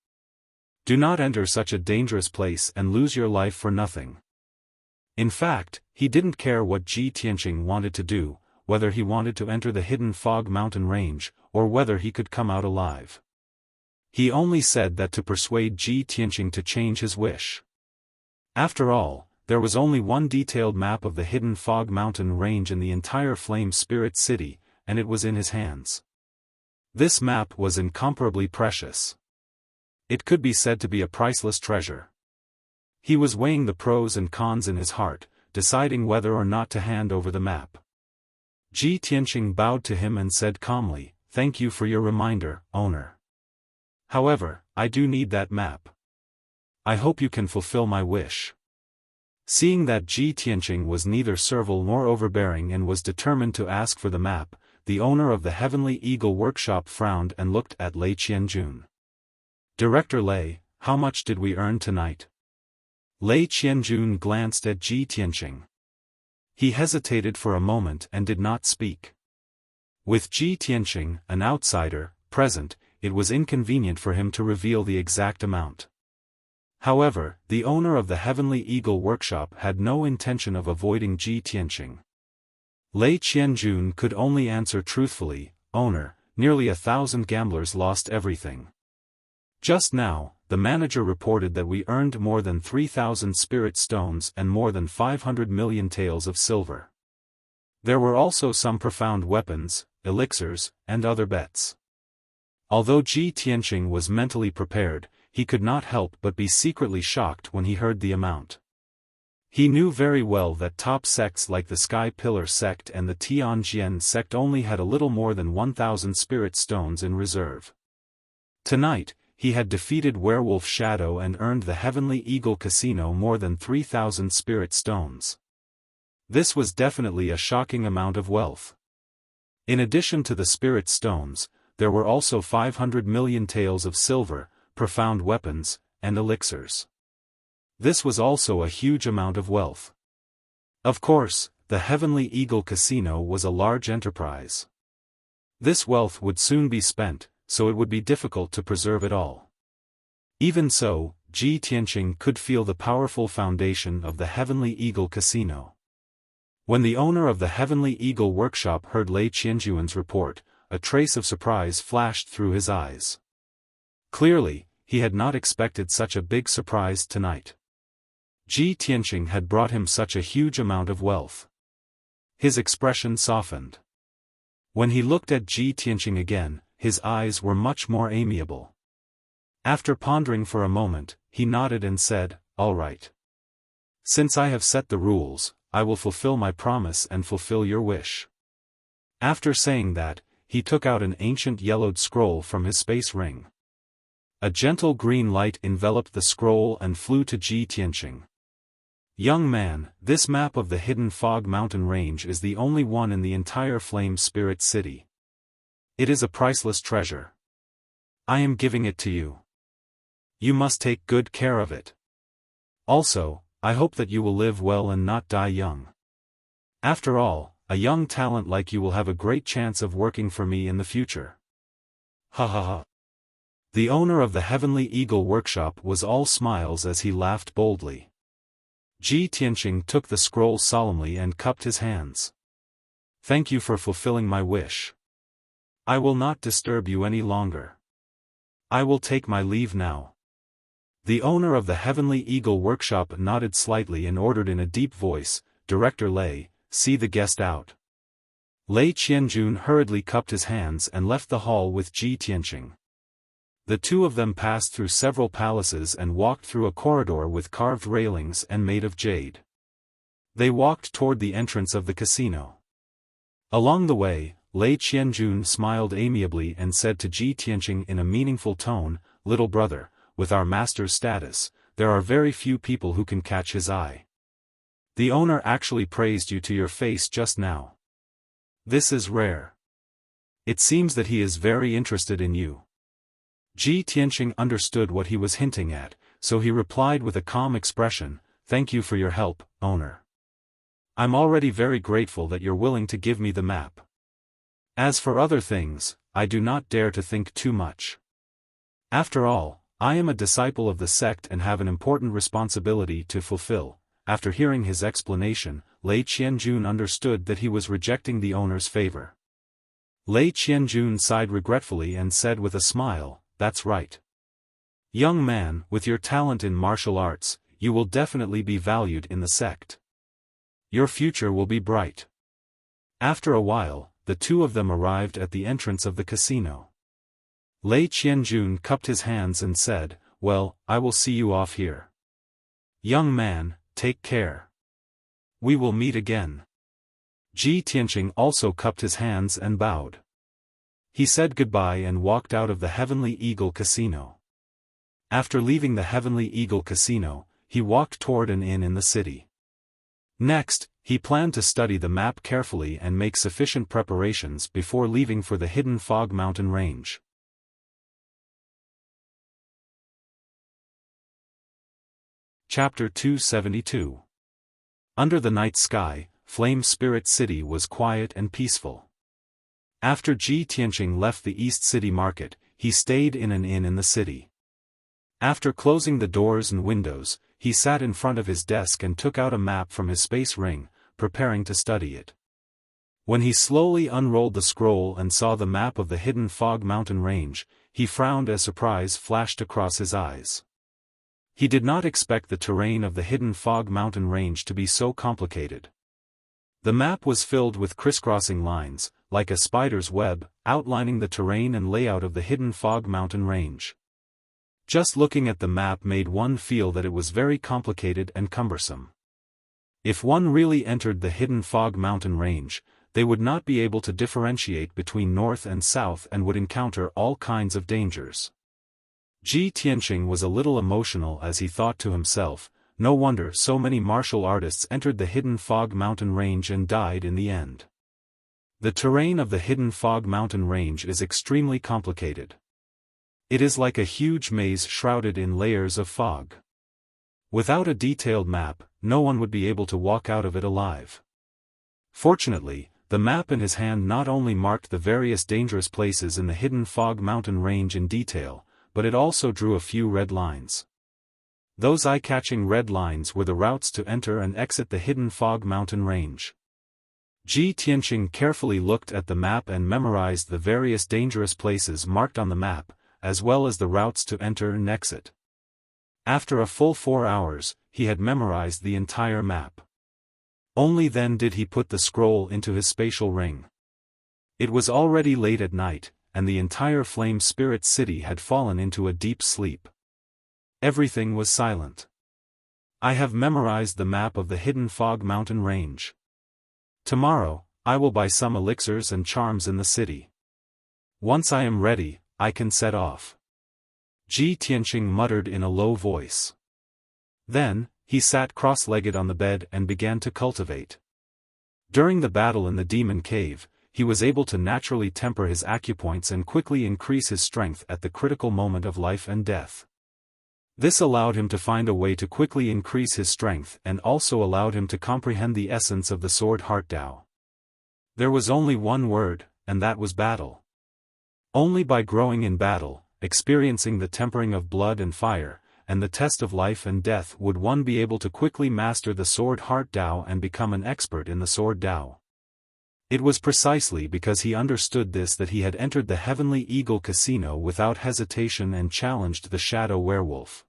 Do not enter such a dangerous place and lose your life for nothing." In fact, he didn't care what Ji Tianqing wanted to do, whether he wanted to enter the hidden Fog Mountain range, or whether he could come out alive. He only said that to persuade Ji Tianqing to change his wish. After all, there was only one detailed map of the hidden Fog Mountain range in the entire Flame Spirit City, and it was in his hands. This map was incomparably precious. It could be said to be a priceless treasure. He was weighing the pros and cons in his heart, deciding whether or not to hand over the map. Ji Tianqing bowed to him and said calmly, "Thank you for your reminder, owner. However, I do need that map. I hope you can fulfill my wish." Seeing that Ji Tianqing was neither servile nor overbearing and was determined to ask for the map, the owner of the Heavenly Eagle workshop frowned and looked at Lei Qianjun. "Director Lei, how much did we earn tonight?" Lei Qianjun glanced at Ji Tianqing. He hesitated for a moment and did not speak. With Ji Tianqing, an outsider, present, it was inconvenient for him to reveal the exact amount. However, the owner of the Heavenly Eagle workshop had no intention of avoiding Ji Tianqing. Lei Qianjun could only answer truthfully, "Owner, nearly 1,000 gamblers lost everything. Just now, the manager reported that we earned more than 3,000 spirit stones and more than 500 million taels of silver. There were also some profound weapons, elixirs, and other bets." Although Ji Tianqing was mentally prepared, he could not help but be secretly shocked when he heard the amount. He knew very well that top sects like the Sky Pillar sect and the Tianjian sect only had a little more than 1,000 spirit stones in reserve. Tonight, he had defeated Werewolf Shadow and earned the Heavenly Eagle Casino more than 3,000 spirit stones. This was definitely a shocking amount of wealth. In addition to the spirit stones, there were also 500 million taels of silver, profound weapons, and elixirs. This was also a huge amount of wealth. Of course, the Heavenly Eagle Casino was a large enterprise. This wealth would soon be spent, so it would be difficult to preserve it all. Even so, Ji Tianqing could feel the powerful foundation of the Heavenly Eagle Casino. When the owner of the Heavenly Eagle workshop heard Lei Qianjuan's report, a trace of surprise flashed through his eyes. Clearly, he had not expected such a big surprise tonight. Ji Tianqing had brought him such a huge amount of wealth. His expression softened. When he looked at Ji Tianqing again, his eyes were much more amiable. After pondering for a moment, he nodded and said, "All right. Since I have set the rules, I will fulfill my promise and fulfill your wish." After saying that, he took out an ancient yellowed scroll from his space ring. A gentle green light enveloped the scroll and flew to Ji Tianqing. "Young man, this map of the hidden Fog Mountain range is the only one in the entire Flame Spirit City. It is a priceless treasure. I am giving it to you. You must take good care of it. Also, I hope that you will live well and not die young. After all, a young talent like you will have a great chance of working for me in the future." Ha ha ha. The owner of the Heavenly Eagle workshop was all smiles as he laughed boldly. Ji Tianqing took the scroll solemnly and cupped his hands. "Thank you for fulfilling my wish. I will not disturb you any longer. I will take my leave now." The owner of the Heavenly Eagle workshop nodded slightly and ordered in a deep voice, "Director Lei, see the guest out." Lei Qianjun hurriedly cupped his hands and left the hall with Ji Tianqing. The two of them passed through several palaces and walked through a corridor with carved railings and made of jade. They walked toward the entrance of the casino. Along the way, Lei Qianjun smiled amiably and said to Ji Tianqing in a meaningful tone, "Little brother, with our master's status, there are very few people who can catch his eye. The owner actually praised you to your face just now. This is rare. It seems that he is very interested in you." Ji Tianqing understood what he was hinting at, so he replied with a calm expression, "Thank you for your help, owner. I'm already very grateful that you're willing to give me the map. As for other things, I do not dare to think too much. After all, I am a disciple of the sect and have an important responsibility to fulfill." After hearing his explanation, Lei Qianjun understood that he was rejecting the owner's favor. Lei Qianjun sighed regretfully and said with a smile, "That's right. Young man, with your talent in martial arts, you will definitely be valued in the sect. Your future will be bright." After a while, the two of them arrived at the entrance of the casino. Lei Qianjun cupped his hands and said, "Well, I will see you off here. Young man, take care. We will meet again." Ji Tianqing also cupped his hands and bowed. He said goodbye and walked out of the Heavenly Eagle Casino. After leaving the Heavenly Eagle Casino, he walked toward an inn in the city. Next, he planned to study the map carefully and make sufficient preparations before leaving for the hidden Fog Mountain range. Chapter 272. Under the night sky, Flame Spirit City was quiet and peaceful. After Ji Tianqing left the East City Market, he stayed in an inn in the city. After closing the doors and windows, he sat in front of his desk and took out a map from his space ring, preparing to study it. When he slowly unrolled the scroll and saw the map of the hidden Fog Mountain range, he frowned as surprise flashed across his eyes. He did not expect the terrain of the hidden Fog Mountain range to be so complicated. The map was filled with crisscrossing lines, like a spider's web, outlining the terrain and layout of the hidden Fog Mountain range. Just looking at the map made one feel that it was very complicated and cumbersome. If one really entered the hidden Fog Mountain range, they would not be able to differentiate between north and south and would encounter all kinds of dangers. Ji Tianqing was a little emotional as he thought to himself, no wonder so many martial artists entered the hidden Fog Mountain range and died in the end. The terrain of the hidden Fog Mountain range is extremely complicated. It is like a huge maze shrouded in layers of fog. Without a detailed map, no one would be able to walk out of it alive. Fortunately, the map in his hand not only marked the various dangerous places in the hidden Fog Mountain range in detail, but it also drew a few red lines. Those eye-catching red lines were the routes to enter and exit the hidden Fog Mountain range. Ji Tianqing carefully looked at the map and memorized the various dangerous places marked on the map, as well as the routes to enter and exit. After a full 4 hours, he had memorized the entire map. Only then did he put the scroll into his spatial ring. It was already late at night, and the entire Flame Spirit City had fallen into a deep sleep. Everything was silent. I have memorized the map of the hidden Fog Mountain range. Tomorrow, I will buy some elixirs and charms in the city. Once I am ready, I can set off. Ji Tianqing muttered in a low voice. Then, he sat cross-legged on the bed and began to cultivate. During the battle in the Demon Cave, he was able to naturally temper his acupoints and quickly increase his strength at the critical moment of life and death. This allowed him to find a way to quickly increase his strength and also allowed him to comprehend the essence of the Sword Heart Tao. There was only one word, and that was battle. Only by growing in battle, experiencing the tempering of blood and fire, and the test of life and death would one be able to quickly master the Sword Heart Tao and become an expert in the Sword Tao. It was precisely because he understood this that he had entered the Heavenly Eagle Casino without hesitation and challenged the Shadow Werewolf.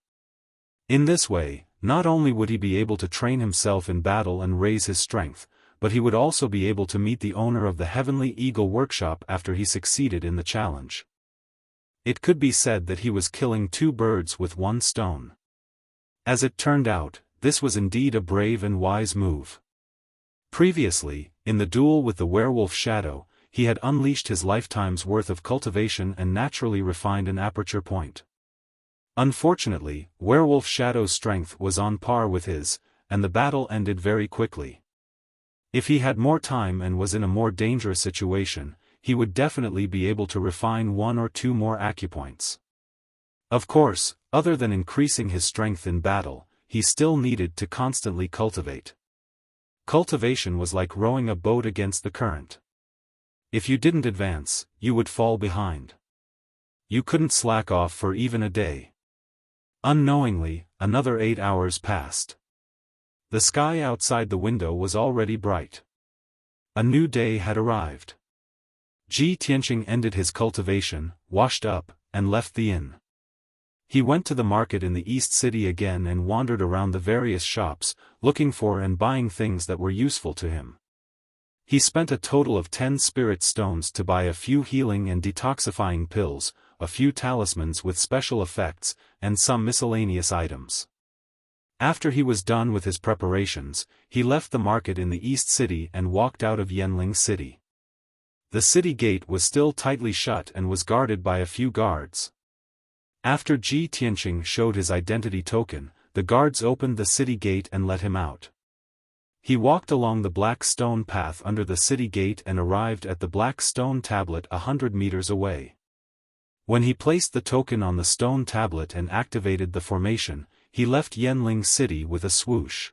In this way, not only would he be able to train himself in battle and raise his strength, but he would also be able to meet the owner of the Heavenly Eagle Workshop after he succeeded in the challenge. It could be said that he was killing two birds with one stone. As it turned out, this was indeed a brave and wise move. Previously, in the duel with the werewolf Shadow, he had unleashed his lifetime's worth of cultivation and naturally refined an aperture point. Unfortunately, werewolf Shadow's strength was on par with his, and the battle ended very quickly. If he had more time and was in a more dangerous situation, he would definitely be able to refine one or two more acupoints. Of course, other than increasing his strength in battle, he still needed to constantly cultivate. Cultivation was like rowing a boat against the current. If you didn't advance, you would fall behind. You couldn't slack off for even a day. Unknowingly, another 8 hours passed. The sky outside the window was already bright. A new day had arrived. Ji Tianqing ended his cultivation, washed up, and left the inn. He went to the market in the East City again and wandered around the various shops, looking for and buying things that were useful to him. He spent a total of 10 spirit stones to buy a few healing and detoxifying pills, a few talismans with special effects, and some miscellaneous items. After he was done with his preparations, he left the market in the East City and walked out of Yanling City. The city gate was still tightly shut and was guarded by a few guards. After Ji Tianqing showed his identity token, the guards opened the city gate and let him out. He walked along the black stone path under the city gate and arrived at the black stone tablet 100 meters away. When he placed the token on the stone tablet and activated the formation, he left Yanling City with a swoosh.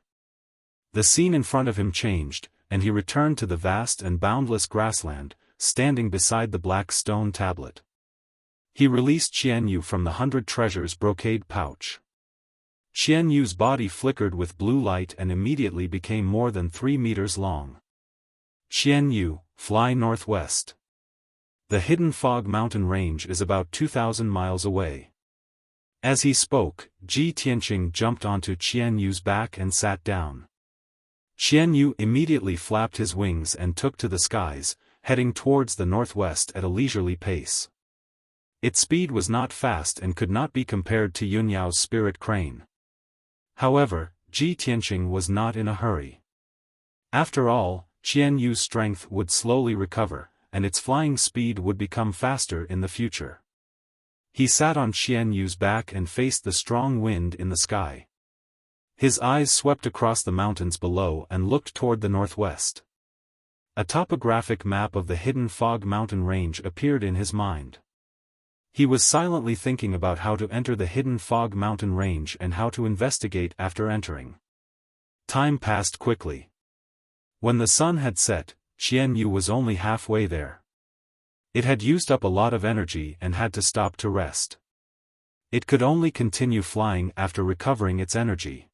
The scene in front of him changed, and he returned to the vast and boundless grassland, standing beside the black stone tablet. He released Qianyu from the 100 treasures brocade pouch. Qianyu's body flickered with blue light and immediately became more than 3 meters long. Qianyu, fly northwest. The hidden fog mountain range is about 2,000 miles away. As he spoke, Ji Tianqing jumped onto Qianyu's back and sat down. Qianyu immediately flapped his wings and took to the skies, heading towards the northwest at a leisurely pace. Its speed was not fast and could not be compared to Yunyao's spirit crane. However, Ji Tianqing was not in a hurry. After all, Qianyu's strength would slowly recover, and its flying speed would become faster in the future. He sat on Qianyu's back and faced the strong wind in the sky. His eyes swept across the mountains below and looked toward the northwest. A topographic map of the hidden fog mountain range appeared in his mind. He was silently thinking about how to enter the hidden fog mountain range and how to investigate after entering. Time passed quickly. When the sun had set, Qianyu was only halfway there. It had used up a lot of energy and had to stop to rest. It could only continue flying after recovering its energy.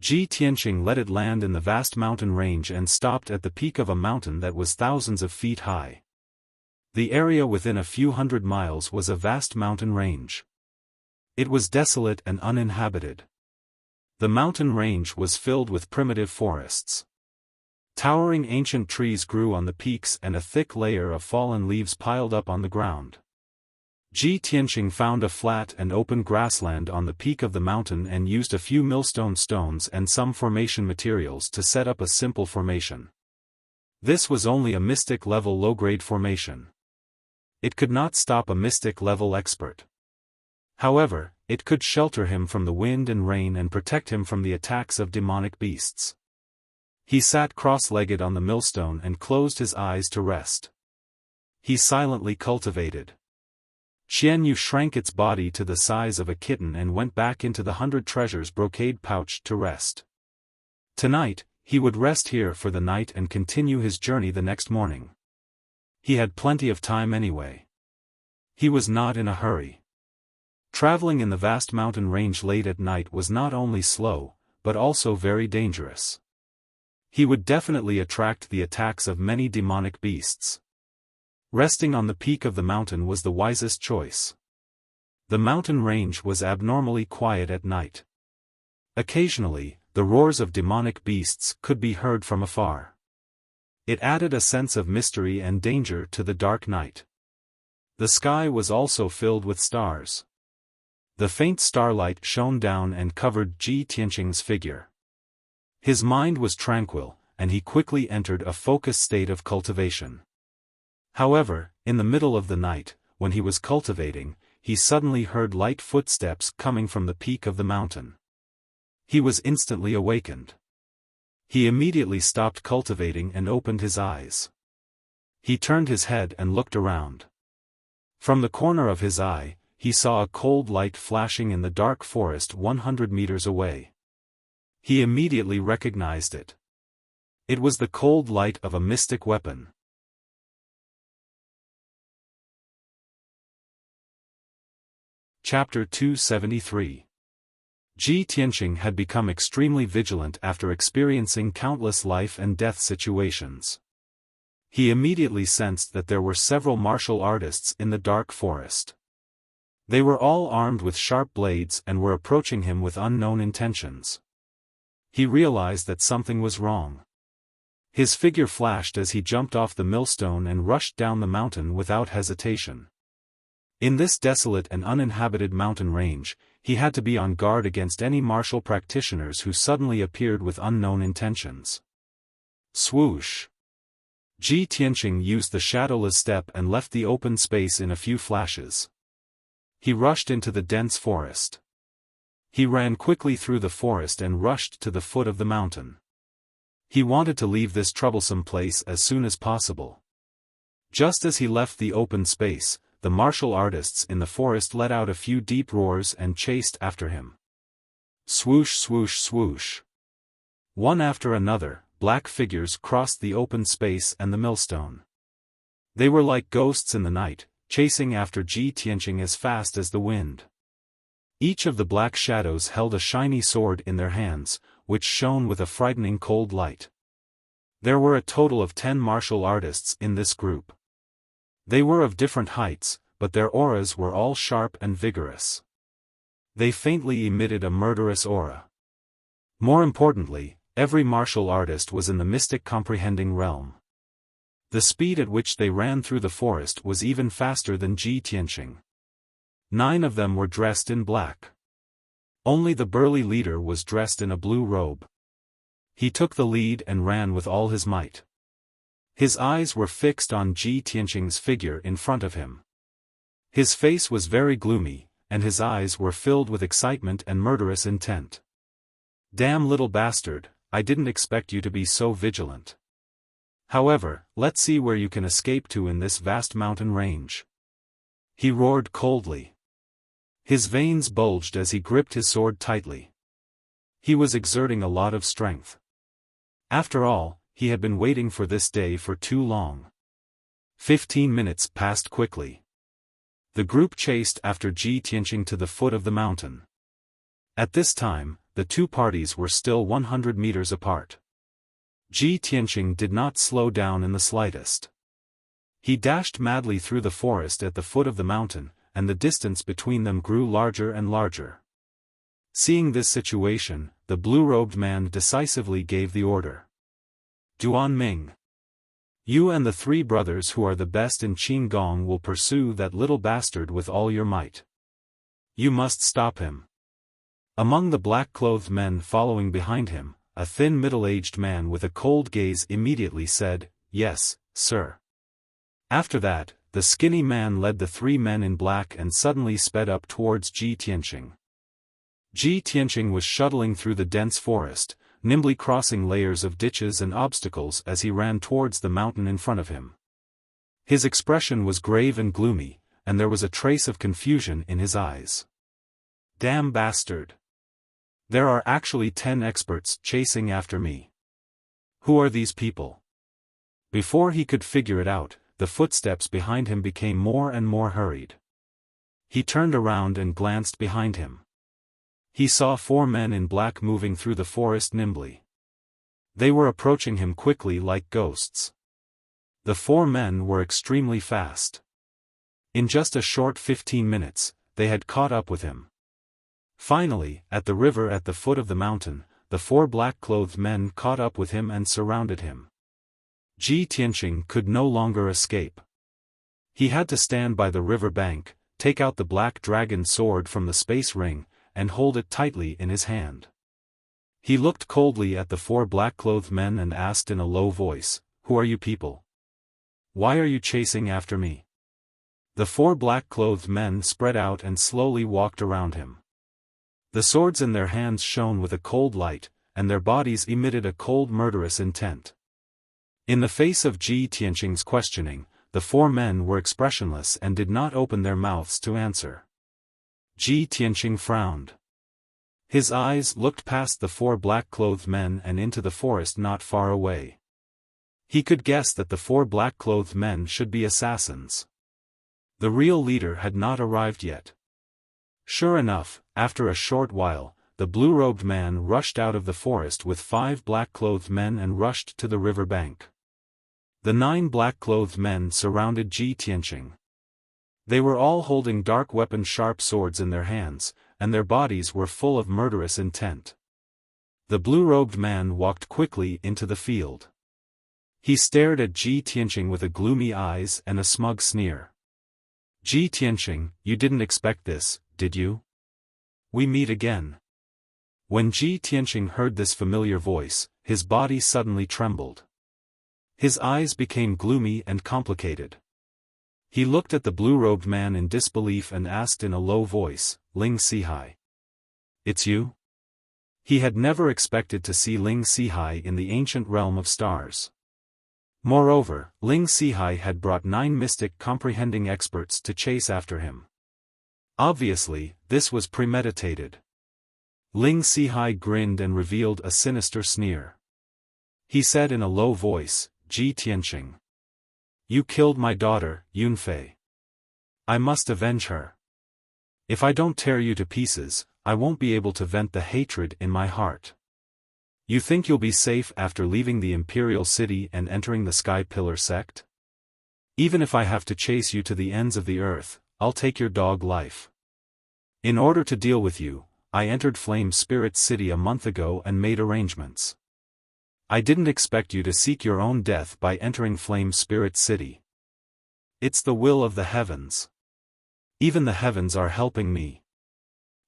Ji Tianqing let it land in the vast mountain range and stopped at the peak of a mountain that was thousands of feet high. The area within a few hundred miles was a vast mountain range. It was desolate and uninhabited. The mountain range was filled with primitive forests. Towering ancient trees grew on the peaks and a thick layer of fallen leaves piled up on the ground. Ji Tianqing found a flat and open grassland on the peak of the mountain and used a few millstone stones and some formation materials to set up a simple formation. This was only a mystic-level low-grade formation. It could not stop a mystic-level expert. However, it could shelter him from the wind and rain and protect him from the attacks of demonic beasts. He sat cross-legged on the millstone and closed his eyes to rest. He silently cultivated. Qianyu shrank its body to the size of a kitten and went back into the 100 treasures brocade pouch to rest. Tonight, he would rest here for the night and continue his journey the next morning. He had plenty of time anyway. He was not in a hurry. Traveling in the vast mountain range late at night was not only slow, but also very dangerous. He would definitely attract the attacks of many demonic beasts. Resting on the peak of the mountain was the wisest choice. The mountain range was abnormally quiet at night. Occasionally, the roars of demonic beasts could be heard from afar. It added a sense of mystery and danger to the dark night. The sky was also filled with stars. The faint starlight shone down and covered Ji Tianqing's figure. His mind was tranquil, and he quickly entered a focused state of cultivation. However, in the middle of the night, when he was cultivating, he suddenly heard light footsteps coming from the peak of the mountain. He was instantly awakened. He immediately stopped cultivating and opened his eyes. He turned his head and looked around. From the corner of his eye, he saw a cold light flashing in the dark forest 100 meters away. He immediately recognized it. It was the cold light of a mystic weapon. Chapter 273. Ji Tianqing had become extremely vigilant after experiencing countless life and death situations. He immediately sensed that there were several martial artists in the dark forest. They were all armed with sharp blades and were approaching him with unknown intentions. He realized that something was wrong. His figure flashed as he jumped off the millstone and rushed down the mountain without hesitation. In this desolate and uninhabited mountain range, he had to be on guard against any martial practitioners who suddenly appeared with unknown intentions. Swoosh! Ji Tianqing used the shadowless step and left the open space in a few flashes. He rushed into the dense forest. He ran quickly through the forest and rushed to the foot of the mountain. He wanted to leave this troublesome place as soon as possible. Just as he left the open space, the martial artists in the forest let out a few deep roars and chased after him. Swoosh, swoosh, swoosh. One after another, black figures crossed the open space and the millstone. They were like ghosts in the night, chasing after Ji Tianqing as fast as the wind. Each of the black shadows held a shiny sword in their hands, which shone with a frightening cold light. There were a total of 10 martial artists in this group. They were of different heights, but their auras were all sharp and vigorous. They faintly emitted a murderous aura. More importantly, every martial artist was in the mystic comprehending realm. The speed at which they ran through the forest was even faster than Ji Tianqing. 9 of them were dressed in black. Only the burly leader was dressed in a blue robe. He took the lead and ran with all his might. His eyes were fixed on Ji Tianqing's figure in front of him. His face was very gloomy, and his eyes were filled with excitement and murderous intent. Damn little bastard, I didn't expect you to be so vigilant. However, let's see where you can escape to in this vast mountain range. He roared coldly. His veins bulged as he gripped his sword tightly. He was exerting a lot of strength. After all, he had been waiting for this day for too long. 15 minutes passed quickly. The group chased after Ji Tianqing to the foot of the mountain. At this time, the two parties were still 100 meters apart. Ji Tianqing did not slow down in the slightest. He dashed madly through the forest at the foot of the mountain, and the distance between them grew larger and larger. Seeing this situation, the blue-robed man decisively gave the order. Duan Ming. You and the 3 brothers who are the best in Qinggong will pursue that little bastard with all your might. You must stop him. Among the black-clothed men following behind him, a thin middle-aged man with a cold gaze immediately said, "Yes, sir." After that, the skinny man led the 3 men in black and suddenly sped up towards Ji Tianqing. Ji Tianqing was shuttling through the dense forest, nimbly crossing layers of ditches and obstacles as he ran towards the mountain in front of him. His expression was grave and gloomy, and there was a trace of confusion in his eyes. Damn bastard! There are actually 10 experts chasing after me. Who are these people? Before he could figure it out, the footsteps behind him became more and more hurried. He turned around and glanced behind him. He saw 4 men in black moving through the forest nimbly. They were approaching him quickly like ghosts. The 4 men were extremely fast. In just a short 15 minutes, they had caught up with him. Finally, at the river at the foot of the mountain, the 4 black-clothed men caught up with him and surrounded him. Ji Tianqing could no longer escape. He had to stand by the river bank, take out the black dragon sword from the space ring, and hold it tightly in his hand. He looked coldly at the 4 black-clothed men and asked in a low voice, "Who are you people? Why are you chasing after me?" The 4 black-clothed men spread out and slowly walked around him. The swords in their hands shone with a cold light, and their bodies emitted a cold murderous intent. In the face of Ji Tianqing's questioning, the 4 men were expressionless and did not open their mouths to answer. Ji Tianqing frowned. His eyes looked past the 4 black-clothed men and into the forest not far away. He could guess that the 4 black-clothed men should be assassins. The real leader had not arrived yet. Sure enough, after a short while, the blue-robed man rushed out of the forest with 5 black-clothed men and rushed to the river bank. The 9 black-clothed men surrounded Ji Tianqing. They were all holding dark weapon sharp swords in their hands, and their bodies were full of murderous intent. The blue-robed man walked quickly into the field. He stared at Ji Tianqing with a gloomy eyes and a smug sneer. "Ji Tianqing, you didn't expect this, did you? We meet again." When Ji Tianqing heard this familiar voice, his body suddenly trembled. His eyes became gloomy and complicated. He looked at the blue-robed man in disbelief and asked in a low voice, "Ling Sihai. It's you?" He had never expected to see Ling Sihai in the ancient realm of stars. Moreover, Ling Sihai had brought 9 mystic comprehending experts to chase after him. Obviously, this was premeditated. Ling Sihai grinned and revealed a sinister sneer. He said in a low voice, "Ji Tianqing. You killed my daughter, Yunfei. I must avenge her. If I don't tear you to pieces, I won't be able to vent the hatred in my heart. You think you'll be safe after leaving the Imperial City and entering the Sky Pillar sect? Even if I have to chase you to the ends of the earth, I'll take your dog life. In order to deal with you, I entered Flame Spirit City a month ago and made arrangements. I didn't expect you to seek your own death by entering Flame Spirit City. It's the will of the heavens. Even the heavens are helping me."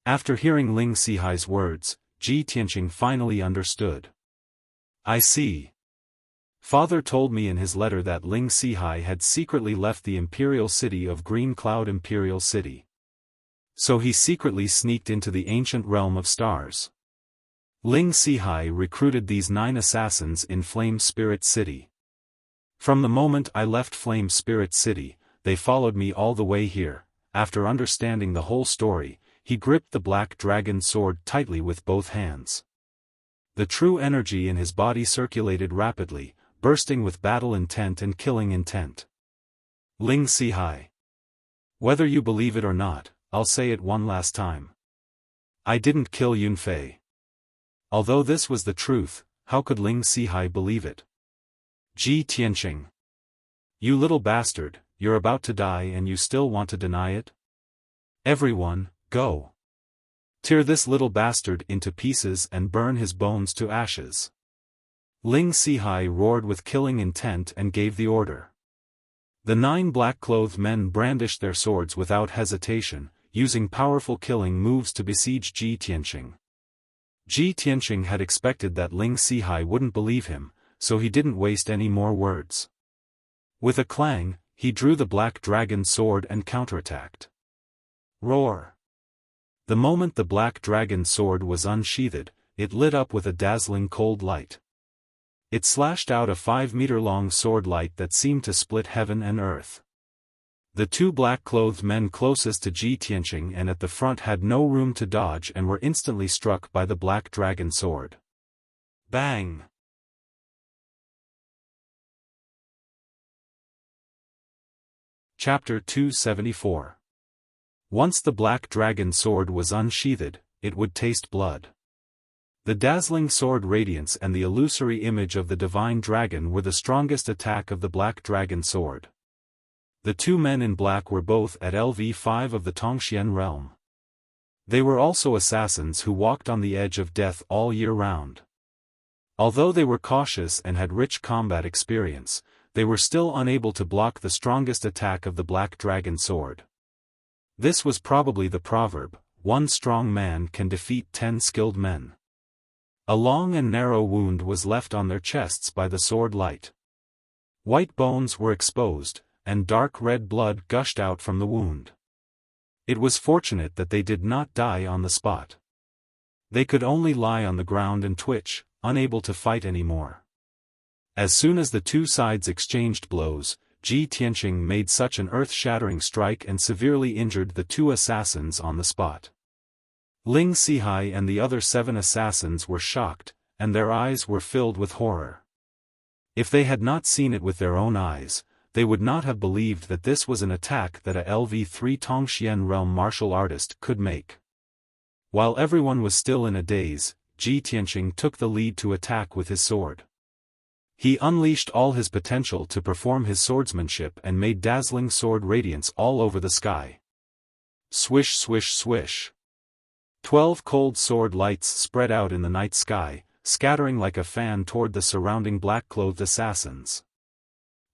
After hearing Ling Sihai's words, Ji Tianqing finally understood. "I see. Father told me in his letter that Ling Sihai had secretly left the Imperial City of Green Cloud Imperial City. So he secretly sneaked into the ancient realm of stars. Ling Sihai recruited these 9 assassins in Flame Spirit City. From the moment I left Flame Spirit City, they followed me all the way here." After understanding the whole story, he gripped the black dragon sword tightly with both hands. The true energy in his body circulated rapidly, bursting with battle intent and killing intent. "Ling Sihai. Whether you believe it or not, I'll say it one last time. I didn't kill Yunfei." Although this was the truth, how could Ling Sihai believe it? "Ji Tianqing. You little bastard, you're about to die and you still want to deny it? Everyone, go. Tear this little bastard into pieces and burn his bones to ashes." Ling Sihai roared with killing intent and gave the order. The 9 black-clothed men brandished their swords without hesitation, using powerful killing moves to besiege Ji Tianqing. Ji Tianqing had expected that Ling Sihai wouldn't believe him, so he didn't waste any more words. With a clang, he drew the black dragon sword and counterattacked. Roar! The moment the black dragon sword was unsheathed, it lit up with a dazzling cold light. It slashed out a 5-meter-long sword light that seemed to split heaven and earth. The 2 black-clothed men closest to Ji Tianqing and at the front had no room to dodge and were instantly struck by the black dragon sword. Bang! Chapter 274. Once the black dragon sword was unsheathed, it would taste blood. The dazzling sword radiance and the illusory image of the divine dragon were the strongest attack of the black dragon sword. The 2 men in black were both at LV5 of the Tongxian realm. They were also assassins who walked on the edge of death all year round. Although they were cautious and had rich combat experience, they were still unable to block the strongest attack of the Black Dragon sword. This was probably the proverb, "One strong man can defeat 10 skilled men." A long and narrow wound was left on their chests by the sword light. White bones were exposed, and dark red blood gushed out from the wound. It was fortunate that they did not die on the spot. They could only lie on the ground and twitch, unable to fight anymore. As soon as the two sides exchanged blows, Ji Tianqing made such an earth-shattering strike and severely injured the 2 assassins on the spot. Ling Sihai and the other 7 assassins were shocked, and their eyes were filled with horror. If they had not seen it with their own eyes, they would not have believed that this was an attack that a LV3 Tongxian realm martial artist could make. While everyone was still in a daze, Ji Tianqing took the lead to attack with his sword. He unleashed all his potential to perform his swordsmanship and made dazzling sword radiance all over the sky. Swish swish swish. 12 cold sword lights spread out in the night sky, scattering like a fan toward the surrounding black-clothed assassins.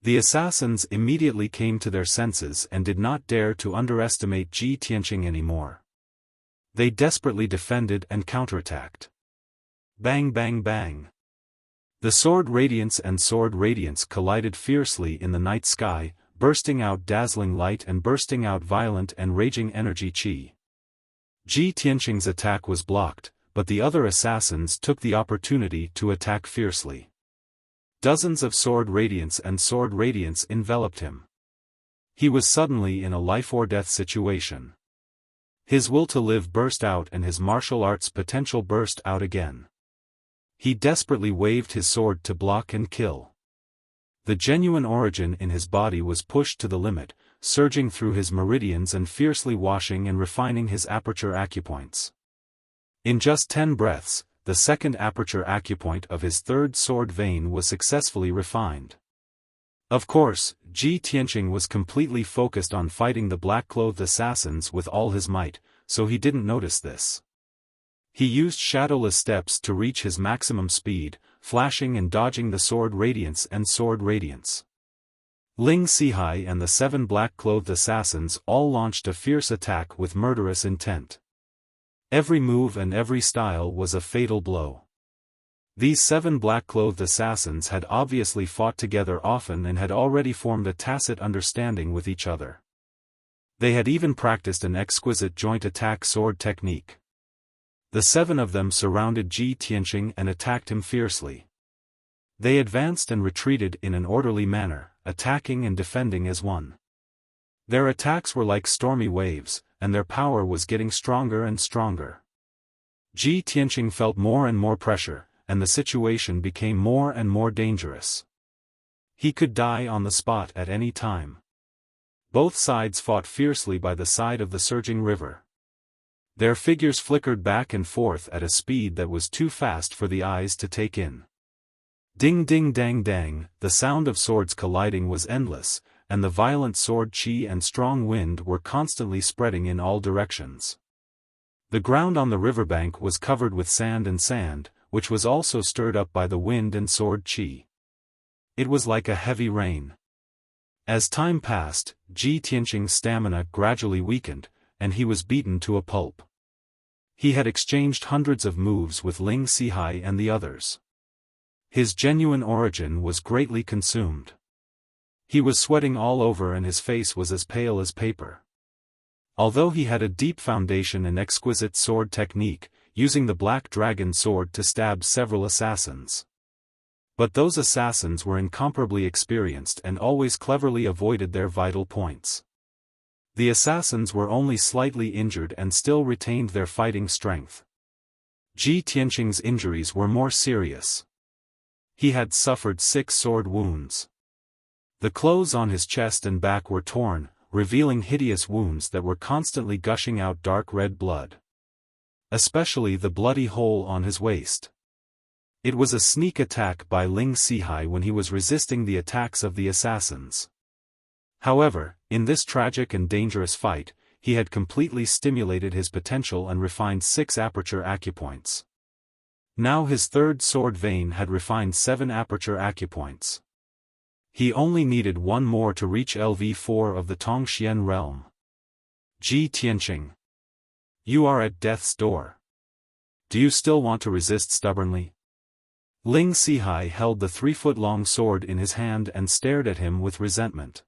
The assassins immediately came to their senses and did not dare to underestimate Ji Tianqing anymore. They desperately defended and counterattacked. Bang bang bang. The sword radiance and sword radiance collided fiercely in the night sky, bursting out dazzling light and bursting out violent and raging energy chi. Ji Tianqing's attack was blocked, but the other assassins took the opportunity to attack fiercely. Dozens of sword radiance enveloped him. He was suddenly in a life-or-death situation. His will to live burst out and his martial arts potential burst out again. He desperately waved his sword to block and kill. The genuine origin in his body was pushed to the limit, surging through his meridians and fiercely washing and refining his aperture acupoints. In just 10 breaths, the second aperture acupoint of his third sword vein was successfully refined. Of course, Ji Tianqing was completely focused on fighting the black-clothed assassins with all his might, so he didn't notice this. He used shadowless steps to reach his maximum speed, flashing and dodging the sword radiance and sword radiance. Ling Sihai and the 7 black-clothed assassins all launched a fierce attack with murderous intent. Every move and every style was a fatal blow. These 7 black-clothed assassins had obviously fought together often and had already formed a tacit understanding with each other. They had even practiced an exquisite joint attack sword technique. The 7 of them surrounded Ji Tianqing and attacked him fiercely. They advanced and retreated in an orderly manner, attacking and defending as one. Their attacks were like stormy waves, and their power was getting stronger and stronger. Ji Tianqing felt more and more pressure, and the situation became more and more dangerous. He could die on the spot at any time. Both sides fought fiercely by the side of the surging river. Their figures flickered back and forth at a speed that was too fast for the eyes to take in. Ding ding dang dang, the sound of swords colliding was endless, and the violent sword chi and strong wind were constantly spreading in all directions. The ground on the riverbank was covered with sand, which was also stirred up by the wind and sword chi. It was like a heavy rain. As time passed, Ji Tianqing's stamina gradually weakened, and he was beaten to a pulp. He had exchanged hundreds of moves with Ling Sihai and the others. His genuine origin was greatly consumed. He was sweating all over and his face was as pale as paper. Although he had a deep foundation in exquisite sword technique, using the Black Dragon sword to stab several assassins. But those assassins were incomparably experienced and always cleverly avoided their vital points. The assassins were only slightly injured and still retained their fighting strength. Ji Tianqing's injuries were more serious. He had suffered 6 sword wounds. The clothes on his chest and back were torn, revealing hideous wounds that were constantly gushing out dark red blood. Especially the bloody hole on his waist. It was a sneak attack by Ling Sihai when he was resisting the attacks of the assassins. However, in this tragic and dangerous fight, he had completely stimulated his potential and refined 6 aperture acupoints. Now his third sword vein had refined 7 aperture acupoints. He only needed one more to reach LV4 of the Tongxian realm. Ji Tianqing. You are at death's door. Do you still want to resist stubbornly? Ling Sihai held the 3-foot-long sword in his hand and stared at him with resentment.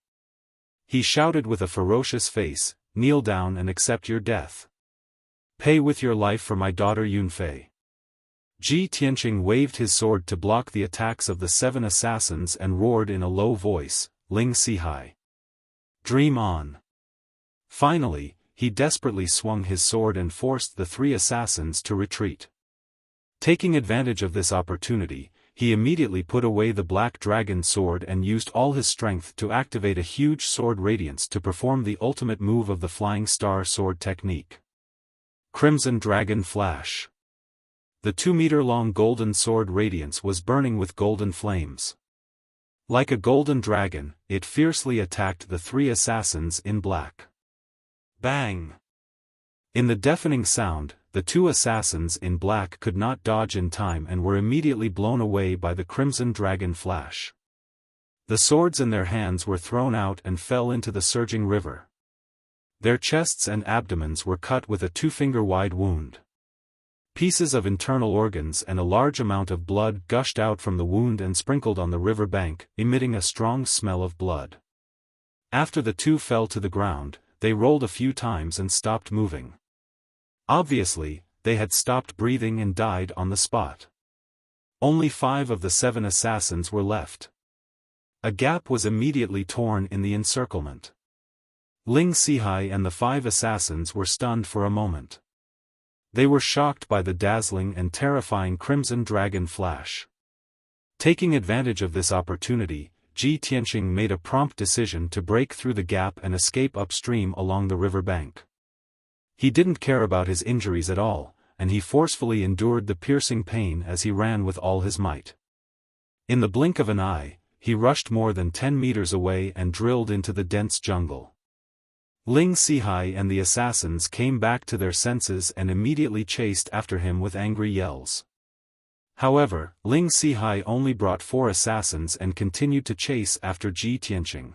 He shouted with a ferocious face, kneel down and accept your death. Pay with your life for my daughter Yunfei. Ji Tianqing waved his sword to block the attacks of the 7 assassins and roared in a low voice, Ling Sihai. Dream on. Finally, he desperately swung his sword and forced the 3 assassins to retreat. Taking advantage of this opportunity, he immediately put away the Black Dragon sword and used all his strength to activate a huge sword radiance to perform the ultimate move of the Flying Star sword technique. Crimson Dragon Flash. The 2-meter-long golden sword radiance was burning with golden flames. Like a golden dragon, it fiercely attacked the 3 assassins in black. Bang! In the deafening sound, the 2 assassins in black could not dodge in time and were immediately blown away by the Crimson Dragon Flash. The swords in their hands were thrown out and fell into the surging river. Their chests and abdomens were cut with a 2-finger-wide wound. Pieces of internal organs and a large amount of blood gushed out from the wound and sprinkled on the river bank, emitting a strong smell of blood. After the 2 fell to the ground, they rolled a few times and stopped moving. Obviously, they had stopped breathing and died on the spot. Only 5 of the 7 assassins were left. A gap was immediately torn in the encirclement. Ling Sihai and the 5 assassins were stunned for a moment. They were shocked by the dazzling and terrifying Crimson Dragon Flash. Taking advantage of this opportunity, Ji Tianqing made a prompt decision to break through the gap and escape upstream along the river bank. He didn't care about his injuries at all, and he forcefully endured the piercing pain as he ran with all his might. In the blink of an eye, he rushed more than 10 meters away and drilled into the dense jungle. Ling Sihai and the assassins came back to their senses and immediately chased after him with angry yells. However, Ling Sihai only brought 4 assassins and continued to chase after Ji Tianqing.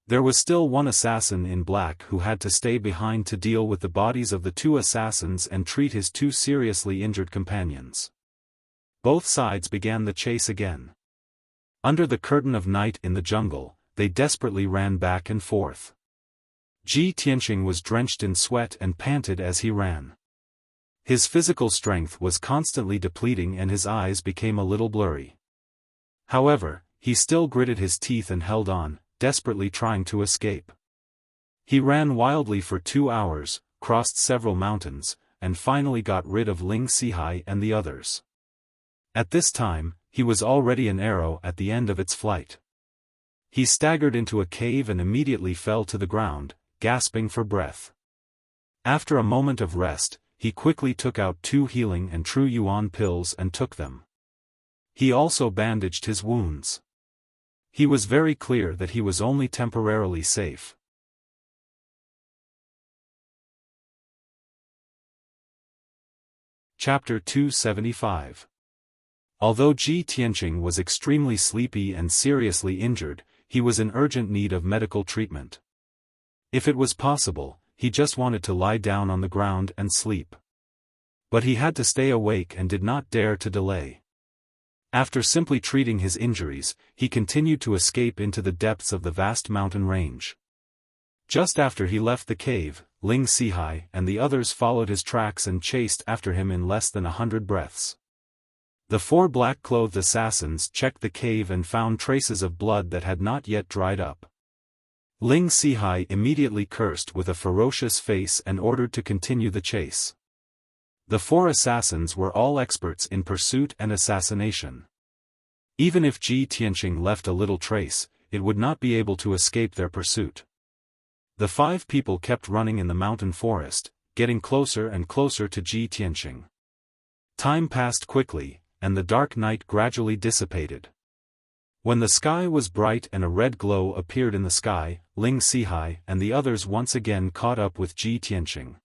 There was still 1 assassin in black who had to stay behind to deal with the bodies of the 2 assassins and treat his 2 seriously injured companions. Both sides began the chase again. Under the curtain of night in the jungle, they desperately ran back and forth. Ji Tianqing was drenched in sweat and panted as he ran. His physical strength was constantly depleting and his eyes became a little blurry. However, he still gritted his teeth and held on, desperately trying to escape. He ran wildly for 2 hours, crossed several mountains, and finally got rid of Ling Sihai and the others. At this time, he was already an arrow at the end of its flight. He staggered into a cave and immediately fell to the ground, gasping for breath. After a moment of rest, he quickly took out 2 healing and true yuan pills and took them. He also bandaged his wounds. He was very clear that he was only temporarily safe. Chapter 275. Although Ji Tianqing was extremely sleepy and seriously injured, he was in urgent need of medical treatment. If it was possible, he just wanted to lie down on the ground and sleep. But he had to stay awake and did not dare to delay. After simply treating his injuries, he continued to escape into the depths of the vast mountain range. Just after he left the cave, Ling Sihai and the others followed his tracks and chased after him in less than 100 breaths. The 4 black-clothed assassins checked the cave and found traces of blood that had not yet dried up. Ling Sihai immediately cursed with a ferocious face and ordered to continue the chase. The 4 assassins were all experts in pursuit and assassination. Even if Ji Tianqing left a little trace, it would not be able to escape their pursuit. The 5 people kept running in the mountain forest, getting closer and closer to Ji Tianqing. Time passed quickly, and the dark night gradually dissipated. When the sky was bright and a red glow appeared in the sky, Ling Sihai and the others once again caught up with Ji Tianqing.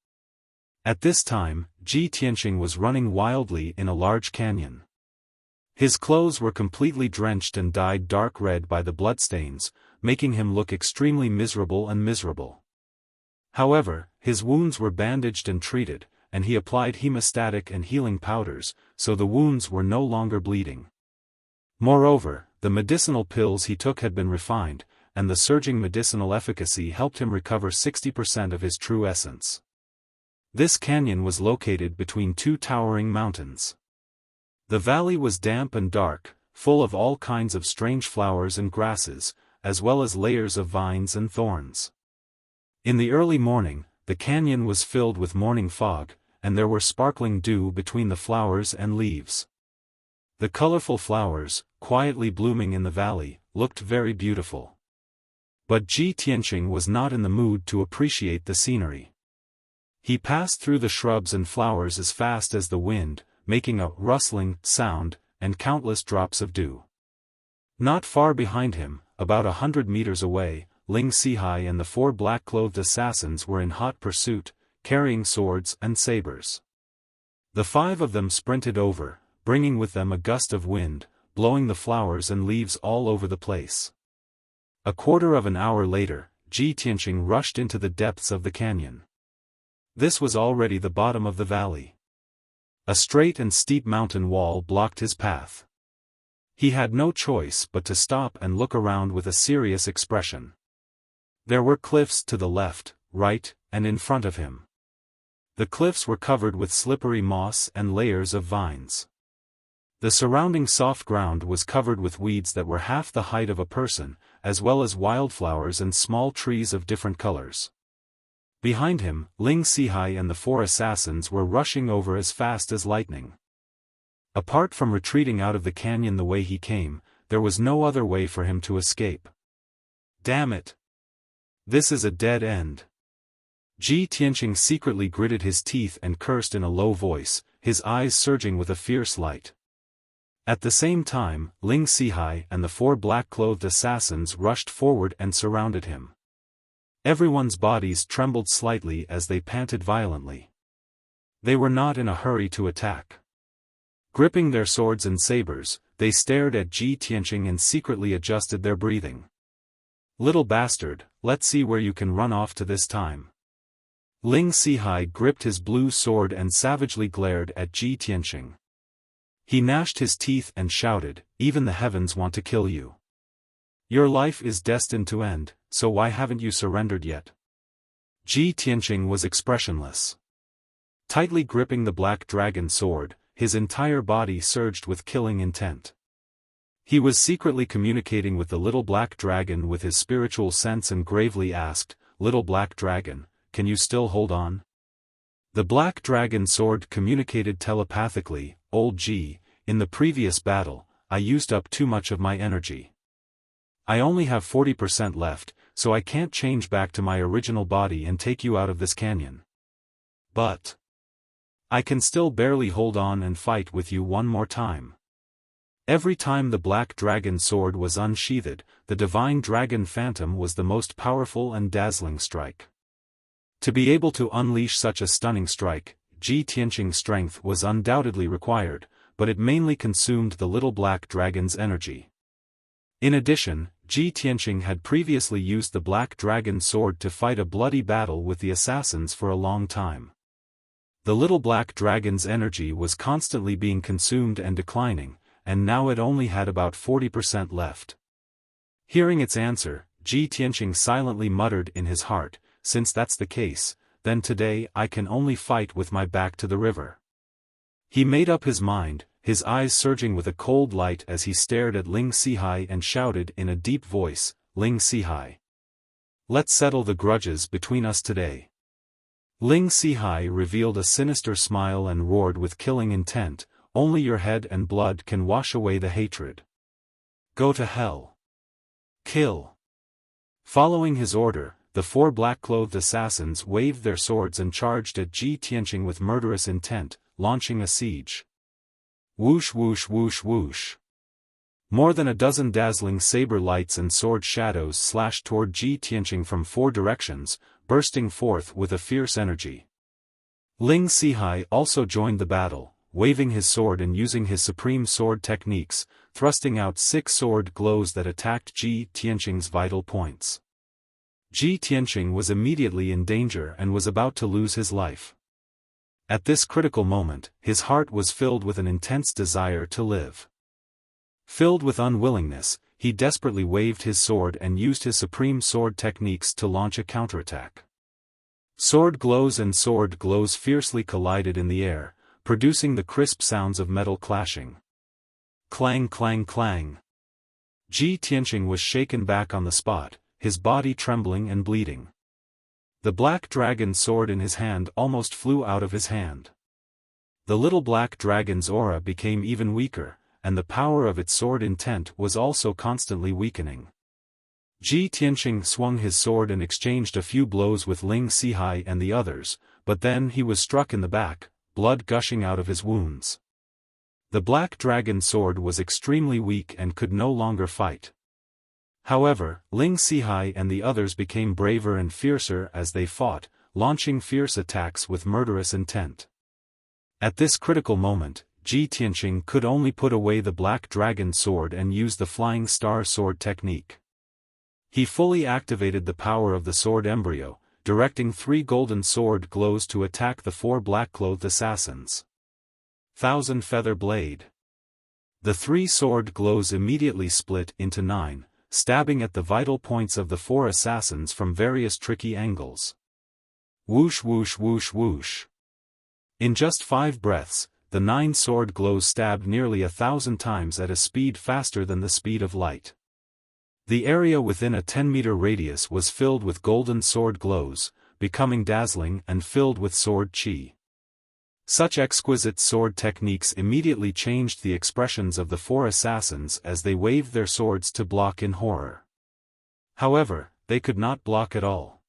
At this time, Ji Tianqing was running wildly in a large canyon. His clothes were completely drenched and dyed dark red by the bloodstains, making him look extremely miserable. However, his wounds were bandaged and treated, and he applied hemostatic and healing powders, so the wounds were no longer bleeding. Moreover, the medicinal pills he took had been refined, and the surging medicinal efficacy helped him recover 60% of his true essence. This canyon was located between two towering mountains. The valley was damp and dark, full of all kinds of strange flowers and grasses, as well as layers of vines and thorns. In the early morning, the canyon was filled with morning fog, and there were sparkling dew between the flowers and leaves. The colorful flowers, quietly blooming in the valley, looked very beautiful. But Ji Tianqing was not in the mood to appreciate the scenery. He passed through the shrubs and flowers as fast as the wind, making a rustling sound, and countless drops of dew. Not far behind him, about 100 meters away, Ling Sihai and the 4 black-clothed assassins were in hot pursuit, carrying swords and sabers. The 5 of them sprinted over, bringing with them a gust of wind, blowing the flowers and leaves all over the place. A quarter of an hour later, Ji Tianqing rushed into the depths of the canyon. This was already the bottom of the valley. A straight and steep mountain wall blocked his path. He had no choice but to stop and look around with a serious expression. There were cliffs to the left, right, and in front of him. The cliffs were covered with slippery moss and layers of vines. The surrounding soft ground was covered with weeds that were half the height of a person, as well as wildflowers and small trees of different colors. Behind him, Ling Sihai and the 4 assassins were rushing over as fast as lightning. Apart from retreating out of the canyon the way he came, there was no other way for him to escape. Damn it! This is a dead end. Ji Tianqing secretly gritted his teeth and cursed in a low voice, his eyes surging with a fierce light. At the same time, Ling Sihai and the 4 black-clothed assassins rushed forward and surrounded him. Everyone's bodies trembled slightly as they panted violently. They were not in a hurry to attack. Gripping their swords and sabers, they stared at Ji Tianqing and secretly adjusted their breathing. Little bastard, let's see where you can run off to this time. Ling Sihai gripped his blue sword and savagely glared at Ji Tianqing. He gnashed his teeth and shouted, "Even the heavens want to kill you. Your life is destined to end, so why haven't you surrendered yet?" Ji Tianqing was expressionless. Tightly gripping the black dragon sword, his entire body surged with killing intent. He was secretly communicating with the little black dragon with his spiritual sense and gravely asked, "Little black dragon, can you still hold on?" The black dragon sword communicated telepathically, "Old Ji, in the previous battle, I used up too much of my energy. I only have 40% left, so I can't change back to my original body and take you out of this canyon. But I can still barely hold on and fight with you one more time." Every time the black dragon sword was unsheathed, the divine dragon phantom was the most powerful and dazzling strike. To be able to unleash such a stunning strike, Ji Tianqing's strength was undoubtedly required, but it mainly consumed the little black dragon's energy. In addition, Ji Tianqing had previously used the black dragon sword to fight a bloody battle with the assassins for a long time. The little black dragon's energy was constantly being consumed and declining, and now it only had about 40% left. Hearing its answer, Ji Tianqing silently muttered in his heart, "Since that's the case, then today I can only fight with my back to the river." He made up his mind, his eyes surging with a cold light as he stared at Ling Sihai and shouted in a deep voice, "Ling Sihai, let's settle the grudges between us today." Ling Sihai revealed a sinister smile and roared with killing intent, "Only your head and blood can wash away the hatred. Go to hell. Kill." Following his order, the 4 black-clothed assassins waved their swords and charged at Ji Tianqing with murderous intent, launching a siege. Whoosh whoosh whoosh whoosh. More than a dozen dazzling saber lights and sword shadows slashed toward Ji Tianqing from 4 directions, bursting forth with a fierce energy. Ling Sihai also joined the battle, waving his sword and using his supreme sword techniques, thrusting out 6 sword glows that attacked Ji Tianqing's vital points. Ji Tianqing was immediately in danger and was about to lose his life. At this critical moment, his heart was filled with an intense desire to live. Filled with unwillingness, he desperately waved his sword and used his supreme sword techniques to launch a counterattack. Sword glows and sword glows fiercely collided in the air, producing the crisp sounds of metal clashing. Clang clang clang. Ji Tianqing was shaken back on the spot, his body trembling and bleeding. The black dragon sword in his hand almost flew out of his hand. The little black dragon's aura became even weaker, and the power of its sword intent was also constantly weakening. Ji Tianqing swung his sword and exchanged a few blows with Ling Sihai and the others, but then he was struck in the back, blood gushing out of his wounds. The black dragon sword was extremely weak and could no longer fight. However, Ling Sihai and the others became braver and fiercer as they fought, launching fierce attacks with murderous intent. At this critical moment, Ji Tianqing could only put away the black dragon sword and use the flying star sword technique. He fully activated the power of the sword embryo, directing 3 golden sword glows to attack the 4 black-clothed assassins. Thousand Feather Blade. The 3 sword glows immediately split into 9, stabbing at the vital points of the 4 assassins from various tricky angles. Whoosh whoosh whoosh whoosh. In just 5 breaths, the 9 sword glows stabbed nearly 1,000 times at a speed faster than the speed of light. The area within a 10-meter radius was filled with golden sword glows, becoming dazzling and filled with sword chi. Such exquisite sword techniques immediately changed the expressions of the 4 assassins as they waved their swords to block in horror. However, they could not block at all.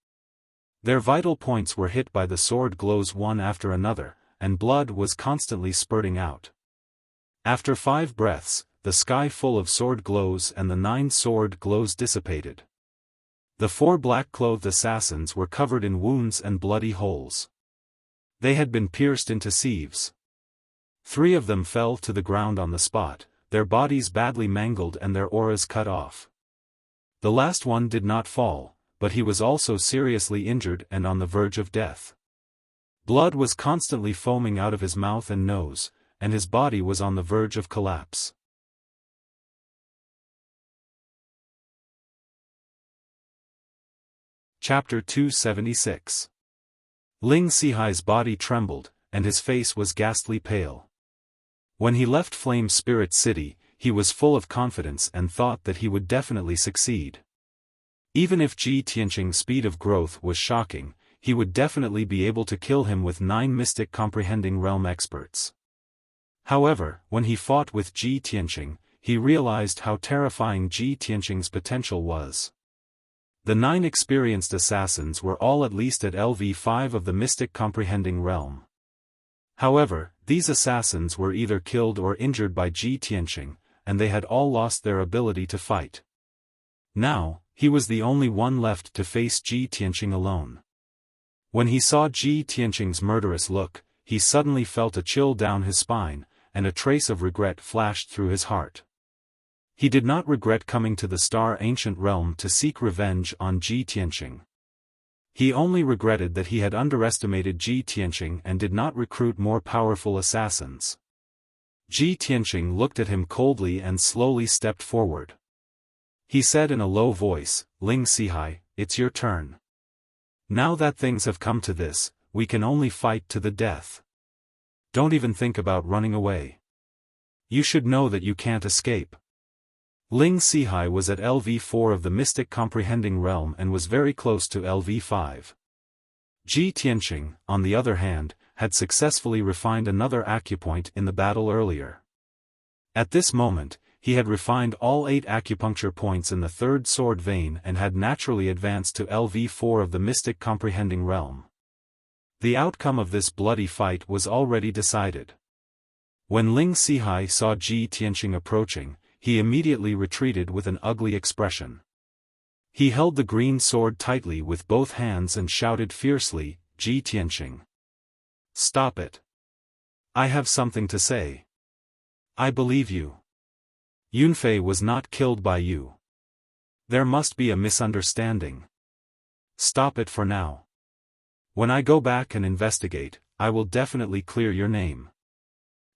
Their vital points were hit by the sword glows one after another, and blood was constantly spurting out. After 5 breaths, the sky full of sword glows and the 9 sword glows dissipated. The 4 black-clothed assassins were covered in wounds and bloody holes. They had been pierced into sieves. 3 of them fell to the ground on the spot, their bodies badly mangled and their auras cut off. The last one did not fall, but he was also seriously injured and on the verge of death. Blood was constantly foaming out of his mouth and nose, and his body was on the verge of collapse. Chapter 276. Ling Sihai's body trembled, and his face was ghastly pale. When he left Flame Spirit City, he was full of confidence and thought that he would definitely succeed. Even if Ji Tianqing's speed of growth was shocking, he would definitely be able to kill him with 9 mystic comprehending realm experts. However, when he fought with Ji Tianqing, he realized how terrifying Ji Tianqing's potential was. The 9 experienced assassins were all at least at LV5 of the mystic comprehending realm. However, these assassins were either killed or injured by Ji Tianqing, and they had all lost their ability to fight. Now, he was the only one left to face Ji Tianqing alone. When he saw Ji Tianqing's murderous look, he suddenly felt a chill down his spine, and a trace of regret flashed through his heart. He did not regret coming to the Star Ancient Realm to seek revenge on Ji Tianqing. He only regretted that he had underestimated Ji Tianqing and did not recruit more powerful assassins. Ji Tianqing looked at him coldly and slowly stepped forward. He said in a low voice, "Ling Sihai, it's your turn. Now that things have come to this, we can only fight to the death. Don't even think about running away. You should know that you can't escape." Ling Sihai was at LV4 of the Mystic Comprehending Realm and was very close to LV5. Ji Tianqing, on the other hand, had successfully refined another acupoint in the battle earlier. At this moment, he had refined all 8 acupuncture points in the 3rd sword vein and had naturally advanced to LV4 of the Mystic Comprehending Realm. The outcome of this bloody fight was already decided. When Ling Sihai saw Ji Tianqing approaching, he immediately retreated with an ugly expression. He held the green sword tightly with both hands and shouted fiercely, "Ji Tianqing! Stop it! I have something to say. I believe you. Yunfei was not killed by you. There must be a misunderstanding. Stop it for now. When I go back and investigate, I will definitely clear your name.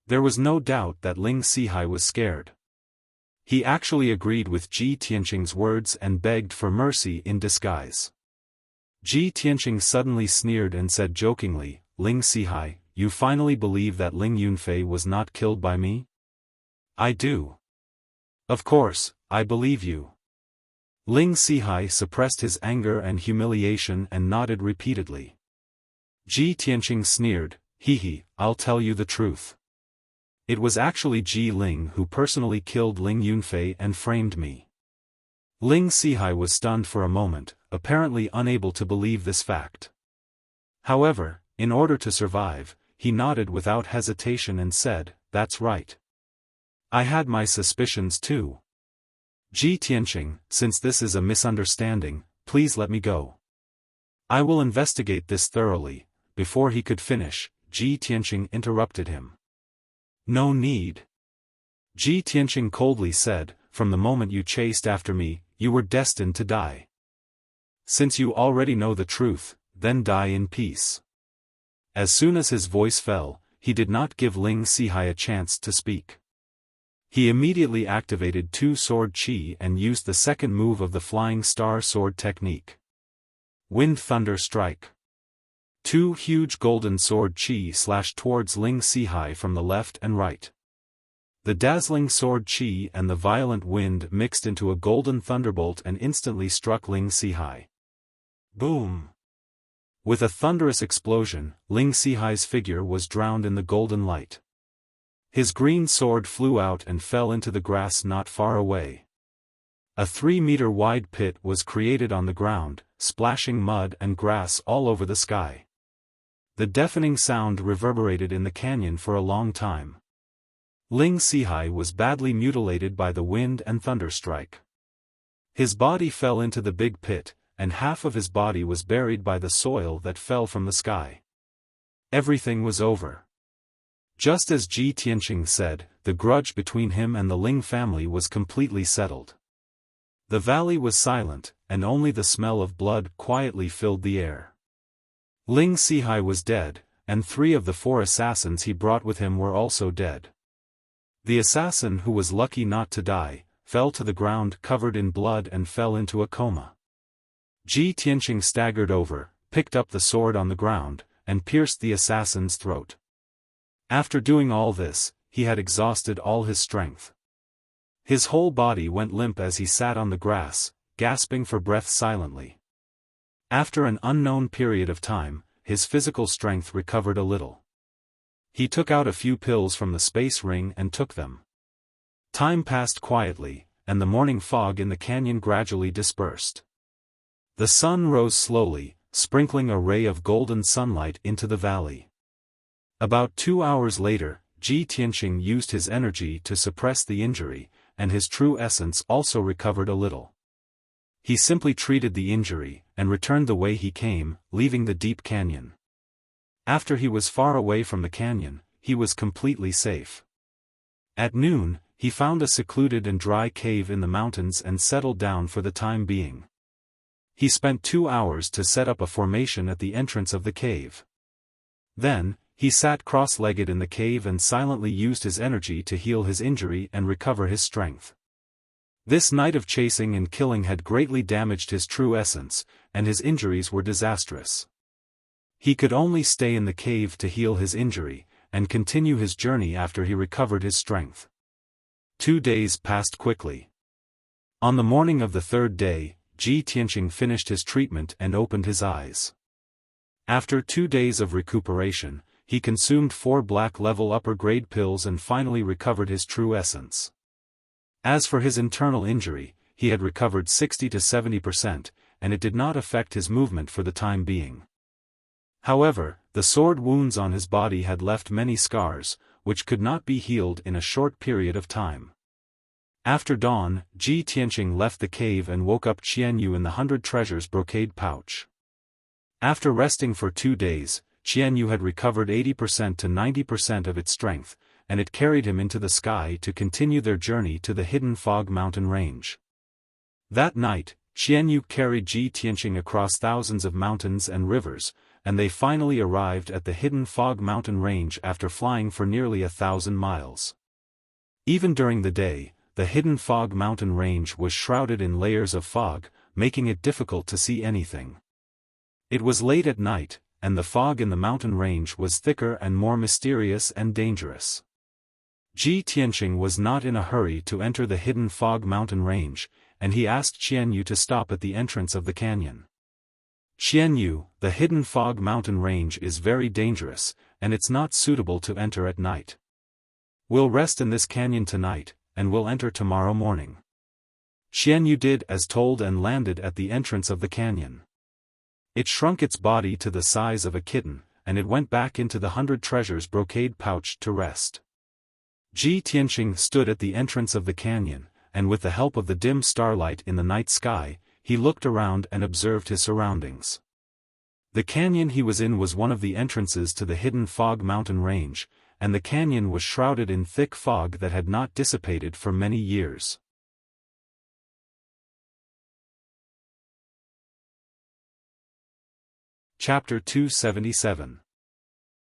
There was no doubt that Ling Sihai was scared. He actually agreed with Ji Tianqing's words and begged for mercy in disguise. Ji Tianqing suddenly sneered and said jokingly, Ling Sihai, you finally believe that Ling Yunfei was not killed by me? I do. Of course, I believe you. Ling Sihai suppressed his anger and humiliation and nodded repeatedly. Ji Tianqing sneered, Hee, I'll tell you the truth. It was actually Ji Ling who personally killed Ling Yunfei and framed me. Ling Sihai was stunned for a moment, apparently unable to believe this fact. However, in order to survive, he nodded without hesitation and said, that's right. I had my suspicions too. Ji Tianqing, since this is a misunderstanding, please let me go. I will investigate this thoroughly. Before he could finish, Ji Tianqing interrupted him. No need. Ji Tianqing coldly said, from the moment you chased after me, you were destined to die. Since you already know the truth, then die in peace. As soon as his voice fell, he did not give Ling Sihai a chance to speak. He immediately activated two sword chi and used the second move of the Flying Star Sword technique. Wind Thunder Strike. Two huge golden sword chi slashed towards Ling Sihai from the left and right. The dazzling sword chi and the violent wind mixed into a golden thunderbolt and instantly struck Ling Sihai. Boom! With a thunderous explosion, Ling Sihai's figure was drowned in the golden light. His green sword flew out and fell into the grass not far away. A 3-meter-wide pit was created on the ground, splashing mud and grass all over the sky. The deafening sound reverberated in the canyon for a long time. Ling Sihai was badly mutilated by the wind and thunderstrike. His body fell into the big pit, and half of his body was buried by the soil that fell from the sky. Everything was over. Just as Ji Tianqing said, the grudge between him and the Ling family was completely settled. The valley was silent, and only the smell of blood quietly filled the air. Ling Sihai was dead, and 3 of the 4 assassins he brought with him were also dead. The assassin who was lucky not to die, fell to the ground covered in blood and fell into a coma. Ji Tianqing staggered over, picked up the sword on the ground, and pierced the assassin's throat. After doing all this, he had exhausted all his strength. His whole body went limp as he sat on the grass, gasping for breath silently. After an unknown period of time, his physical strength recovered a little. He took out a few pills from the space ring and took them. Time passed quietly, and the morning fog in the canyon gradually dispersed. The sun rose slowly, sprinkling a ray of golden sunlight into the valley. About 2 hours later, Ji Tianqing used his energy to suppress the injury, and his true essence also recovered a little. He simply treated the injury, and returned the way he came, leaving the deep canyon. After he was far away from the canyon, he was completely safe. At noon, he found a secluded and dry cave in the mountains and settled down for the time being. He spent 2 hours to set up a formation at the entrance of the cave. Then, he sat cross-legged in the cave and silently used his energy to heal his injury and recover his strength. This night of chasing and killing had greatly damaged his true essence, and his injuries were disastrous. He could only stay in the cave to heal his injury, and continue his journey after he recovered his strength. 2 days passed quickly. On the morning of the 3rd day, Ji Tianqing finished his treatment and opened his eyes. After 2 days of recuperation, he consumed 4 black-level upper-grade pills and finally recovered his true essence. As for his internal injury, he had recovered 60 to 70%, and it did not affect his movement for the time being. However, the sword wounds on his body had left many scars, which could not be healed in a short period of time. After dawn, Ji Tianqing left the cave and woke up Qianyu in the 100 treasures brocade pouch. After resting for 2 days, Xianyu had recovered 80% to 90% of its strength, and it carried him into the sky to continue their journey to the hidden fog mountain range. That night, Xianyu carried Ji Tianqing across thousands of mountains and rivers, and they finally arrived at the hidden fog mountain range after flying for nearly 1,000 miles. Even during the day, the hidden fog mountain range was shrouded in layers of fog, making it difficult to see anything. It was late at night, and the fog in the mountain range was thicker and more mysterious and dangerous. Ji Tianqing was not in a hurry to enter the hidden fog mountain range, and he asked Xianyu to stop at the entrance of the canyon. Xianyu, the hidden fog mountain range is very dangerous, and it's not suitable to enter at night. We'll rest in this canyon tonight, and we'll enter tomorrow morning. Xianyu did as told and landed at the entrance of the canyon. It shrunk its body to the size of a kitten, and it went back into the 100 treasures brocade pouch to rest. Ji Tianqing stood at the entrance of the canyon, and with the help of the dim starlight in the night sky, he looked around and observed his surroundings. The canyon he was in was one of the entrances to the hidden fog mountain range, and the canyon was shrouded in thick fog that had not dissipated for many years. Chapter 277.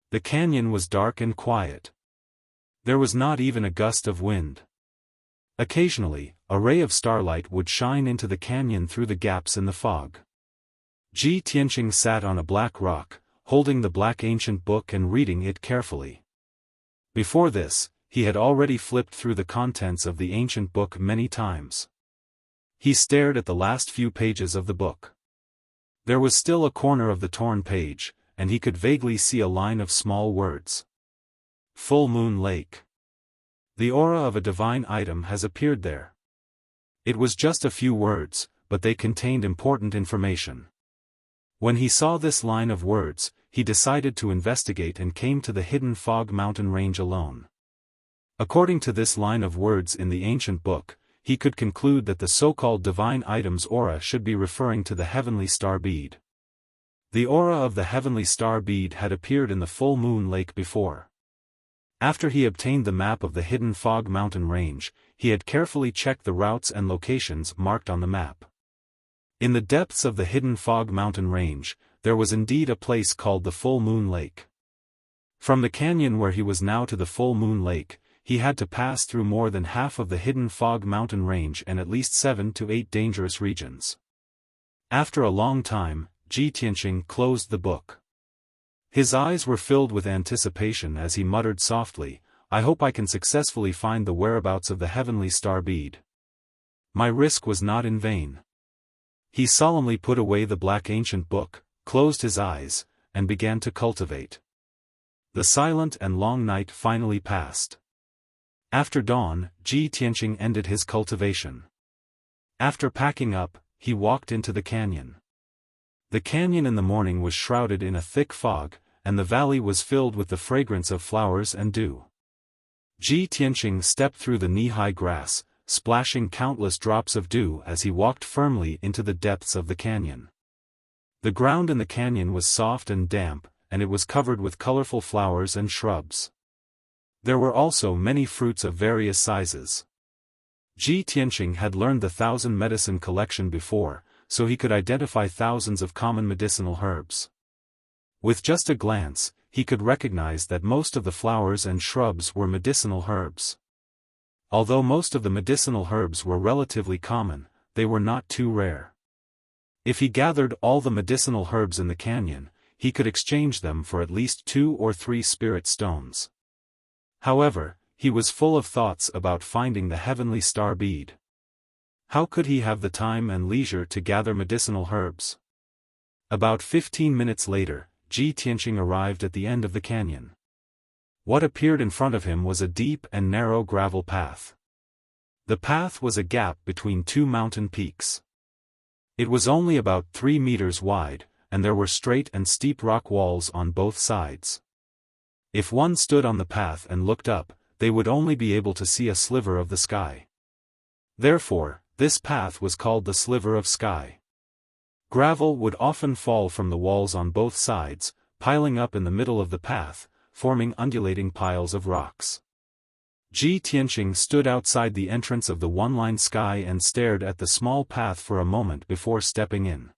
The canyon was dark and quiet. There was not even a gust of wind. Occasionally, a ray of starlight would shine into the canyon through the gaps in the fog. Ji Tianqing sat on a black rock, holding the black ancient book and reading it carefully. Before this, he had already flipped through the contents of the ancient book many times. He stared at the last few pages of the book. There was still a corner of the torn page, and he could vaguely see a line of small words. Full Moon Lake. The aura of a divine item has appeared there. It was just a few words, but they contained important information. When he saw this line of words, he decided to investigate and came to the hidden fog mountain range alone. According to this line of words in the ancient book, he could conclude that the so-called divine item's aura should be referring to the heavenly star bead. The aura of the heavenly star bead had appeared in the full moon lake before. After he obtained the map of the hidden fog mountain range, he had carefully checked the routes and locations marked on the map. In the depths of the hidden fog mountain range, there was indeed a place called the full moon lake. From the canyon where he was now to the full moon lake, he had to pass through more than half of the hidden fog mountain range and at least 7 to 8 dangerous regions. After a long time, Ji Tianqing closed the book. His eyes were filled with anticipation as he muttered softly, "I hope I can successfully find the whereabouts of the heavenly star bead. My risk was not in vain." He solemnly put away the black ancient book, closed his eyes, and began to cultivate. The silent and long night finally passed. After dawn, Ji Tianqing ended his cultivation. After packing up, he walked into the canyon. The canyon in the morning was shrouded in a thick fog, and the valley was filled with the fragrance of flowers and dew. Ji Tianqing stepped through the knee-high grass, splashing countless drops of dew as he walked firmly into the depths of the canyon. The ground in the canyon was soft and damp, and it was covered with colorful flowers and shrubs. There were also many fruits of various sizes. Ji Tianqing had learned the 1,000 medicine collection before, so he could identify thousands of common medicinal herbs. With just a glance, he could recognize that most of the flowers and shrubs were medicinal herbs. Although most of the medicinal herbs were relatively common, they were not too rare. If he gathered all the medicinal herbs in the canyon, he could exchange them for at least 2 or 3 spirit stones. However, he was full of thoughts about finding the heavenly star bead. How could he have the time and leisure to gather medicinal herbs? About 15 minutes later, Ji Tianqing arrived at the end of the canyon. What appeared in front of him was a deep and narrow gravel path. The path was a gap between 2 mountain peaks. It was only about 3 meters wide, and there were straight and steep rock walls on both sides. If one stood on the path and looked up, they would only be able to see a sliver of the sky. Therefore, this path was called the sliver of sky. Gravel would often fall from the walls on both sides, piling up in the middle of the path, forming undulating piles of rocks. Ji Tianqing stood outside the entrance of the one-line sky and stared at the small path for a moment before stepping in.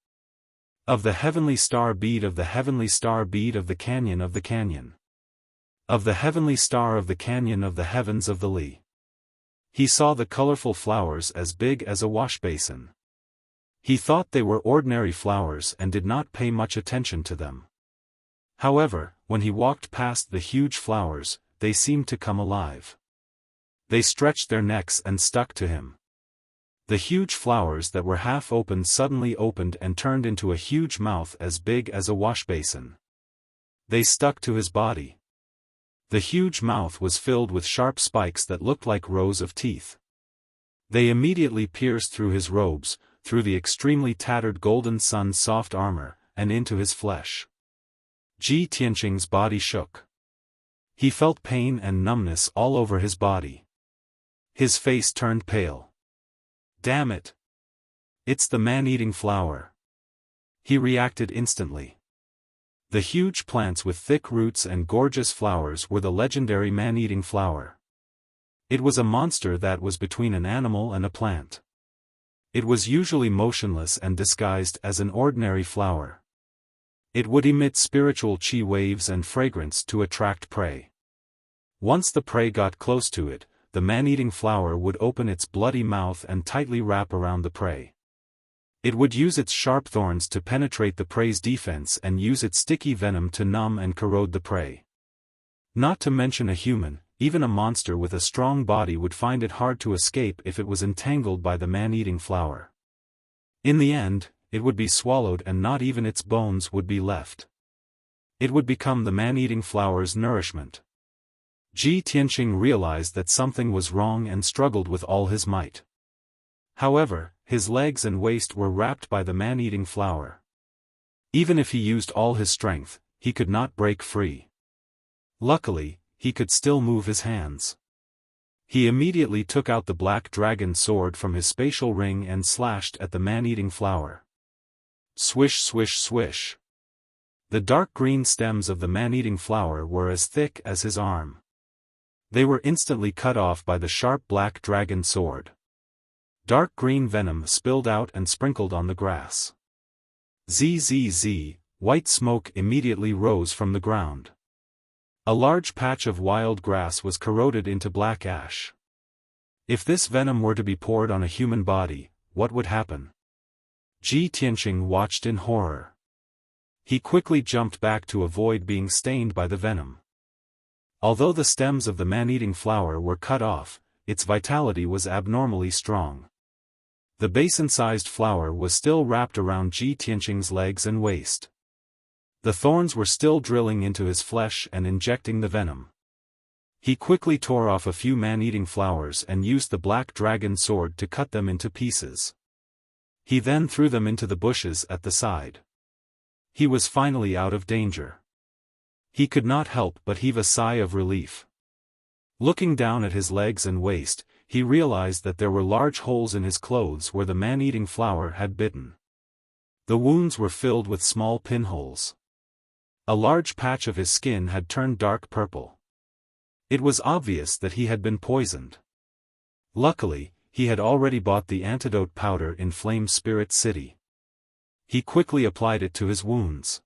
Of the heavenly star bead of the heavenly star bead of the canyon of the canyon. Of the heavenly star of the canyon of the heavens of the Li. He saw the colorful flowers as big as a wash basin. He thought they were ordinary flowers and did not pay much attention to them. However, when he walked past the huge flowers, they seemed to come alive. They stretched their necks and stuck to him. The huge flowers that were half open suddenly opened and turned into a huge mouth as big as a wash basin. They stuck to his body. The huge mouth was filled with sharp spikes that looked like rows of teeth. They immediately pierced through his robes, through the extremely tattered golden sun's soft armor, and into his flesh. Ji Tianqing's body shook. He felt pain and numbness all over his body. His face turned pale. Damn it! It's the man-eating flower. He reacted instantly. The huge plants with thick roots and gorgeous flowers were the legendary man-eating flower. It was a monster that was between an animal and a plant. It was usually motionless and disguised as an ordinary flower. It would emit spiritual chi waves and fragrance to attract prey. Once the prey got close to it, the man-eating flower would open its bloody mouth and tightly wrap around the prey. It would use its sharp thorns to penetrate the prey's defense and use its sticky venom to numb and corrode the prey. Not to mention a human, even a monster with a strong body would find it hard to escape if it was entangled by the man-eating flower. In the end, it would be swallowed and not even its bones would be left. It would become the man-eating flower's nourishment. Ji Tianqing realized that something was wrong and struggled with all his might. However, his legs and waist were wrapped by the man-eating flower. Even if he used all his strength, he could not break free. Luckily, he could still move his hands. He immediately took out the black dragon sword from his spatial ring and slashed at the man-eating flower. Swish swish swish. The dark green stems of the man-eating flower were as thick as his arm. They were instantly cut off by the sharp black dragon sword. Dark green venom spilled out and sprinkled on the grass. Zzz, white smoke immediately rose from the ground. A large patch of wild grass was corroded into black ash. If this venom were to be poured on a human body, what would happen? Ji Tianqing watched in horror. He quickly jumped back to avoid being stained by the venom. Although the stems of the man-eating flower were cut off, its vitality was abnormally strong. The basin-sized flower was still wrapped around Ji Tianqing's legs and waist. The thorns were still drilling into his flesh and injecting the venom. He quickly tore off a few man-eating flowers and used the black dragon sword to cut them into pieces. He then threw them into the bushes at the side. He was finally out of danger. He could not help but heave a sigh of relief. Looking down at his legs and waist, he realized that there were large holes in his clothes where the man-eating flower had bitten. The wounds were filled with small pinholes. A large patch of his skin had turned dark purple. It was obvious that he had been poisoned. Luckily, he had already bought the antidote powder in Flame Spirit City. He quickly applied it to his wounds.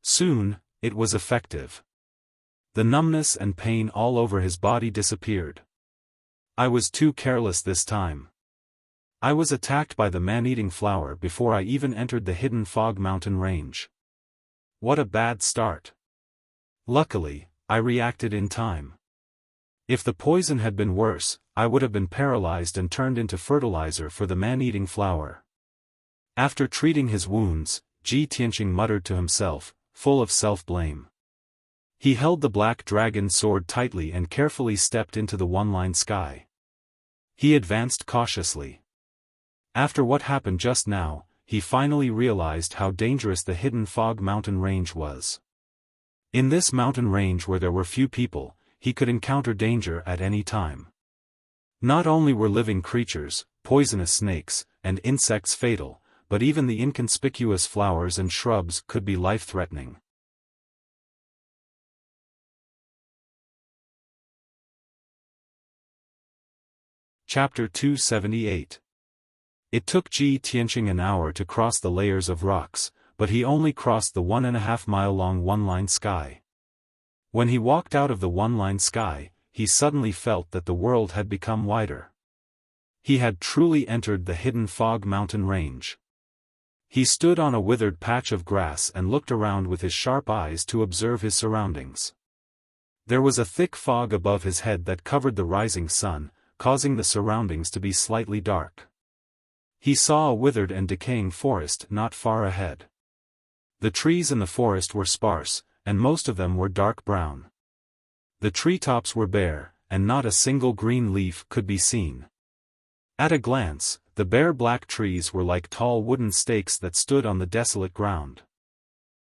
Soon, it was effective. The numbness and pain all over his body disappeared. I was too careless this time. I was attacked by the man-eating flower before I even entered the hidden fog mountain range. What a bad start. Luckily, I reacted in time. If the poison had been worse, I would have been paralyzed and turned into fertilizer for the man-eating flower. After treating his wounds, Ji Tianqing muttered to himself, full of self-blame. He held the black dragon sword tightly and carefully stepped into the one-line sky. He advanced cautiously. After what happened just now, he finally realized how dangerous the hidden fog mountain range was. In this mountain range where there were few people, he could encounter danger at any time. Not only were living creatures, poisonous snakes, and insects fatal, but even the inconspicuous flowers and shrubs could be life-threatening. Chapter 278. It took Ji Tianqing an hour to cross the layers of rocks, but he only crossed the 1.5-mile-long one-line sky. When he walked out of the one-line sky, he suddenly felt that the world had become wider. He had truly entered the hidden fog mountain range. He stood on a withered patch of grass and looked around with his sharp eyes to observe his surroundings. There was a thick fog above his head that covered the rising sun, causing the surroundings to be slightly dark. He saw a withered and decaying forest not far ahead. The trees in the forest were sparse, and most of them were dark brown. The treetops were bare, and not a single green leaf could be seen. At a glance, the bare black trees were like tall wooden stakes that stood on the desolate ground.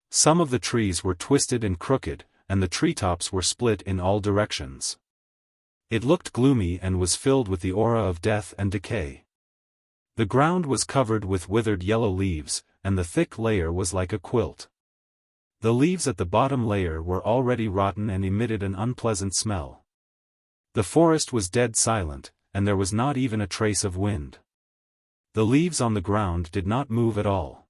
Some of the trees were twisted and crooked, and the treetops were split in all directions. It looked gloomy and was filled with the aura of death and decay. The ground was covered with withered yellow leaves, and the thick layer was like a quilt. The leaves at the bottom layer were already rotten and emitted an unpleasant smell. The forest was dead silent, and there was not even a trace of wind. The leaves on the ground did not move at all.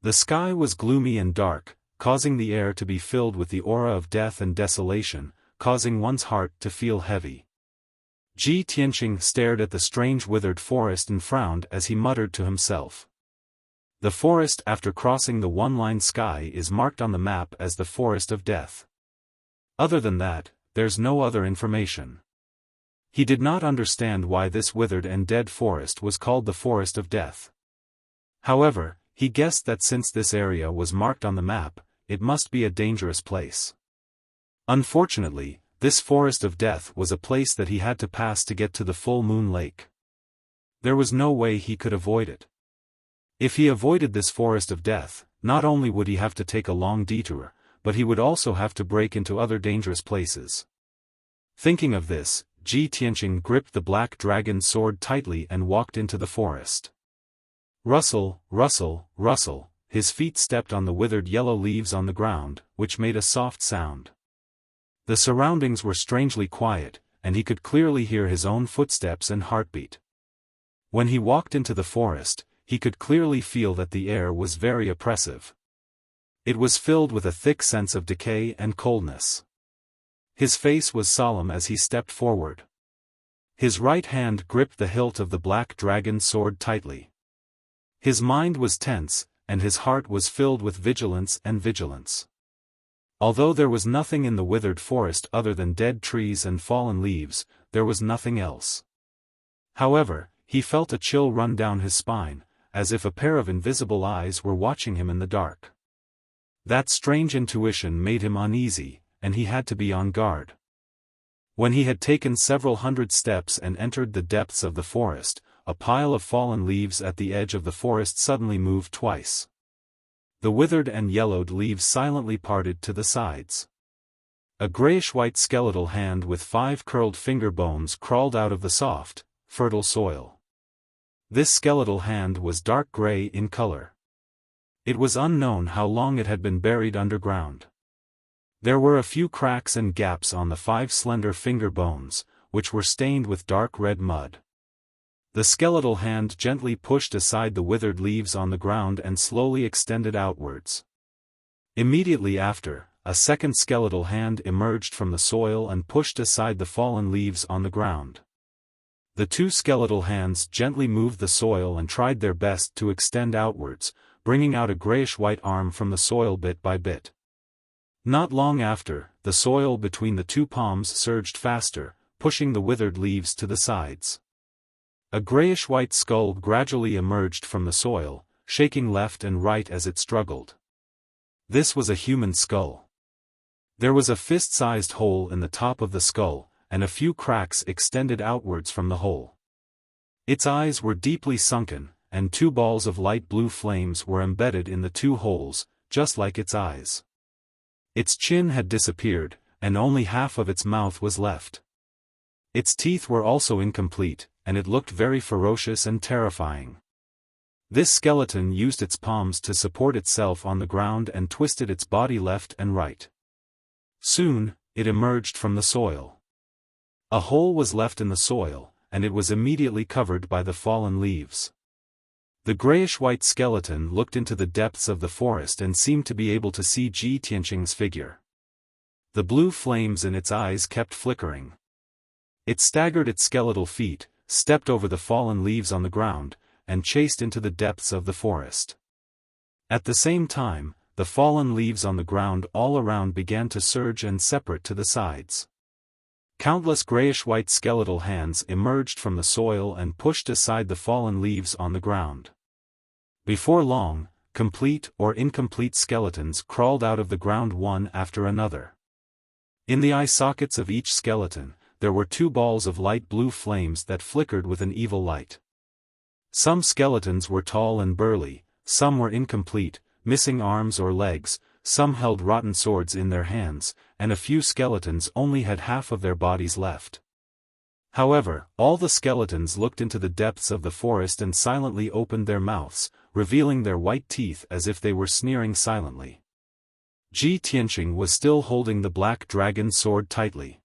The sky was gloomy and dark, causing the air to be filled with the aura of death and desolation, causing one's heart to feel heavy. Ji Tianqing stared at the strange withered forest and frowned as he muttered to himself. The forest after crossing the one-line sky is marked on the map as the Forest of Death. Other than that, there's no other information. He did not understand why this withered and dead forest was called the Forest of Death. However, he guessed that since this area was marked on the map, it must be a dangerous place. Unfortunately, this Forest of Death was a place that he had to pass to get to the Full Moon Lake. There was no way he could avoid it. If he avoided this Forest of Death, not only would he have to take a long detour, but he would also have to break into other dangerous places. Thinking of this, Ji Tianqing gripped the black dragon sword tightly and walked into the forest. Rustle, rustle, rustle, his feet stepped on the withered yellow leaves on the ground, which made a soft sound. The surroundings were strangely quiet, and he could clearly hear his own footsteps and heartbeat. When he walked into the forest, he could clearly feel that the air was very oppressive. It was filled with a thick sense of decay and coldness. His face was solemn as he stepped forward. His right hand gripped the hilt of the black dragon sword tightly. His mind was tense, and his heart was filled with vigilance and vigilance. Although there was nothing in the withered forest other than dead trees and fallen leaves, there was nothing else. However, he felt a chill run down his spine, as if a pair of invisible eyes were watching him in the dark. That strange intuition made him uneasy, and he had to be on guard. When he had taken several hundred steps and entered the depths of the forest, a pile of fallen leaves at the edge of the forest suddenly moved twice. The withered and yellowed leaves silently parted to the sides. A grayish-white skeletal hand with 5 curled finger bones crawled out of the soft, fertile soil. This skeletal hand was dark gray in color. It was unknown how long it had been buried underground. There were a few cracks and gaps on the 5 slender finger bones, which were stained with dark red mud. The skeletal hand gently pushed aside the withered leaves on the ground and slowly extended outwards. Immediately after, a second skeletal hand emerged from the soil and pushed aside the fallen leaves on the ground. The 2 skeletal hands gently moved the soil and tried their best to extend outwards, bringing out a grayish-white arm from the soil bit by bit. Not long after, the soil between the 2 palms surged faster, pushing the withered leaves to the sides. A grayish-white skull gradually emerged from the soil, shaking left and right as it struggled. This was a human skull. There was a fist-sized hole in the top of the skull, and a few cracks extended outwards from the hole. Its eyes were deeply sunken, and 2 balls of light blue flames were embedded in the 2 holes, just like its eyes. Its chin had disappeared, and only half of its mouth was left. Its teeth were also incomplete, and it looked very ferocious and terrifying. This skeleton used its palms to support itself on the ground and twisted its body left and right. Soon, it emerged from the soil. A hole was left in the soil, and it was immediately covered by the fallen leaves. The grayish-white skeleton looked into the depths of the forest and seemed to be able to see Ji Tianqing's figure. The blue flames in its eyes kept flickering. It staggered its skeletal feet, stepped over the fallen leaves on the ground, and chased into the depths of the forest. At the same time, the fallen leaves on the ground all around began to surge and separate to the sides. Countless grayish-white skeletal hands emerged from the soil and pushed aside the fallen leaves on the ground. Before long, complete or incomplete skeletons crawled out of the ground one after another. In the eye sockets of each skeleton, there were 2 balls of light blue flames that flickered with an evil light. Some skeletons were tall and burly, some were incomplete, missing arms or legs, some held rotten swords in their hands, and a few skeletons only had half of their bodies left. However, all the skeletons looked into the depths of the forest and silently opened their mouths, revealing their white teeth as if they were sneering silently. Ji Tianqing was still holding the black dragon sword tightly.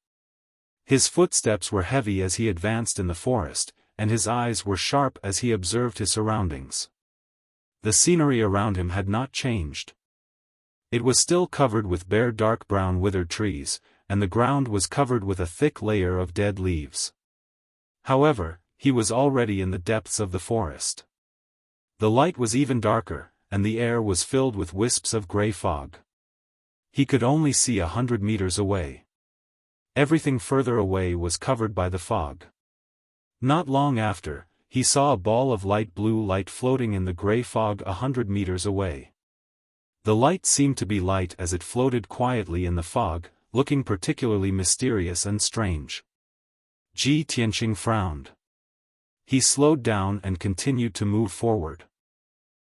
His footsteps were heavy as he advanced in the forest, and his eyes were sharp as he observed his surroundings. The scenery around him had not changed. It was still covered with bare dark brown withered trees, and the ground was covered with a thick layer of dead leaves. However, he was already in the depths of the forest. The light was even darker, and the air was filled with wisps of gray fog. He could only see 100 meters away. Everything further away was covered by the fog. Not long after, he saw a ball of light blue light floating in the gray fog 100 meters away. The light seemed to be light as it floated quietly in the fog, looking particularly mysterious and strange. Ji Tianqing frowned. He slowed down and continued to move forward.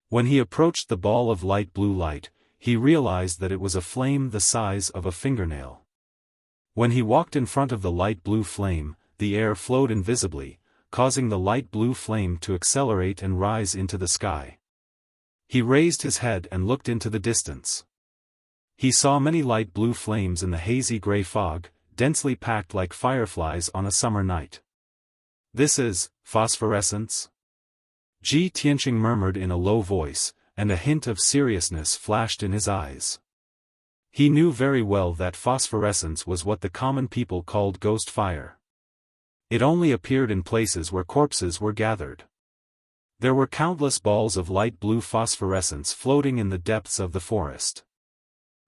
When he approached the ball of light blue light, he realized that it was a flame the size of a fingernail. When he walked in front of the light blue flame, the air flowed invisibly, causing the light blue flame to accelerate and rise into the sky. He raised his head and looked into the distance. He saw many light blue flames in the hazy gray fog, densely packed like fireflies on a summer night. "This is phosphorescence?" Ji Tianqing murmured in a low voice, and a hint of seriousness flashed in his eyes. He knew very well that phosphorescence was what the common people called ghost fire. It only appeared in places where corpses were gathered. There were countless balls of light blue phosphorescence floating in the depths of the forest.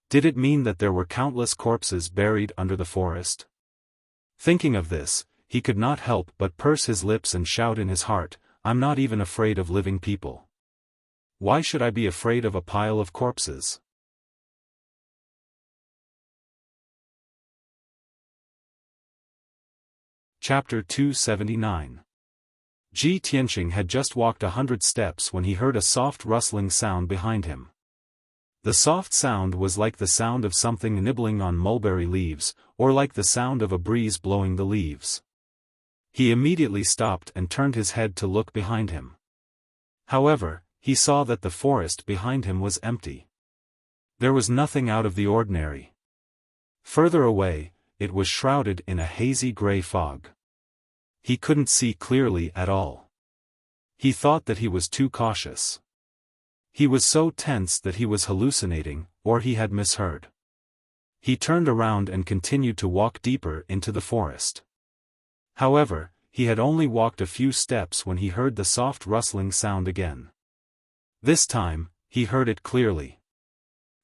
Did it mean that there were countless corpses buried under the forest? Thinking of this, he could not help but purse his lips and shout in his heart, "I'm not even afraid of living people. Why should I be afraid of a pile of corpses?" Chapter 279. Ji Tianqing had just walked 100 steps when he heard a soft rustling sound behind him. The soft sound was like the sound of something nibbling on mulberry leaves, or like the sound of a breeze blowing the leaves. He immediately stopped and turned his head to look behind him. However, he saw that the forest behind him was empty. There was nothing out of the ordinary. Further away, it was shrouded in a hazy gray fog. He couldn't see clearly at all. He thought that he was too cautious. He was so tense that he was hallucinating, or he had misheard. He turned around and continued to walk deeper into the forest. However, he had only walked a few steps when he heard the soft rustling sound again. This time, he heard it clearly.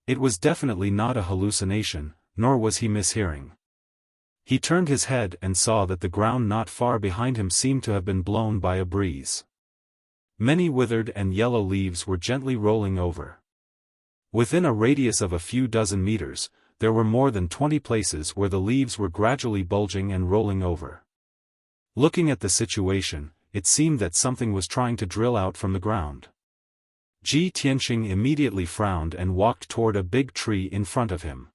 It was definitely not a hallucination, nor was he mishearing. He turned his head and saw that the ground not far behind him seemed to have been blown by a breeze. Many withered and yellow leaves were gently rolling over. Within a radius of a few dozen meters, there were more than 20 places where the leaves were gradually bulging and rolling over. Looking at the situation, it seemed that something was trying to drill out from the ground. Ji Tianqing immediately frowned and walked toward a big tree in front of him.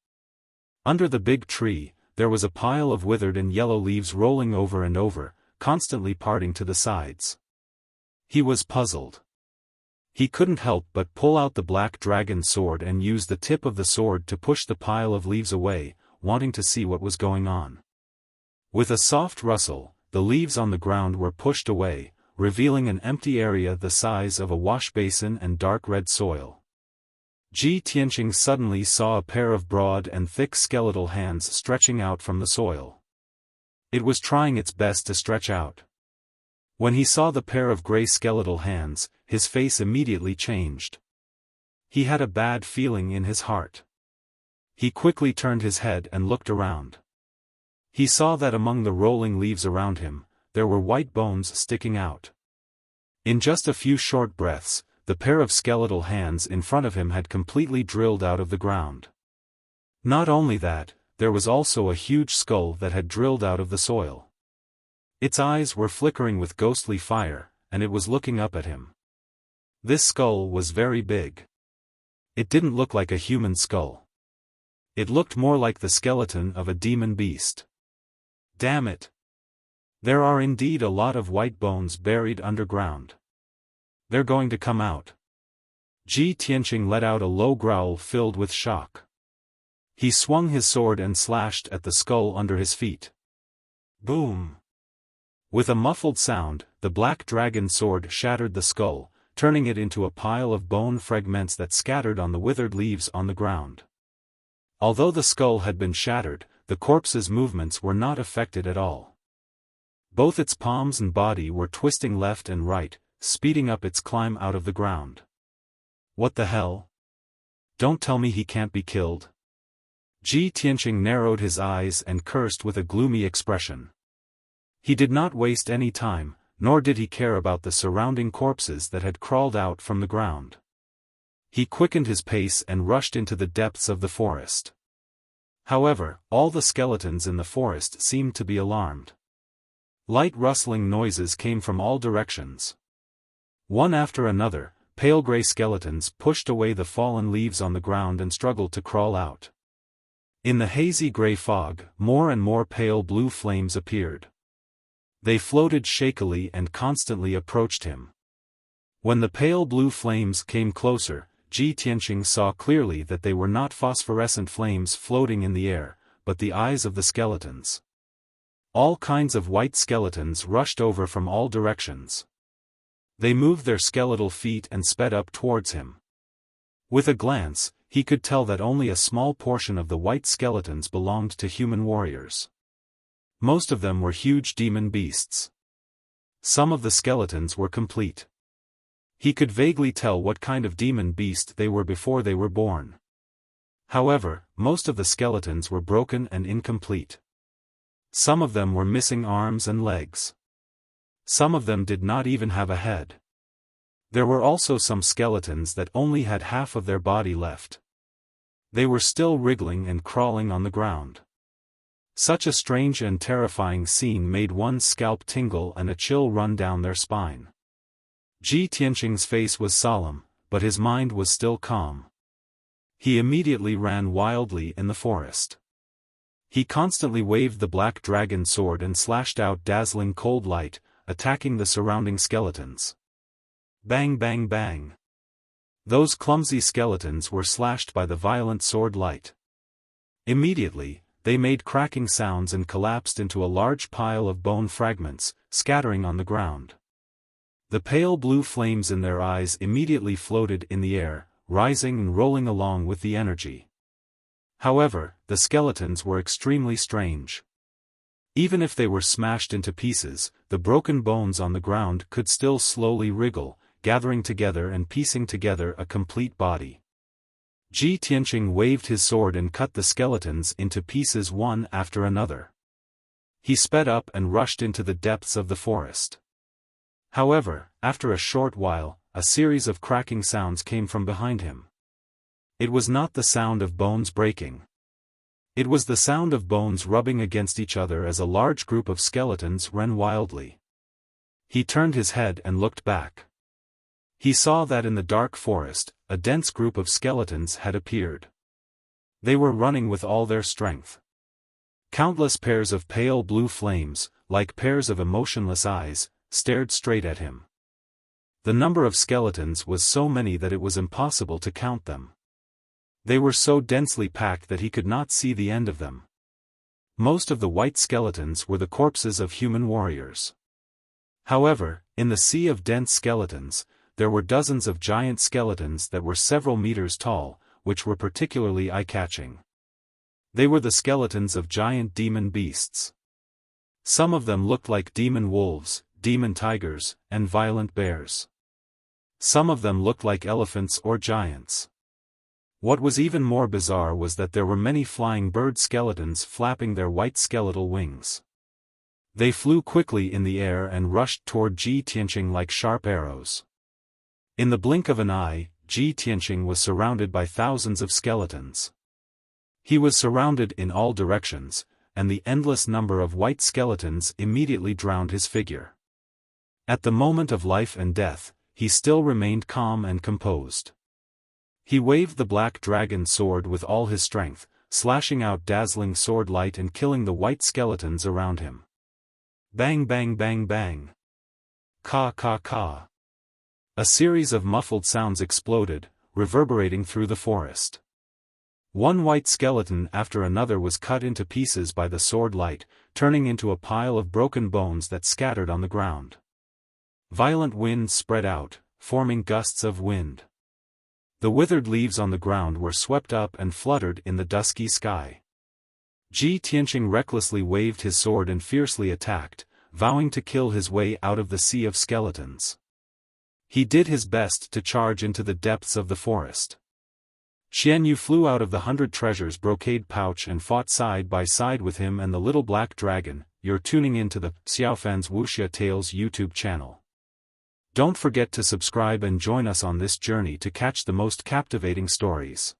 Under the big tree, there was a pile of withered and yellow leaves rolling over and over, constantly parting to the sides. He was puzzled. He couldn't help but pull out the black dragon sword and use the tip of the sword to push the pile of leaves away, wanting to see what was going on. With a soft rustle, the leaves on the ground were pushed away, revealing an empty area the size of a wash basin and dark red soil. Ji Tianqing suddenly saw a pair of broad and thick skeletal hands stretching out from the soil. It was trying its best to stretch out. When he saw the pair of gray skeletal hands, his face immediately changed. He had a bad feeling in his heart. He quickly turned his head and looked around. He saw that among the rolling leaves around him, there were white bones sticking out. In just a few short breaths, the pair of skeletal hands in front of him had completely drilled out of the ground. Not only that, there was also a huge skull that had drilled out of the soil. Its eyes were flickering with ghostly fire, and it was looking up at him. This skull was very big. It didn't look like a human skull. It looked more like the skeleton of a demon beast. Damn it! There are indeed a lot of white bones buried underground. They're going to come out. Ji Tianqing let out a low growl filled with shock. He swung his sword and slashed at the skull under his feet. Boom! With a muffled sound, the black dragon sword shattered the skull, turning it into a pile of bone fragments that scattered on the withered leaves on the ground. Although the skull had been shattered, the corpse's movements were not affected at all. Both its palms and body were twisting left and right, speeding up its climb out of the ground. What the hell? Don't tell me he can't be killed. Ji Tianqing narrowed his eyes and cursed with a gloomy expression. He did not waste any time, nor did he care about the surrounding corpses that had crawled out from the ground. He quickened his pace and rushed into the depths of the forest. However, all the skeletons in the forest seemed to be alarmed. Light rustling noises came from all directions. One after another, pale gray skeletons pushed away the fallen leaves on the ground and struggled to crawl out. In the hazy gray fog, more and more pale blue flames appeared. They floated shakily and constantly approached him. When the pale blue flames came closer, Ji Tianqing saw clearly that they were not phosphorescent flames floating in the air, but the eyes of the skeletons. All kinds of white skeletons rushed over from all directions. They moved their skeletal feet and sped up towards him. With a glance, he could tell that only a small portion of the white skeletons belonged to human warriors. Most of them were huge demon beasts. Some of the skeletons were complete. He could vaguely tell what kind of demon beast they were before they were born. However, most of the skeletons were broken and incomplete. Some of them were missing arms and legs. Some of them did not even have a head. There were also some skeletons that only had half of their body left. They were still wriggling and crawling on the ground. Such a strange and terrifying scene made one's scalp tingle and a chill run down their spine. Ji Tianqing's face was solemn, but his mind was still calm. He immediately ran wildly in the forest. He constantly waved the black dragon sword and slashed out dazzling cold light, attacking the surrounding skeletons. Bang bang bang. Those clumsy skeletons were slashed by the violent sword light. Immediately, they made cracking sounds and collapsed into a large pile of bone fragments, scattering on the ground. The pale blue flames in their eyes immediately floated in the air, rising and rolling along with the energy. However, the skeletons were extremely strange. Even if they were smashed into pieces, the broken bones on the ground could still slowly wriggle, gathering together and piecing together a complete body. Ji Tianqing waved his sword and cut the skeletons into pieces one after another. He sped up and rushed into the depths of the forest. However, after a short while, a series of cracking sounds came from behind him. It was not the sound of bones breaking. It was the sound of bones rubbing against each other as a large group of skeletons ran wildly. He turned his head and looked back. He saw that in the dark forest, a dense group of skeletons had appeared. They were running with all their strength. Countless pairs of pale blue flames, like pairs of emotionless eyes, stared straight at him. The number of skeletons was so many that it was impossible to count them. They were so densely packed that he could not see the end of them. Most of the white skeletons were the corpses of human warriors. However, in the sea of dense skeletons, there were dozens of giant skeletons that were several meters tall, which were particularly eye-catching. They were the skeletons of giant demon beasts. Some of them looked like demon wolves, demon tigers, and violent bears. Some of them looked like elephants or giants. What was even more bizarre was that there were many flying bird skeletons flapping their white skeletal wings. They flew quickly in the air and rushed toward Ji Tianqing like sharp arrows. In the blink of an eye, Ji Tianqing was surrounded by thousands of skeletons. He was surrounded in all directions, and the endless number of white skeletons immediately drowned his figure. At the moment of life and death, he still remained calm and composed. He waved the black dragon sword with all his strength, slashing out dazzling sword light and killing the white skeletons around him. Bang bang bang bang. Ka ka ka. A series of muffled sounds exploded, reverberating through the forest. One white skeleton after another was cut into pieces by the sword light, turning into a pile of broken bones that scattered on the ground. Violent winds spread out, forming gusts of wind. The withered leaves on the ground were swept up and fluttered in the dusky sky. Ji Tianqing recklessly waved his sword and fiercely attacked, vowing to kill his way out of the sea of skeletons. He did his best to charge into the depths of the forest. Xian Yu flew out of the 100 treasures brocade pouch and fought side by side with him and the little black dragon. You're tuning into the Xiaofan's Wuxia Tales YouTube channel. Don't forget to subscribe and join us on this journey to catch the most captivating stories.